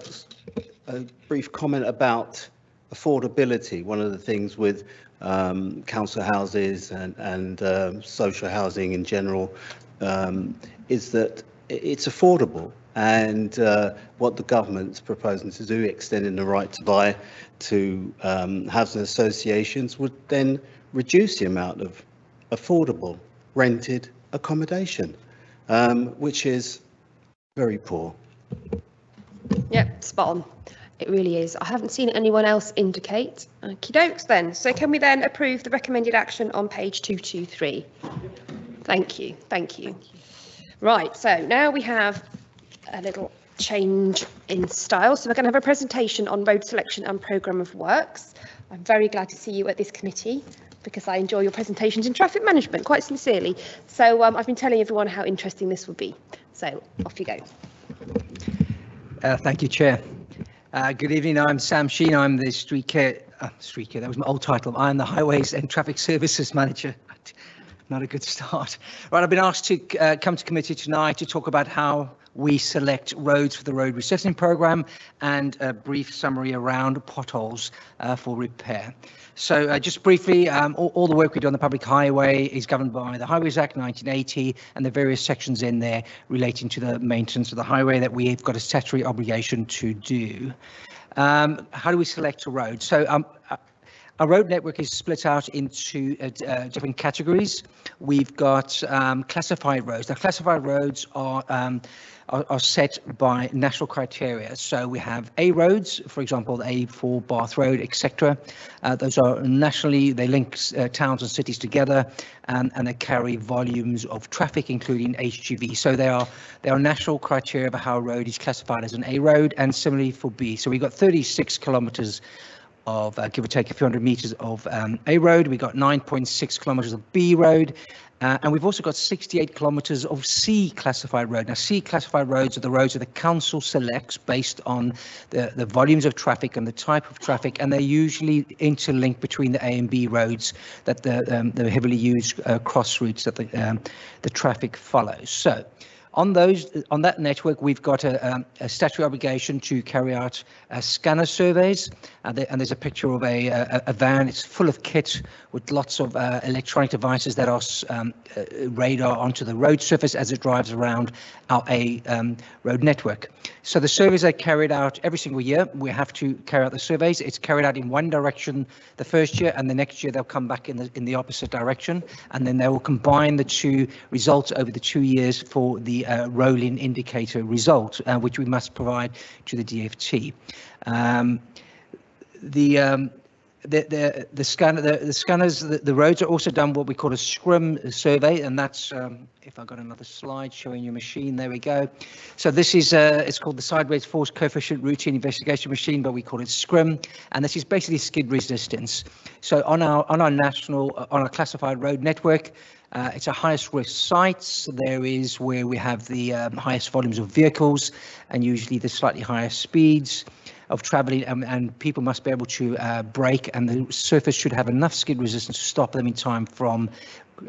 brief comment about affordability. One of the things with council houses and social housing in general is that it's affordable, and what the government's proposing to do, extending the right to buy to housing associations, would then reduce the amount of affordable rented accommodation, which is very poor. Yep, spot on. It really is. I haven't seen anyone else indicate. Okie dokes then. So can we then approve the recommended action on page 223? Thank you. Thank you. Right, so now we have a little change in style. So we're going to have a presentation on road selection and programme of works. I'm very glad to see you at this committee because I enjoy your presentations in traffic management, quite sincerely. So I've been telling everyone how interesting this will be. So off you go. Thank you, Chair. Good evening, I'm Sam Sheen. I'm the Street Care street here. That was my old title. I am the Highways and Traffic Services Manager. Not a good start. Right, I've been asked to come to committee tonight to talk about how we select roads for the road resurfacing programme and a brief summary around potholes for repair. So just briefly, all the work we do on the public highway is governed by the Highways Act 1980 and the various sections in there relating to the maintenance of the highway that we've got a statutory obligation to do. How do we select a road? So our road network is split out into different categories. We've got classified roads. Now, classified roads are set by national criteria. So we have A roads, for example, the A4 Bath Road, etc. Those are nationally, they link towns and cities together, and they carry volumes of traffic, including HGV. So they are national criteria for how a road is classified as an A road, and similarly for B. So we've got 36 kilometres of give or take a few hundred meters of A road. We've got 9.6 kilometers of B road, and we've also got 68 kilometers of C classified road. Now, C classified roads are the roads that the council selects based on the volumes of traffic and the type of traffic, and they're usually interlinked between the A and B roads, that the heavily used cross routes that the traffic follows. So on that network, we've got a statutory obligation to carry out scanner surveys, and there's a picture of a van. It's full of kit with lots of electronic devices that are radar onto the road surface as it drives around our road network. So the surveys are carried out every single year. We have to carry out the surveys. It's carried out in one direction the first year, and the next year they'll come back in the opposite direction, and then they will combine the two results over the 2 years for the rolling indicator result, which we must provide to the DFT. The scanners, the roads are also done what we call a scrum survey, and that's if I got another slide showing your machine, there we go. So this is it's called the sideways force coefficient routine investigation machine, but we call it scrum, and this is basically skid resistance. So on our classified road network, it's a highest risk sites. There is where we have the highest volumes of vehicles and usually the slightly higher speeds of traveling, and people must be able to brake, and the surface should have enough skid resistance to stop them in time from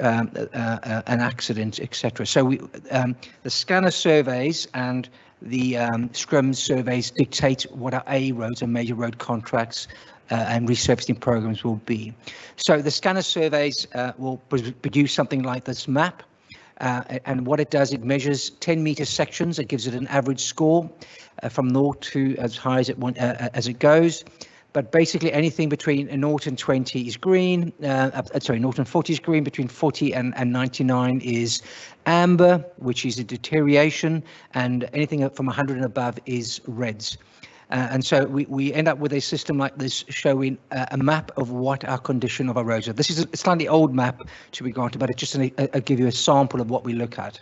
an accident, etc. So the scanner surveys and the scrum surveys dictate what our A roads and major road contracts and resurfacing programs will be. So the scanner surveys will produce something like this map, and what it does, it measures 10-meter sections. It gives it an average score from 0 to as high as it goes. But basically anything between 0 and 20 is green, 0 and 40 is green, between 40 and 99 is amber, which is a deterioration, and anything from 100 and above is reds. And so we end up with a system like this showing a map of what our condition of our roads are. This is a slightly old map, to be granted, but it's just to give you a sample of what we look at.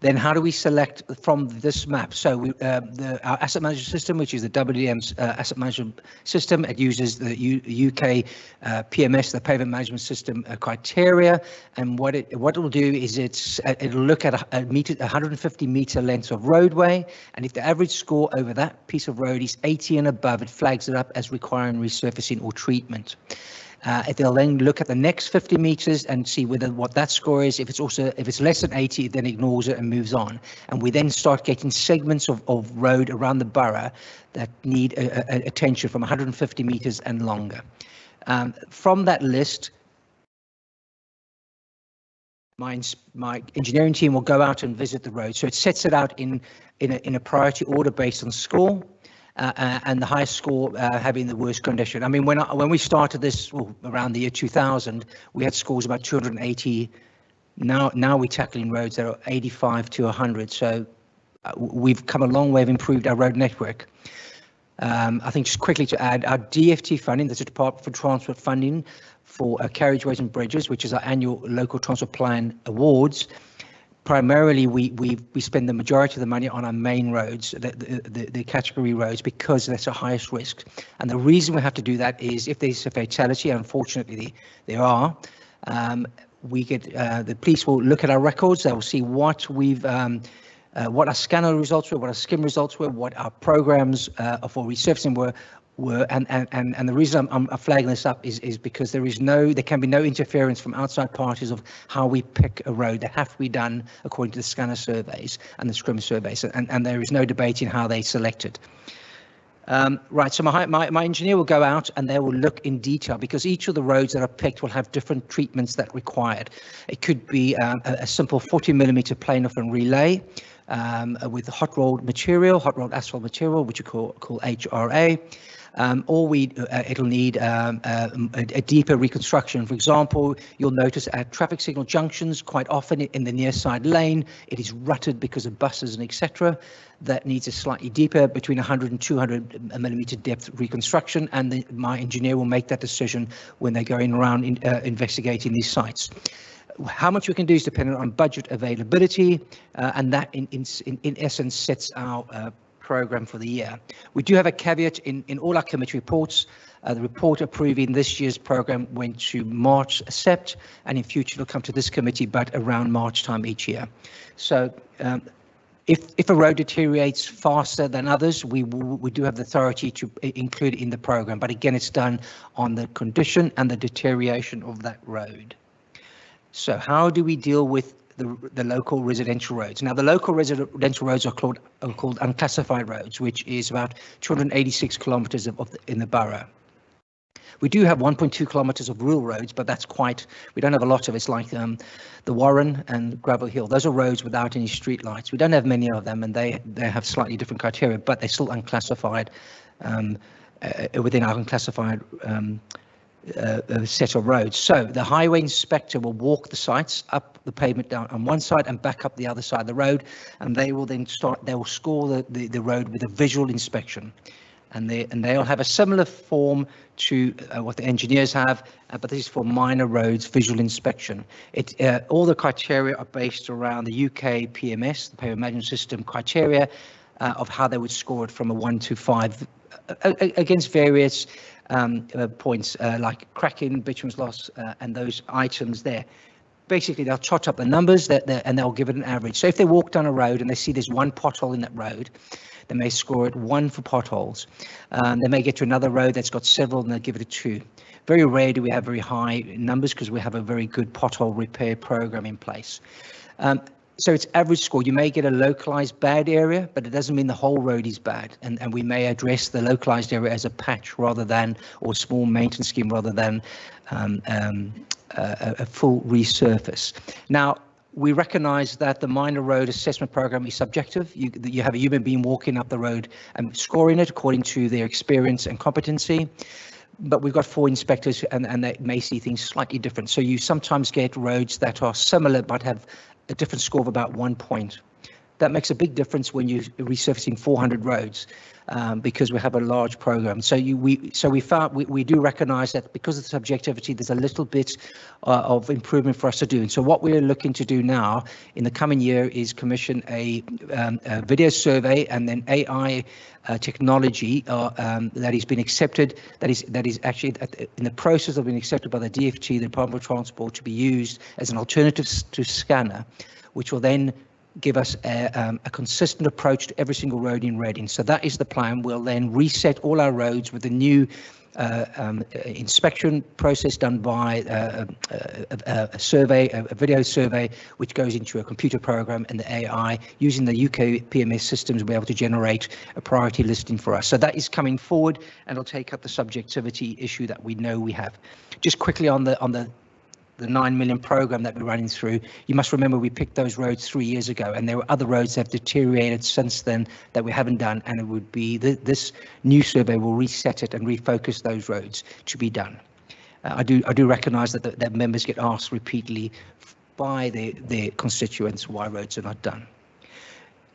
Then how do we select from this map? So our asset management system, which is the WDM's asset management system, it uses the UK PMS, the pavement management system criteria. And what it will do is it'll look at a 150 meter length of roadway, and if the average score over that piece of road is 80 and above, it flags it up as requiring resurfacing or treatment. They'll then look at the next 50 meters and see what that score is. If it's less than 80, it then ignores it and moves on. And we then start getting segments of road around the borough that need attention from 150 meters and longer. From that list, my engineering team will go out and visit the road. So it sets it out in a priority order based on score. And the highest score having the worst condition. I mean, when we started this around the year 2000, we had scores about 280. Now we're tackling roads that are 85 to 100. So we've come a long way. We've improved our road network. I think just quickly to add, our DFT funding, that's a Department for Transport funding for carriageways and bridges, which is our annual local transport plan awards. Primarily, we spend the majority of the money on our main roads, the category roads, because that's the highest risk. And the reason we have to do that is if there's a fatality, unfortunately there are, the police will look at our records. They will see what our scanner results were, what our skim results were, what our programs for resurfacing were were, and the reason I'm flagging this up is because there can be no interference from outside parties of how we pick a road. They have to be done according to the scanner surveys and the scrim surveys, and there is no debate in how they select it. Right, so my engineer will go out and they will look in detail, because each of the roads that are picked will have different treatments that are required. It could be a simple 40mm plain-off and relay with hot rolled asphalt material, which we call HRA. Or it'll need a deeper reconstruction. For example, you'll notice at traffic signal junctions, quite often in the near side lane, it is rutted because of buses and etc. That needs a slightly deeper, between 100 and 200mm depth reconstruction, and my engineer will make that decision when they're going around investigating these sites. How much we can do is dependent on budget availability, and that in essence sets our program for the year. We do have a caveat in all our committee reports. The report approving this year's program went to March SEPT, and in future it'll come to this committee, but around March time each year. So if a road deteriorates faster than others, we do have the authority to include it in the program, but again it's done on the condition and the deterioration of that road. So how do we deal with the local residential roads? Now, the local residential roads are called unclassified roads, which is about 286 kilometres in the borough. We do have 1.2 kilometres of rural roads, but we don't have a lot of it. It's like the Warren and Gravel Hill. Those are roads without any street lights. We don't have many of them, and they have slightly different criteria, but they're still unclassified within our unclassified set of roads. So the highway inspector will walk the sites up the pavement down on one side and back up the other side of the road, and they will then score the road with a visual inspection, and they'll have a similar form to what the engineers have, but this is for minor roads visual inspection. All the criteria are based around the UK PMS, the Pavement Management System criteria, of how they would score it from a 1 to 5 against various points like cracking, bitumen's loss, and those items there. Basically, they'll tot up the numbers and they'll give it an average. So if they walk down a road and they see there's one pothole in that road, they may score it 1 for potholes. They may get to another road that's got several and they'll give it a 2. Very rare do we have very high numbers because we have a very good pothole repair program in place. So it's average score. You may get a localized bad area, but it doesn't mean the whole road is bad. And we may address the localized area as a patch or a small maintenance scheme rather than a full resurface. Now, we recognise that the minor road assessment program is subjective. You have a human being walking up the road and scoring it according to their experience and competency. But we've got 4 inspectors and they may see things slightly different. So you sometimes get roads that are similar but have a different score of about 1 point. That makes a big difference when you're resurfacing 400 roads because we have a large program. So we do recognise that because of the subjectivity, there's a little bit of improvement for us to do. And so what we're looking to do now in the coming year is commission a video survey and then AI technology that has been accepted, that is actually in the process of being accepted by the DFT, the Department of Transport, to be used as an alternative to scanner, which will then give us a consistent approach to every single road in Reading. So that is the plan. We'll then reset all our roads with a new inspection process done by a survey, a video survey, which goes into a computer program, and the AI using the UK PMS systems will be able to generate a priority listing for us. So that is coming forward, and it'll take up the subjectivity issue that we know we have. Just quickly on the 9 million program that we're running through, you must remember we picked those roads 3 years ago, and there were other roads that have deteriorated since then that we haven't done, and it would be this new survey will reset it and refocus those roads to be done. I do recognise that members get asked repeatedly by their constituents why roads are not done.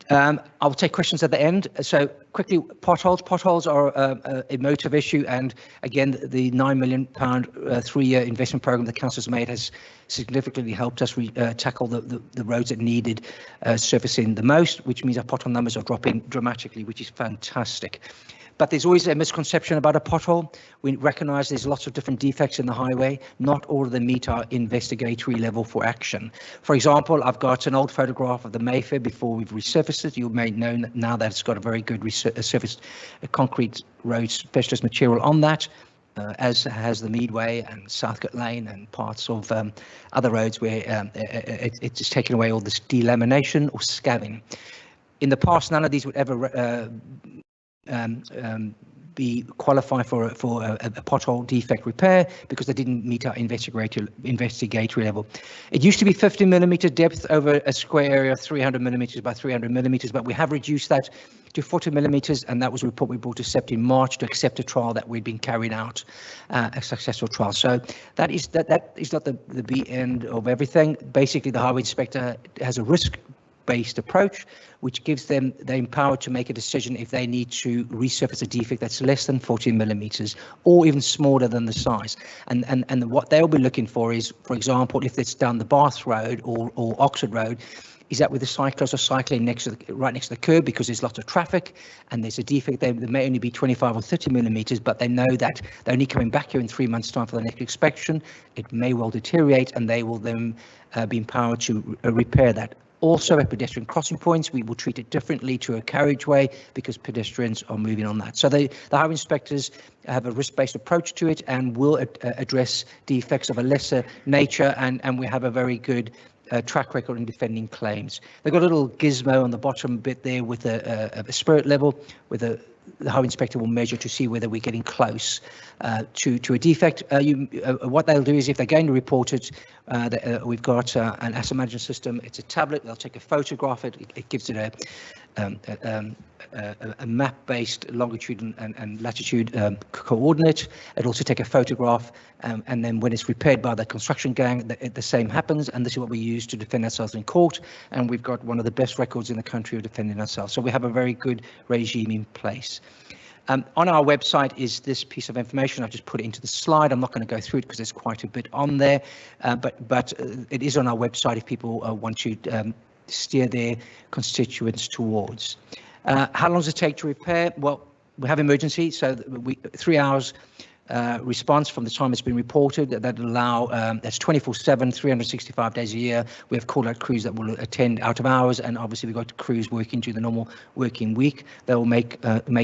I'll take questions at the end. So quickly, potholes. Potholes are a emotive issue, and again, the £9 million 3-year investment program the council's made has significantly helped us tackle the roads that needed surfacing the most, which means our pothole numbers are dropping dramatically, which is fantastic. But there's always a misconception about a pothole. We recognise there's lots of different defects in the highway. Not all of them meet our investigatory level for action. For example, I've got an old photograph of the Mayfair before we've resurfaced it. You may know now that it's got a very good resurface. surfaced concrete road specialist material on that, as has the Meadway and Southcote Lane and parts of other roads where it's taken away all this delamination or scabbing. In the past, none of these would ever be qualified for a pothole defect repair because they didn't meet our investigatory level. It used to be 50 millimeter depth over a square area, 300 millimeters by 300 millimeters, but we have reduced that to 40 millimeters, and that was a report we brought to SEPT in March to accept a trial that we'd been carried out, a successful trial. So that is not the end of everything. Basically, the highway inspector has a risk-based approach, which gives them the empowered to make a decision if they need to resurface a defect that's less than 40 millimeters or even smaller than the size. And what they'll be looking for is, for example, if it's down the Bath Road or Oxford Road, is that with the cyclists are cycling right next to the curb because there's lots of traffic and there's a defect there may only be 25 or 30 millimeters, but they know that they're only coming back here in 3 months' time for the next inspection. It may well deteriorate, and they will then be empowered to repair that. Also, at pedestrian crossing points, we will treat it differently to a carriageway because pedestrians are moving on that. So the highway inspectors have a risk-based approach to it and will address defects of a lesser nature, and we have a very good track record in defending claims. They've got a little gizmo on the bottom bit there with a spirit level, with the highway inspector will measure to see whether we're getting close to a defect. What they'll do is, if they're going to report it, we've got an asset management system. It's a tablet. They'll take a photograph. It gives it a map-based longitude and latitude coordinate. It'll also take a photograph, and then when it's repaired by the construction gang, the same happens. And this is what we use to defend ourselves in court. And we've got one of the best records in the country of defending ourselves. So we have a very good regime in place. On our website is this piece of information. I've just put it into the slide. I'm not going to go through it because there's quite a bit on there, but it is on our website if people want to steer their constituents towards. How long does it take to repair? Well, we have emergency, so 3 hours response from the time it's been reported. That allow that's 24/7, 365 days a year. We have call-out crews that will attend out of hours, and obviously we've got crews working during the normal working week. They will make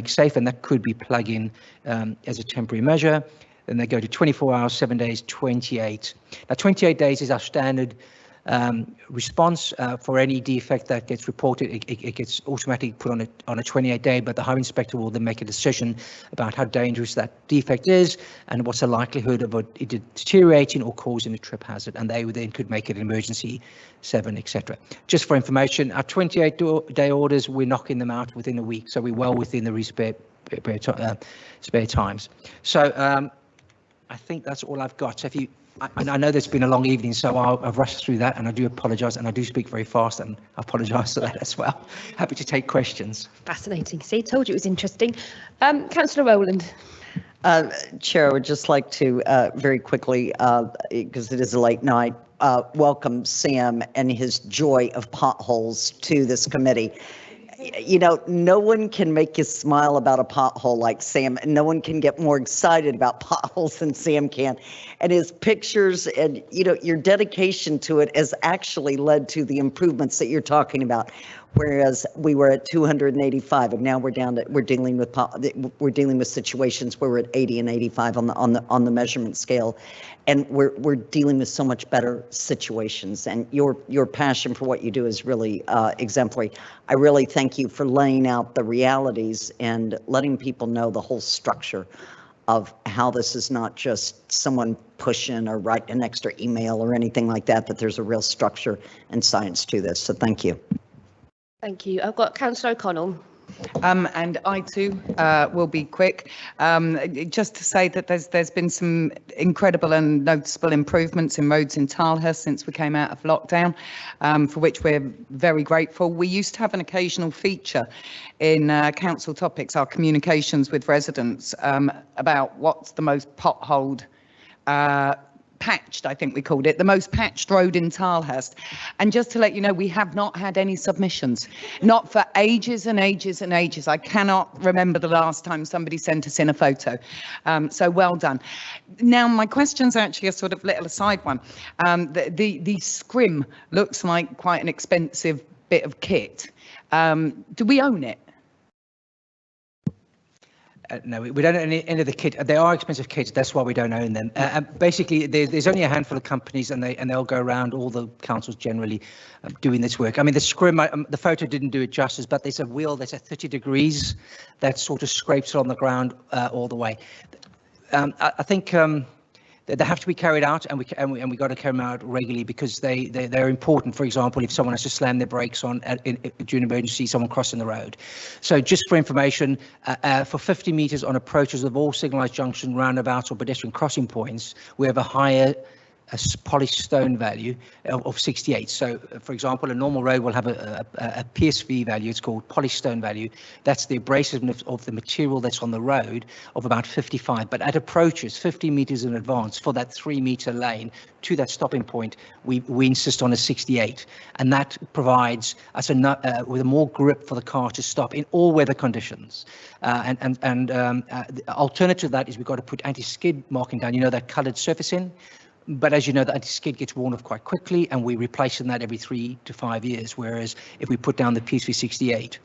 safe, and that could be plug-in as a temporary measure. Then they go to 24 hours, 7 days, 28. Now 28 days is our standard response for any defect that gets reported. It gets automatically put on a 28-day, but the highway inspector will then make a decision about how dangerous that defect is and what's the likelihood of it deteriorating or causing a trip hazard, and they then could make it an emergency 7, etc. Just for information, our 28-day orders, we're knocking them out within a week, so we're well within the spare times. So I think that's all I've got. So if you I know there's been a long evening, so I've rushed through that, and I do apologise, and I do speak very fast, and I apologise for that as well. Happy to take questions. Fascinating. See, told you it was interesting. Councillor Rowland. Chair, I would just like to very quickly, because it is a late night, welcome Sam and his joy of potholes to this committee. You know, no one can make you smile about a pothole like Sam, and no one can get more excited about potholes than Sam can. And his pictures and, you know, your dedication to it has actually led to the improvements that you're talking about. Whereas we were at 285, and now we're down to we're dealing with situations where we're at 80 and 85 on the measurement scale, and we're dealing with so much better situations. And your passion for what you do is really exemplary. I really thank you for laying out the realities and letting people know the whole structure of how this is not just someone pushing or writing an extra email or anything like that. That there's a real structure and science to this. So thank you. Thank you. I've got Councillor O'Connell. And I too will be quick. Just to say that there's been some incredible and noticeable improvements in roads in Tilehurst since we came out of lockdown, for which we're very grateful. We used to have an occasional feature in council topics, our communications with residents, about what's the most potholed patched, I think we called it, the most patched road in Tilehurst. And just to let you know, we have not had any submissions, not for ages and ages and ages. I cannot remember the last time somebody sent us in a photo. So well done. Now, my question's actually a sort of little aside one. The scrim looks like quite an expensive bit of kit. Do we own it? No, we don't own any of the kit. They are expensive kits. That's why we don't own them. Basically, there's only a handful of companies, and they'll go around all the councils generally doing this work. I mean, the scrim, the photo didn't do it justice, but there's a wheel that's at 30 degrees that sort of scrapes it on the ground all the way. I think they have to be carried out, and we got to carry them out regularly because they're important. For example, if someone has to slam their brakes on during emergency, someone crossing the road. So just for information, for 50 metres on approaches of all signalised junction, roundabouts or pedestrian crossing points, we have a higher polished stone value of 68. So, for example, a normal road will have a PSV value. It's called polished stone value. That's the abrasiveness of the material that's on the road of about 55. But at approaches 50 metres in advance for that 3-metre lane to that stopping point, we insist on a 68, and that provides us with a more grip for the car to stop in all weather conditions. The alternative to that is we've got to put anti-skid marking down. You know, that coloured surfacing. But as you know, the anti-skid gets worn off quite quickly, and we replace that every 3 to 5 years, whereas if we put down the PSV 68.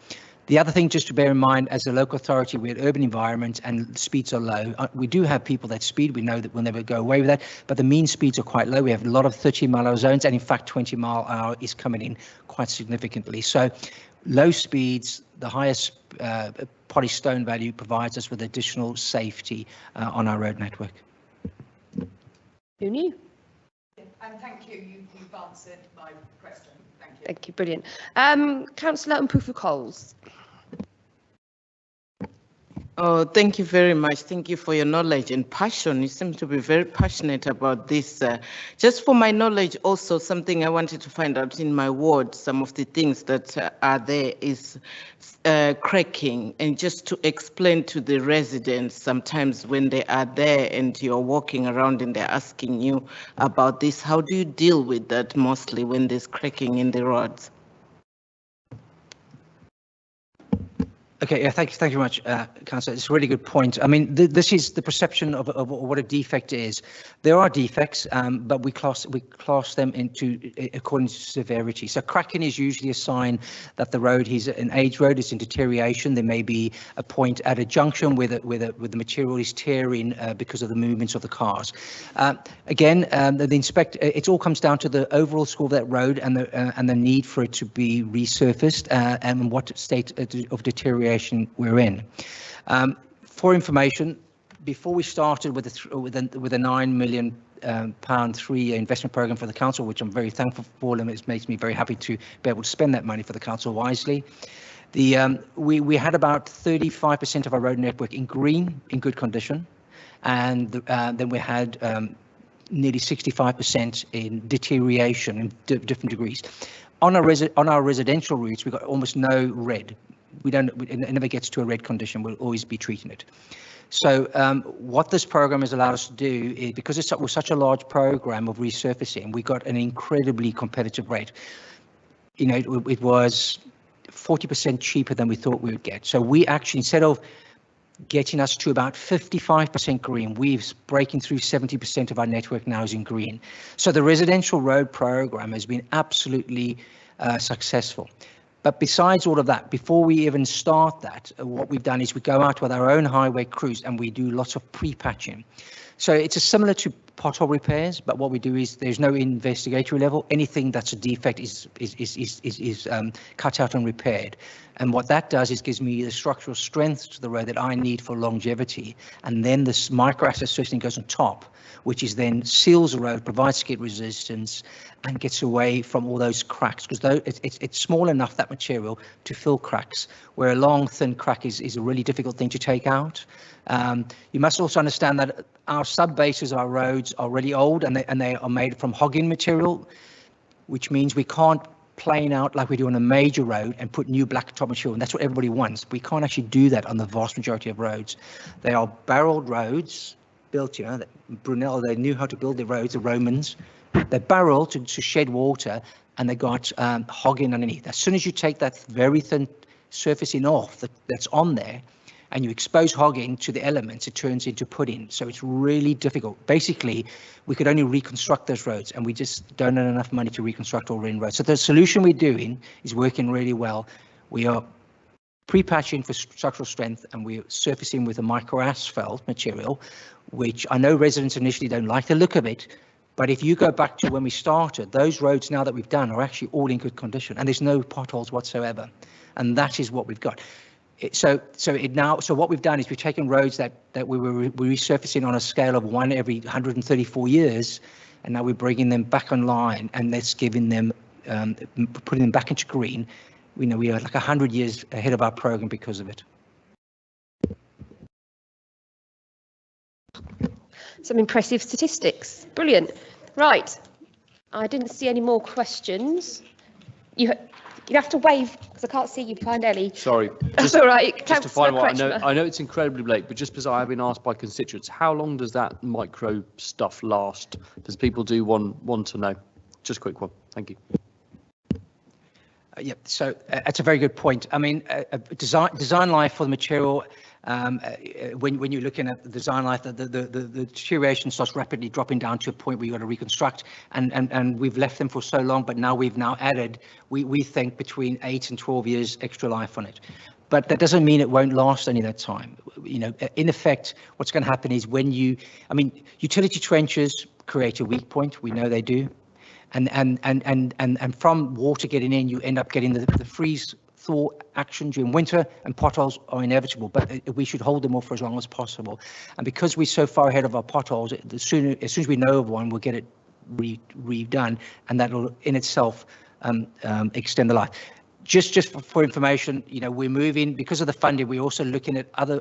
The other thing just to bear in mind, as a local authority, we're an urban environment and speeds are low. We do have people that speed. We know that we'll never go away with that, but the mean speeds are quite low. We have a lot of 30-mile-an-hour zones, and in fact, 20-mile-an-hour is coming in quite significantly. So low speeds, the highest polished stone value provides us with additional safety on our road network. Who knew? And thank you. You've answered my question. Thank you. Thank you. Brilliant. Councillor Mpufu-Coles. Oh, thank you very much. Thank you for your knowledge and passion. You seem to be very passionate about this. Just for my knowledge, also something I wanted to find out in my ward, some of the things that are there is cracking, and just to explain to the residents sometimes when they are there and you're walking around and they're asking you about this, how do you deal with that mostly when there's cracking in the roads? Okay, yeah, thank you very much, Councillor. It's a really good point. I mean, this is the perception of what a defect is. There are defects, but we class them into according to severity. So cracking is usually a sign that the road is an age road, it's in deterioration. There may be a point at a junction where the material is tearing because of the movements of the cars. Again, the inspector, it all comes down to the overall score of that road and the need for it to be resurfaced and what state of deterioration we're in. For information, before we started with a £9 million pound 3-year investment program for the council, which I'm very thankful for, and it makes me very happy to be able to spend that money for the council wisely. We had about 35% of our road network in green, in good condition, and then we had nearly 65% in deterioration in different degrees. On our residential routes, we've got almost no red. It never gets to a red condition. We'll always be treating it. So what this program has allowed us to do is, because it was such a large program of resurfacing, we got an incredibly competitive rate. You know, it was 40% cheaper than we thought we would get. So we actually, instead of getting us to about 55% green, we're breaking through 70% of our network now is in green. So the residential road program has been absolutely successful. But besides all of that, before we even start that, what we've done is we go out with our own highway crews and we do lots of pre-patching. So it's similar to pothole repairs, but what we do is there's no investigatory level. Anything that's a defect is cut out and repaired. And what that does is gives me the structural strength to the road that I need for longevity. And then this micro-asset surfacing goes on top, which is then seals the road, provides skid resistance, and gets away from all those cracks, because it's small enough, that material, to fill cracks, where a long, thin crack is a really difficult thing to take out. You must also understand that our sub-bases of our roads are really old, and they are made from hogging material, which means we can't plane out like we do on a major road and put new blacktop material, and that's what everybody wants. We can't actually do that on the vast majority of roads. They are barreled roads, built, you know, Brunel, they knew how to build their roads, the Romans. They're barreled to shed water, and they got hogging underneath. As soon as you take that very thin surfacing off that's on there, and you expose hogging to the elements, it turns into pudding. So it's really difficult. Basically, we could only reconstruct those roads, and we just don't have enough money to reconstruct all ring roads. So the solution we're doing is working really well. We are pre-patching for structural strength, and we're surfacing with a micro asphalt material, which I know residents initially don't like the look of it. But if you go back to when we started, those roads now that we've done are actually all in good condition, and there's no potholes whatsoever. And that is what we've got. So what we've done is we've taken roads that we were resurfacing on a scale of 1 every 134 years, and now we're bringing them back online, and that's giving them, putting them back into green. We know we are like 100 years ahead of our program because of it. Some impressive statistics. Brilliant. Right. I didn't see any more questions. You have to wave because I can't see you behind Ellie. Sorry. That's all right. Just to find out, I know it's incredibly late, but just because I have been asked by constituents, how long does that micro stuff last? Does people do want to know? Just a quick one. Thank you. Yeah, so that's a very good point. I mean, design life for the material, when you're looking at the design life, the deterioration starts rapidly dropping down to a point where you've got to reconstruct, and we've left them for so long, but now we've added, we think, between 8 and 12 years extra life on it. But that doesn't mean it won't last any of that time. You know, in effect, what's going to happen is utility trenches create a weak point. We know they do. And from water getting in, you end up getting the freeze thaw action during winter, and potholes are inevitable, but we should hold them off for as long as possible. And because we're so far ahead of our potholes, as soon as we know of one, we'll get it redone, and that'll in itself extend the life. Just for information, you know, we're moving because of the funding. We're also looking at other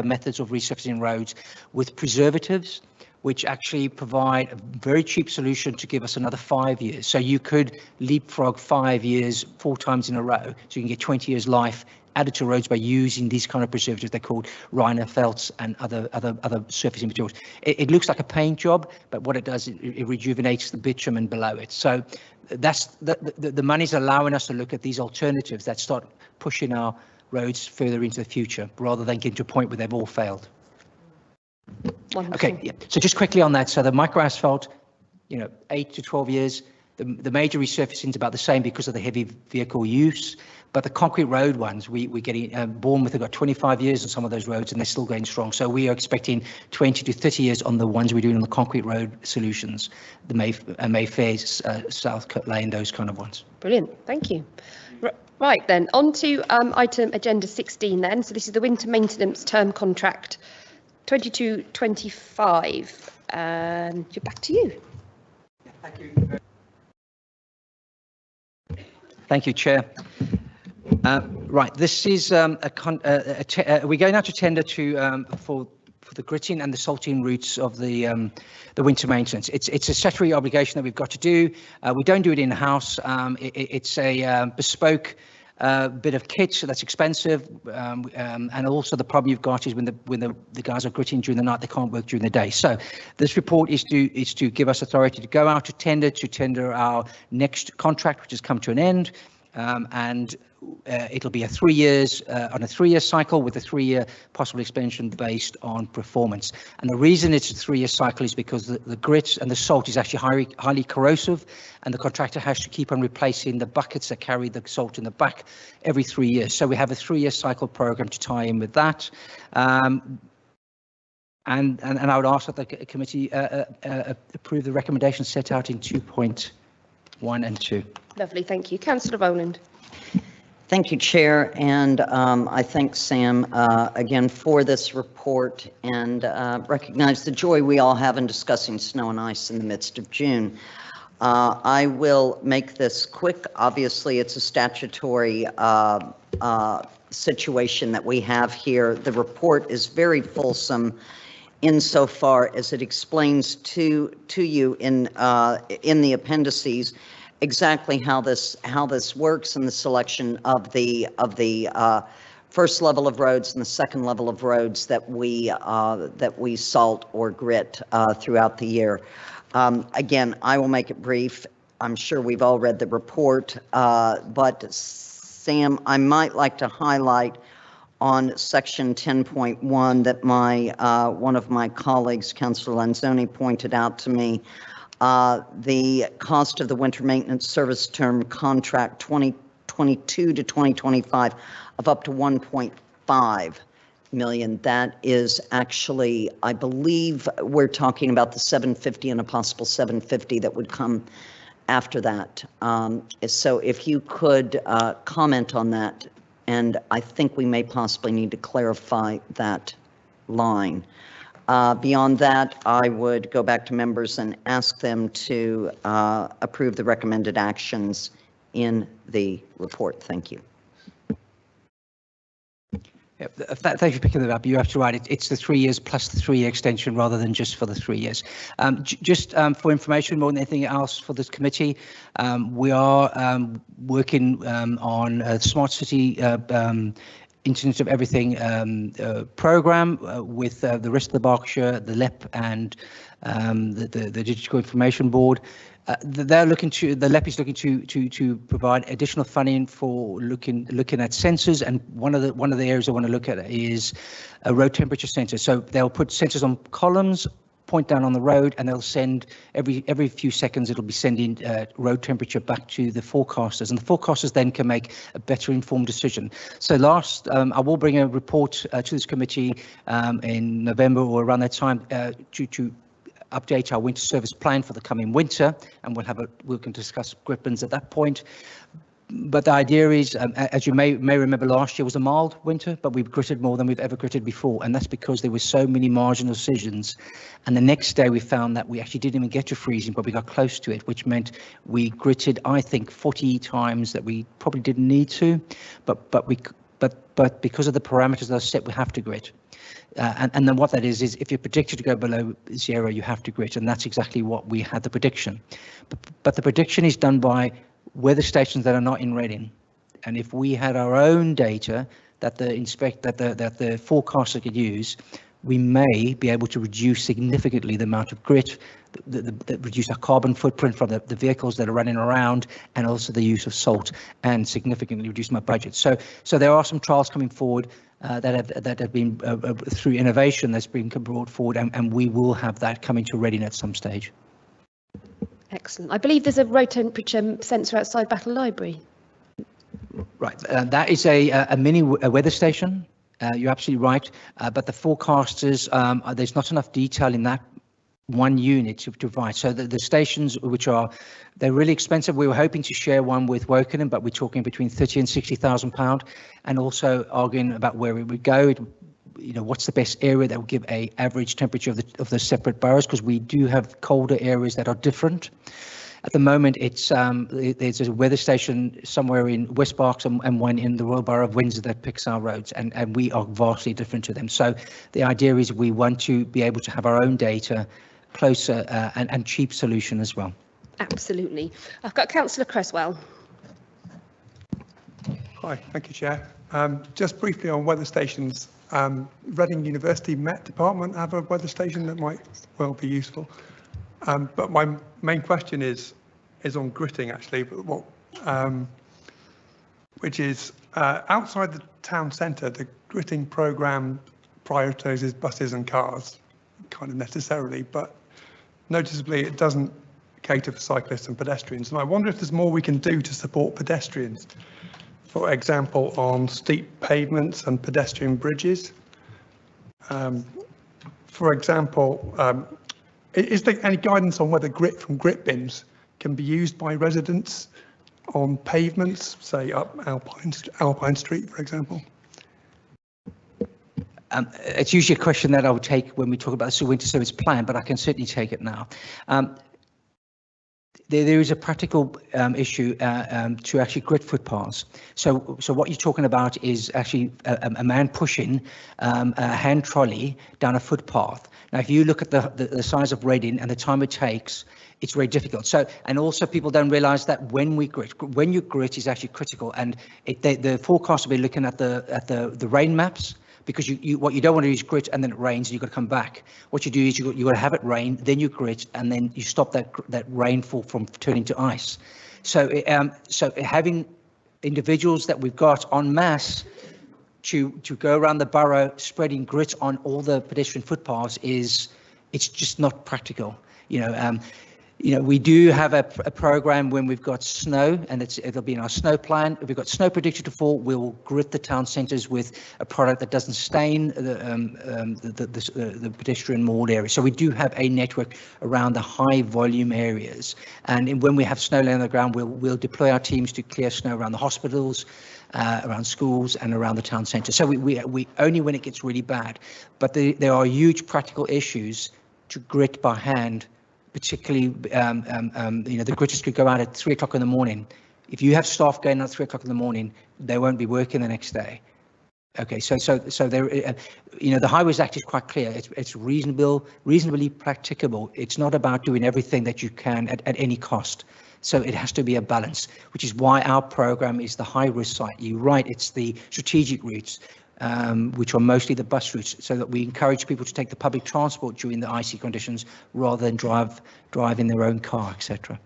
methods of resurfacing roads with preservatives, which actually provide a very cheap solution to give us another 5 years. So you could leapfrog 5 years 4 times in a row, so you can get 20 years life added to roads by using these kind of preservatives. They're called Reiner felts and other surfacing materials. It looks like a paint job, but what it does, it rejuvenates the bitumen below it. So that's the money's allowing us to look at these alternatives that start pushing our roads further into the future, rather than getting to a point where they've all failed. Wonderful. Okay, yeah. So just quickly on that, so the micro asphalt, 8 to 12 years. The major resurfacing is about the same because of the heavy vehicle use, but the concrete road ones, we're getting Bournemouth have got 25 years on some of those roads, and they're still going strong. So we are expecting 20 to 30 years on the ones we're doing on the concrete road solutions, the Mayfair, Southcote Lane, those kind of ones. Brilliant, thank you. Right then, on to item agenda 16 then. So this is the winter maintenance term contract 22-25. Back to you. Thank you. Thank you, Chair. Right, this is we're going out to tender for the gritting and the salting routes of the winter maintenance. It's a statutory obligation that we've got to do. We don't do it in house. It's a bespoke bit of kit, so that's expensive, and also the problem you've got is when the guys are gritting during the night, they can't work during the day. So this report is to give us authority to go out to tender our next contract, which has come to an end, and it'll be a 3 years on a 3-year cycle with a 3-year possible extension based on performance. And the reason it's a 3-year cycle is because the grit and the salt is actually highly corrosive, and the contractor has to keep on replacing the buckets that carry the salt in the back every 3 years. So we have a 3-year cycle program to tie in with that. And I would ask that the committee approve the recommendations set out in 2.1 and 2. Lovely, thank you. Councillor Rowland. Thank you, Chair, and I thank Sam again for this report, and recognize the joy we all have in discussing snow and ice in the midst of June. I will make this quick. Obviously, it's a statutory situation that we have here. The report is very fulsome insofar as it explains to you in the appendices exactly how this works in the selection of the first level of roads and the second level of roads that we salt or grit throughout the year. Again, I will make it brief. I'm sure we've all read the report, but Sam, I might like to highlight on section 10.1 that one of my colleagues, Councillor Lanzoni, pointed out to me. The cost of the winter maintenance service term contract 2012 2022 to 2025 of up to 1.5 million. That is actually, I believe we're talking about the 750 and a possible 750 that would come after that. So if you could comment on that, and I think we may possibly need to clarify that line. Beyond that, I would go back to members and ask them to approve the recommended actions in the report. Thank you. Yeah, thank you for picking that up. You're absolutely right. It's the 3 years plus the 3-year extension rather than just for the 3 years. Just for information more than anything else for this committee, we are working on a smart city Internet of Everything program with the rest of the Berkshire, the LEP and the Digital Information Board. They're looking to, the LEP is looking to provide additional funding for looking at sensors, and one of the areas I want to look at is a road temperature sensor. So they'll put sensors on columns, point down on the road, and they'll send every few seconds it'll be sending road temperature back to the forecasters, and the forecasters then can make a better informed decision. So I will bring a report to this committee in November or around that time to update our winter service plan for the coming winter, and we can discuss Gripens at that point. But the idea is, as you may remember, last year was a mild winter, but we've gritted more than we've ever gritted before, and that's because there were so many marginal decisions. And the next day we found that we actually didn't even get to freezing, but we got close to it, which meant we gritted, I think, 40 times that we probably didn't need to, but because of the parameters that are set, we have to grit. And then what that is if you're predicted to go below 0, you have to grit, and that's exactly what we had the prediction. But the prediction is done by weather stations that are not in Reading, and if we had our own data that the forecaster could use, we may be able to reduce significantly the amount of grit, reduce our carbon footprint from the vehicles that are running around, and also the use of salt, and significantly reduce my budget. So there are some trials coming forward that have been through innovation that's been brought forward, and we will have that coming to Reading at some stage. Excellent. I believe there's a road temperature sensor outside Battle Library. Right, that is a mini weather station. You're absolutely right, but the forecasters, there's not enough detail in that one unit to provide. So the stations, they're really expensive. We were hoping to share one with Wokingham, but we're talking between 30 and 60,000 pound, and also arguing about where it would go. What's the best area that will give a average temperature of the separate boroughs, because we do have colder areas that are different. At the moment, there's a weather station somewhere in West Berks and one in the Royal Borough of Windsor that picks our roads, and we are vastly different to them. So the idea is we want to be able to have our own data, closer and cheap solution as well. Absolutely. I've got Councillor Creswell. Hi, thank you, Chair. Just briefly on weather stations, Reading University Met Department have a weather station that might well be useful. But my main question is on gritting, actually, but which is outside the town centre, the gritting programme prioritises buses and cars, kind of necessarily, but noticeably it doesn't cater for cyclists and pedestrians. And I wonder if there's more we can do to support pedestrians, for example, on steep pavements and pedestrian bridges. For example, is there any guidance on whether grit from grit bins can be used by residents on pavements, say up Alpine Street, for example? It's usually a question that I would take when we talk about the winter service plan, but I can certainly take it now. There is a practical issue to actually grit footpaths. So what you're talking about is actually a man pushing a hand trolley down a footpath. Now, if you look at the size of Reading and the time it takes, it's very difficult. So, and also people don't realise that when you grit is actually critical, and the forecast will be looking at the rain maps. Because what you don't want to do is grit and then it rains and you've got to come back. What you do is you've got to have it rain, then you grit, and then you stop that rainfall from turning to ice. So having individuals that we've got en masse to go around the borough spreading grit on all the pedestrian footpaths it's just not practical. We do have a program when we've got snow, and it'll be in our snow plan. If we've got snow predicted to fall, we'll grit the town centres with a product that doesn't stain the pedestrian mall area. So we do have a network around the high volume areas. And when we have snow laying on the ground, we'll deploy our teams to clear snow around the hospitals, around schools, and around the town centre. So we only when it gets really bad. But there are huge practical issues to grit by hand. Particularly, the gritters could go out at 3 o'clock in the morning. If you have staff going out at 3 o'clock in the morning, they won't be working the next day. Okay, so there, the Highways Act is quite clear. It's reasonably practicable. It's not about doing everything that you can at any cost. So it has to be a balance, which is why our program is the high risk site. You're right, it's the strategic routes. Which are mostly the bus routes, so that we encourage people to take the public transport during the icy conditions rather than drive in their own car, etc.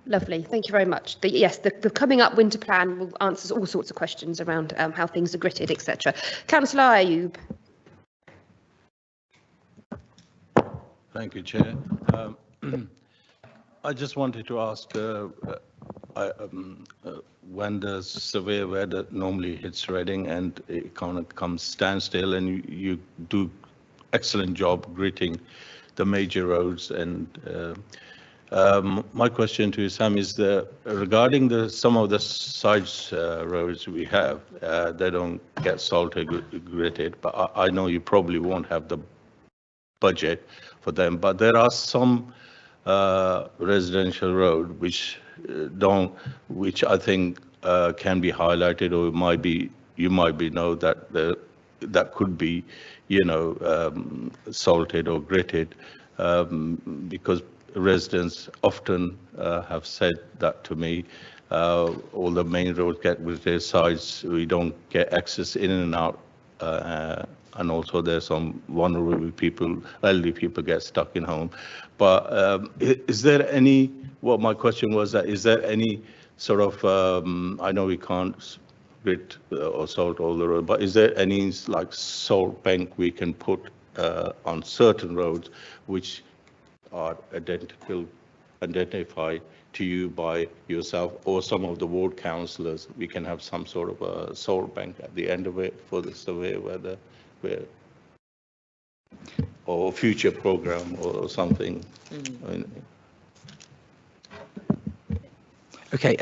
Lovely, thank you very much. The coming up winter plan will answer all sorts of questions around how things are gritted, etc. Councillor Ayub. Thank you, Chair. I just wanted to ask, when the severe weather normally hits Reading and it kind of comes standstill, and you do excellent job gritting the major roads, and my question to you, Sam, is regarding some of the side roads we have, they don't get salted gritted, but I know you probably won't have the budget for them, but there are some residential road which I think can be highlighted, or you might know that could be salted or gritted, because residents often have said that to me. All the main roads get gritted, sides we don't get access in and out, and also there's some vulnerable people, elderly people get stuck in home. But is there any, my question was that, is there any sort of, I know we can't grit or salt all the road, but is there any like salt bank we can put on certain roads which are identified to you by yourself or some of the ward councillors? We can have some sort of a salt bank at the end of it for the severe weather, or future program or something. Okay,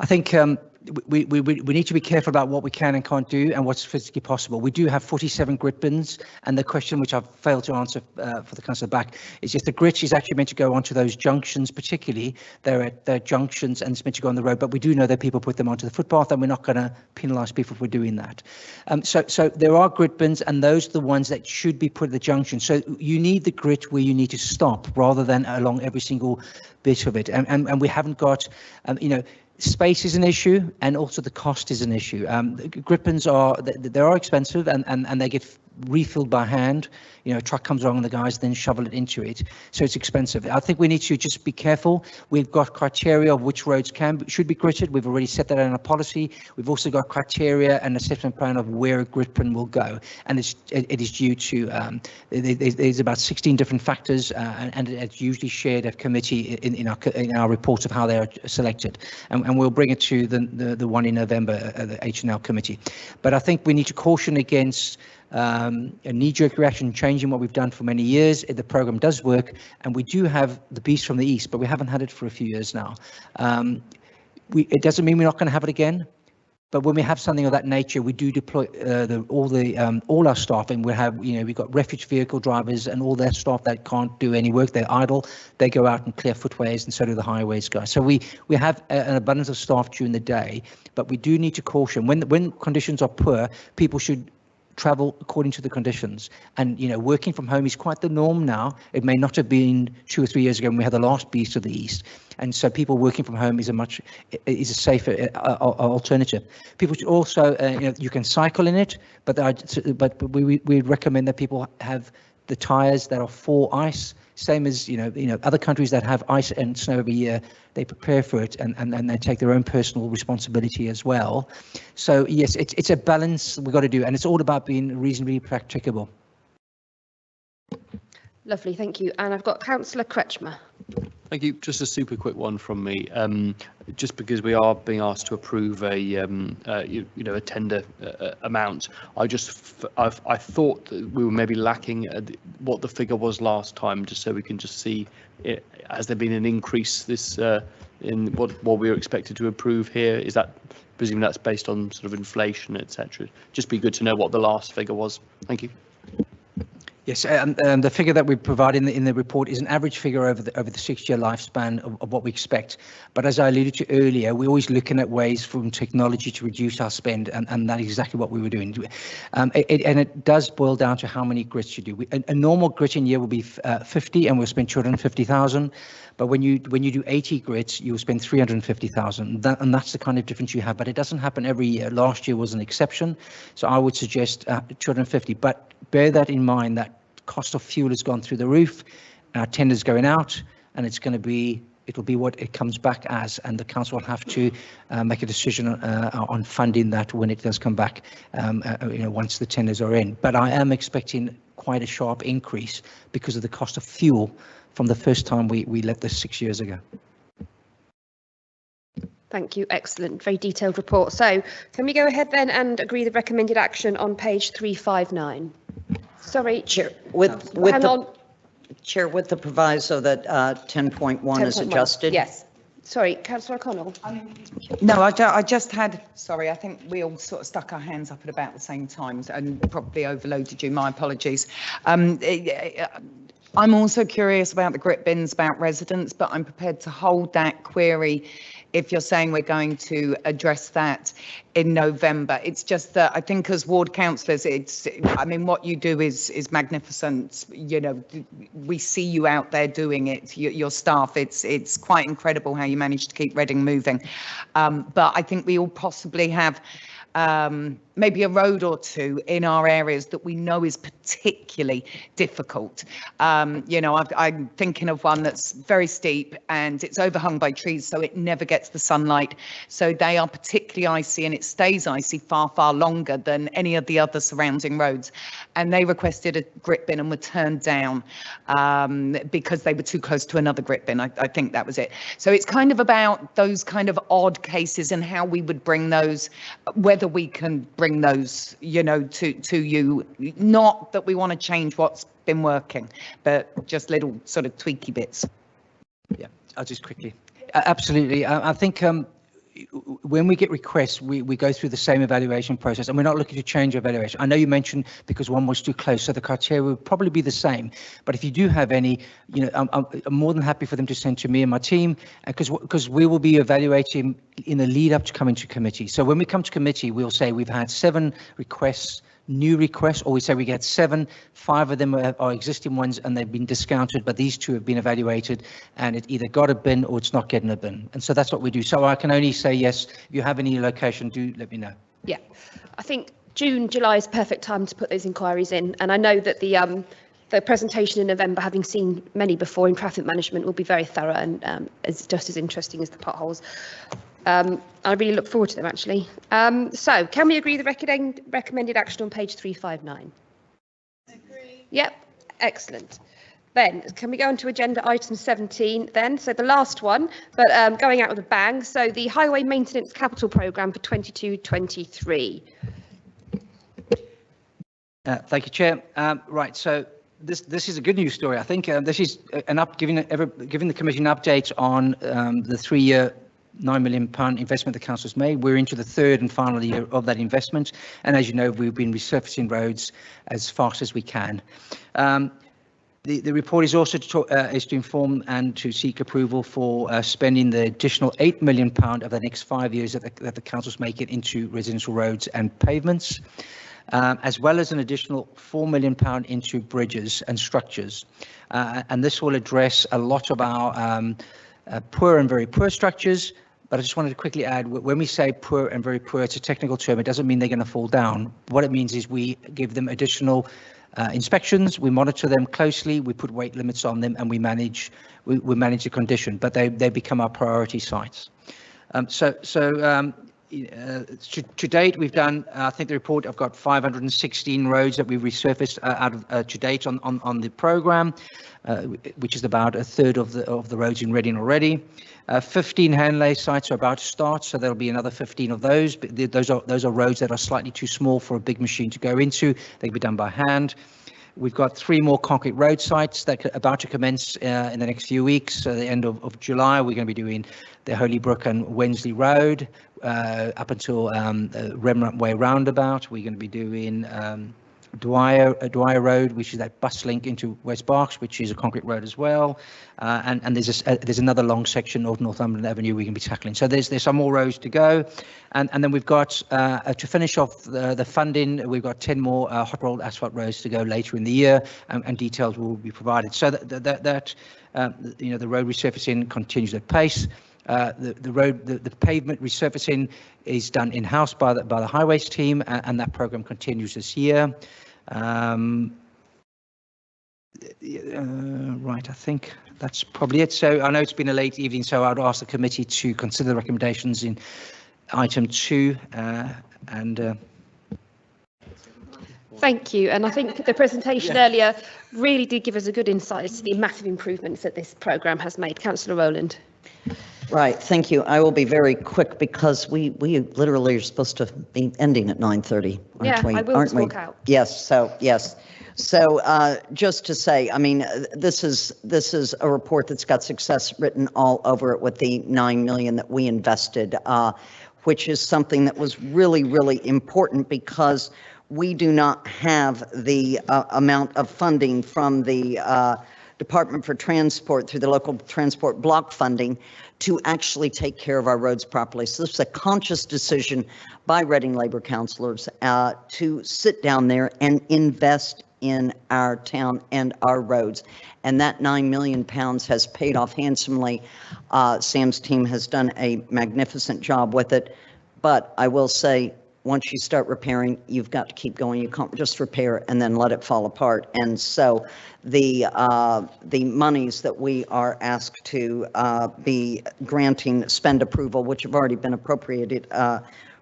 I think we need to be careful about what we can and can't do and what's physically possible. We do have 47 grit bins, and the question which I've failed to answer for the councillor back is if the grit is actually meant to go onto those junctions, particularly they're at junctions and it's meant to go on the road, but we do know that people put them onto the footpath, and we're not going to penalise people for doing that. So there are grit bins, and those are the ones that should be put at the junction. So you need the grit where you need to stop rather than along every single bit of it, and we haven't got space is an issue, and also the cost is an issue. Grit bins are expensive, and they get refilled by hand. A truck comes along and the guys then shovel it into it, so it's expensive. I think we need to just be careful. We've got criteria of which roads should be gritted. We've already set that out in our policy. We've also got criteria and assessment plan of where a grit bin will go, and it is due to there's about 16 different factors, and it's usually shared at committee in our reports of how they are selected, and we'll bring it to the one in November, the H&L committee. But I think we need to caution against a knee-jerk reaction, changing what we've done for many years. The program does work, and we do have the beast from the east, but we haven't had it for a few years now. It doesn't mean we're not going to have it again, but when we have something of that nature, we do deploy all our staff, and we've got refuge vehicle drivers and all their staff that can't do any work. They're idle. They go out and clear footways, and so do the highways guys. So we have an abundance of staff during the day, but we do need to caution when conditions are poor. People should travel according to the conditions, and working from home is quite the norm now. It may not have been 2 or 3 years ago when we had the last beast of the east, and so people working from home is a safer alternative. People should also you can cycle in it, but we recommend that people have the tires that are for ice, same as other countries that have ice and snow every year. They prepare for it, and they take their own personal responsibility as well. So yes, it's a balance we've got to do, and it's all about being reasonably practicable. Lovely, thank you. And I've got Councillor Kretschmer. Thank you. Just a super quick one from me. Just because we are being asked to approve a a tender amount, I thought that we were maybe lacking what the figure was last time, just so we can just see it. Has there been an increase this in what we were expected to approve here? Is that, presuming that's based on sort of inflation, etc.? Just be good to know what the last figure was. Thank you. Yes, the figure that we provide in the report is an average figure over the 6-year lifespan of what we expect. But as I alluded to earlier, we're always looking at ways from technology to reduce our spend, and that is exactly what we were doing. It does boil down to how many grits you do. A normal gritting year will be 50, and we'll spend 250,000. But when you do 80 grits, you'll spend 350,000, and that's the kind of difference you have. But it doesn't happen every year. Last year was an exception, so I would suggest 250. But bear that in mind, that cost of fuel has gone through the roof, our tender's going out, and it'll be what it comes back as, and the council will have to make a decision on funding that when it does come back, once the tenders are in. But I am expecting quite a sharp increase because of the cost of fuel from the first time we let this 6 years ago. Thank you, excellent, very detailed report. So can we go ahead then and agree the recommended action on page 359? Sorry, Chair, Chair, with the proviso that 10.1 is adjusted. Yes. Sorry, Councillor O'Connell. No, I just had, sorry, I think we all sort of stuck our hands up at about the same time and probably overloaded you. My apologies. I'm also curious about the grit bins, about residents, but I'm prepared to hold that query if you're saying we're going to address that in November. It's just that I think as ward councillors, what you do is magnificent. We see you out there doing it, your staff. It's quite incredible how you manage to keep Reading moving. But I think we all possibly have maybe a road or two in our areas that we know is particularly difficult. I'm thinking of one that's very steep and it's overhung by trees, so it never gets the sunlight. So they are particularly icy, and it stays icy far, far longer than any of the other surrounding roads. And they requested a grit bin and were turned down because they were too close to another grit bin. I think that was it. So it's kind of about those kind of odd cases and how we would bring those, whether we can bring those, to you. Not that we want to change what's been working, but just little sort of tweaky bits. Yeah, I'll just quickly. Absolutely. I think when we get requests, we go through the same evaluation process, and we're not looking to change evaluation. I know you mentioned because one was too close, so the criteria will probably be the same. But if you do have any, I'm more than happy for them to send to me and my team, because we will be evaluating in the lead up to coming to committee. So when we come to committee, we'll say we've had 7 requests, new requests, or we say we get 7, 5 of them are existing ones and they've been discounted, but these 2 have been evaluated and it either got a bin or it's not getting a bin. And so that's what we do. So I can only say yes. If you have any location, do let me know. Yeah, I think June, July is perfect time to put those inquiries in. And I know that the presentation in November, having seen many before in traffic management, will be very thorough and is just as interesting as the potholes. I really look forward to them, actually. So can we agree the recommended action on page 359? Agree. Yep, excellent. Then can we go on to agenda item 17 then? So the last one, but going out with a bang. So the Highway Maintenance Capital Programme for 22-23. Thank you, Chair. Right, so this is a good news story. I think this is giving the Commission an update on the 3-year £9 million investment the council's made. We're into the 3rd and final year of that investment, and as you know, we've been resurfacing roads as fast as we can. The report is also to inform and to seek approval for spending the additional £8 million over the next 5 years that the council's making into residential roads and pavements, as well as an additional £4 million into bridges and structures. And this will address a lot of our poor and very poor structures. But I just wanted to quickly add, when we say poor and very poor, it's a technical term. It doesn't mean they're going to fall down. What it means is we give them additional inspections, we monitor them closely, we put weight limits on them, and we manage the condition. But they become our priority sites. to date, we've done, I think the report, I've got 516 roads that we've resurfaced out of to date on the programme, which is about a third of the roads in Reading already. 15 hand-lay sites are about to start, so there'll be another 15 of those. But those are roads that are slightly too small for a big machine to go into. They can be done by hand. We've got 3 more concrete road sites that are about to commence in the next few weeks. So the end of July, we're going to be doing the Holybrook and Wensley Road up until Remnant Way roundabout. We're going to be doing Dwyer Road, which is that bus link into West Berks, which is a concrete road as well. And there's another long section of Northumberland Avenue we can be tackling. So there's some more roads to go. And then we've got, to finish off the funding, we've got 10 more hot rolled asphalt roads to go later in the year, and details will be provided. So that the road resurfacing continues at pace. The pavement resurfacing is done in-house by the highways team, and that program continues this year. Right, I think that's probably it. So I know it's been a late evening, so I'd ask the committee to consider the recommendations in item 2 and Thank you. And I think the presentation earlier really did give us a good insight to the massive improvements that this programme has made. Councillor Rowland. Right, thank you. I will be very quick because we literally are supposed to be ending at 9:30, aren't we? I will talk out. Yes, yes. So just to say, I mean, this is a report that's got success written all over it with the 9 million that we invested, which is something that was really, really important because we do not have the amount of funding from the Department for Transport through the local transport block funding to actually take care of our roads properly. So this is a conscious decision by Reading Labour councillors to sit down there and invest in our town and our roads. And that £9 million has paid off handsomely. Sam's team has done a magnificent job with it. But I will say, once you start repairing, you've got to keep going. You can't just repair and then let it fall apart. And so the monies that we are asked to be granting spend approval, which have already been appropriated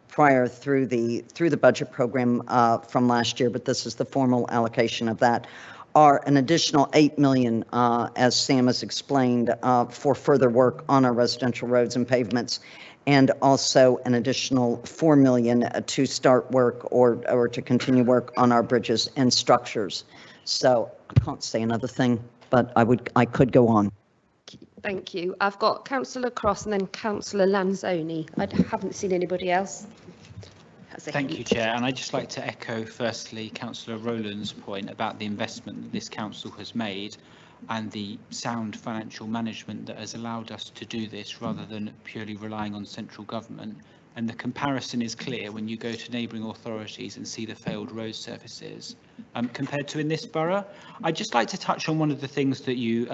prior through the budget program from last year, but this is the formal allocation of that, are an additional 8 million, as Sam has explained, for further work on our residential roads and pavements, and also an additional 4 million to start work or to continue work on our bridges and structures. So I can't say another thing, but I could go on. Thank you. I've got Councillor Cross and then Councillor Lanzoni. I haven't seen anybody else. Thank you, Chair. And I'd just like to echo, firstly, Councillor Rowland's point about the investment that this council has made and the sound financial management that has allowed us to do this rather than purely relying on central government. And the comparison is clear when you go to neighbouring authorities and see the failed road surfaces compared to in this borough. I'd just like to touch on one of the things that you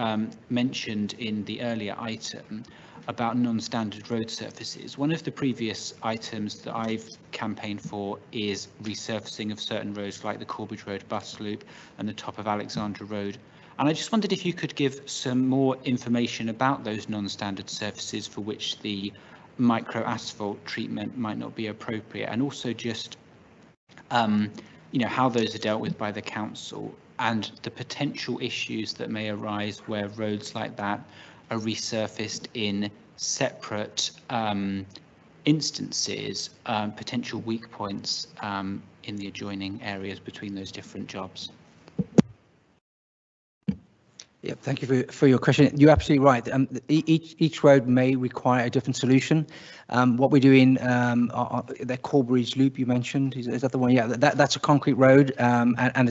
mentioned in the earlier item about non-standard road surfaces. One of the previous items that I've campaigned for is resurfacing of certain roads like the Corbridge Road bus loop and the top of Alexandra Road. And I just wondered if you could give some more information about those non-standard surfaces for which the micro asphalt treatment might not be appropriate, and also just how those are dealt with by the council and the potential issues that may arise where roads like that are resurfaced in separate instances, potential weak points in the adjoining areas between those different jobs. Yeah, thank you for your question. You're absolutely right. Each road may require a different solution. What we're doing, that Corbridge Loop you mentioned, is that the one? Yeah, that's a concrete road, and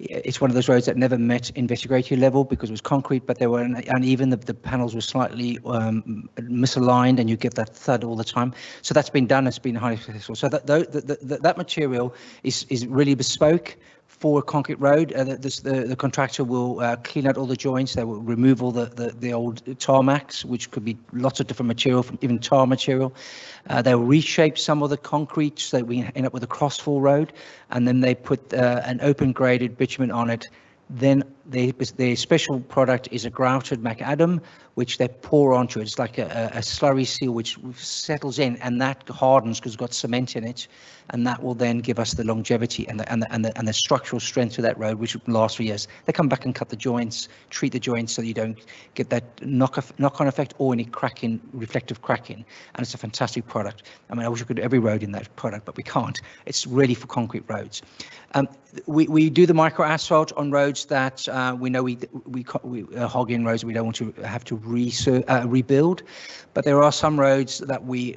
it's one of those roads that never met investigatory level because it was concrete, but there were uneven. The panels were slightly misaligned, and you get that thud all the time. So that's been done. It's been highly successful. So that material is really bespoke for a concrete road. The contractor will clean out all the joints. They will remove all the old tarmacs, which could be lots of different material, from even tar material. They will reshape some of the concrete so that we end up with a crossfall road, and then they put an open graded bitumen on it Then their special product is a grouted macadam, which they pour onto it. It's like a slurry seal which settles in, and that hardens because it's got cement in it, and that will then give us the longevity and the structural strength of that road, which will last for years. They come back and cut the joints, treat the joints so that you don't get that knock-on effect or any cracking, reflective cracking. And it's a fantastic product. I mean, I wish we could do every road in that product, but we can't. It's really for concrete roads. We do the micro asphalt on roads that we know we hog-in roads that we don't want to have to rebuild, but there are some roads that we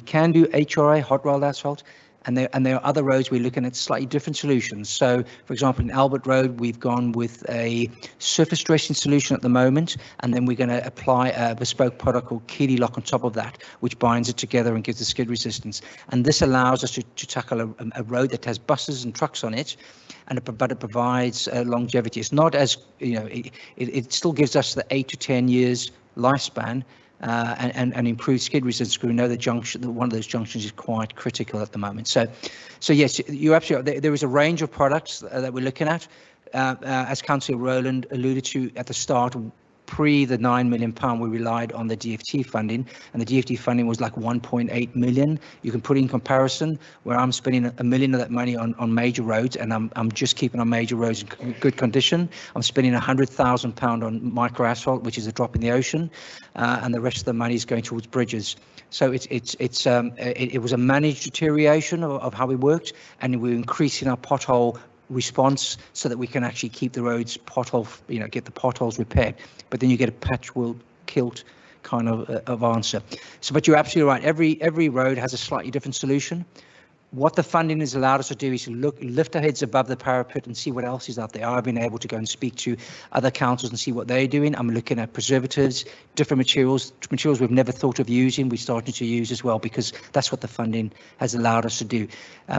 can do HRA, hot rolled asphalt, and there are other roads we're looking at slightly different solutions. So, for example, in Albert Road, we've gone with a surface dressing solution at the moment, and then we're going to apply a bespoke product called Keely Lock on top of that, which binds it together and gives the skid resistance. And this allows us to tackle a road that has buses and trucks on it, but it provides longevity. It's not as, it still gives us the 8 to 10 years lifespan, and improved skid resistance. We know that one of those junctions is quite critical at the moment. So yes, you're absolutely right. There is a range of products that we're looking at. As Councillor Rowland alluded to at the start, pre the £9 million, we relied on the DFT funding, and the DFT funding was like 1.8 million. You can put in comparison where I'm spending £1 million of that money on major roads, and I'm just keeping our major roads in good condition. I'm spending £100,000 on micro asphalt, which is a drop in the ocean, and the rest of the money is going towards bridges. So it was a managed deterioration of how we worked, and we're increasing our pothole response so that we can actually keep the roads get the potholes repaired. But then you get a patchwork kilt kind of answer. So, but you're absolutely right. Every road has a slightly different solution. What the funding has allowed us to do is to lift our heads above the parapet and see what else is out there. I've been able to go and speak to other councils and see what they're doing. I'm looking at preservatives, different materials we've never thought of using, we're starting to use as well, because that's what the funding has allowed us to do.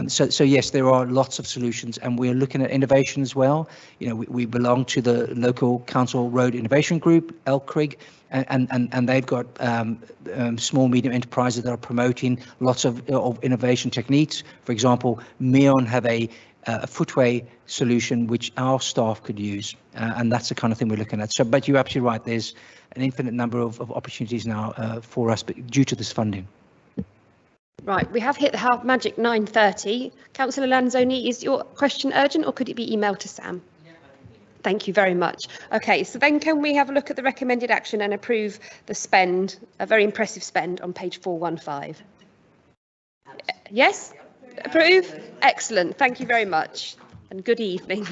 So yes, there are lots of solutions, and we're looking at innovation as well. We belong to the local council road innovation group, LCRIG, and they've got small medium enterprises that are promoting lots of innovation techniques. For example, Meon have a footway solution which our staff could use, and that's the kind of thing we're looking at. So, but you're absolutely right. There's an infinite number of opportunities now for us, but due to this funding. Right, we have hit the magic 9:30. Councillor Lanzoni, is your question urgent, or could it be emailed to Sam? Thank you very much. Okay, so then can we have a look at the recommended action and approve the spend, a very impressive spend on page 415? Yes? Approve? Excellent. Thank you very much, and good evening.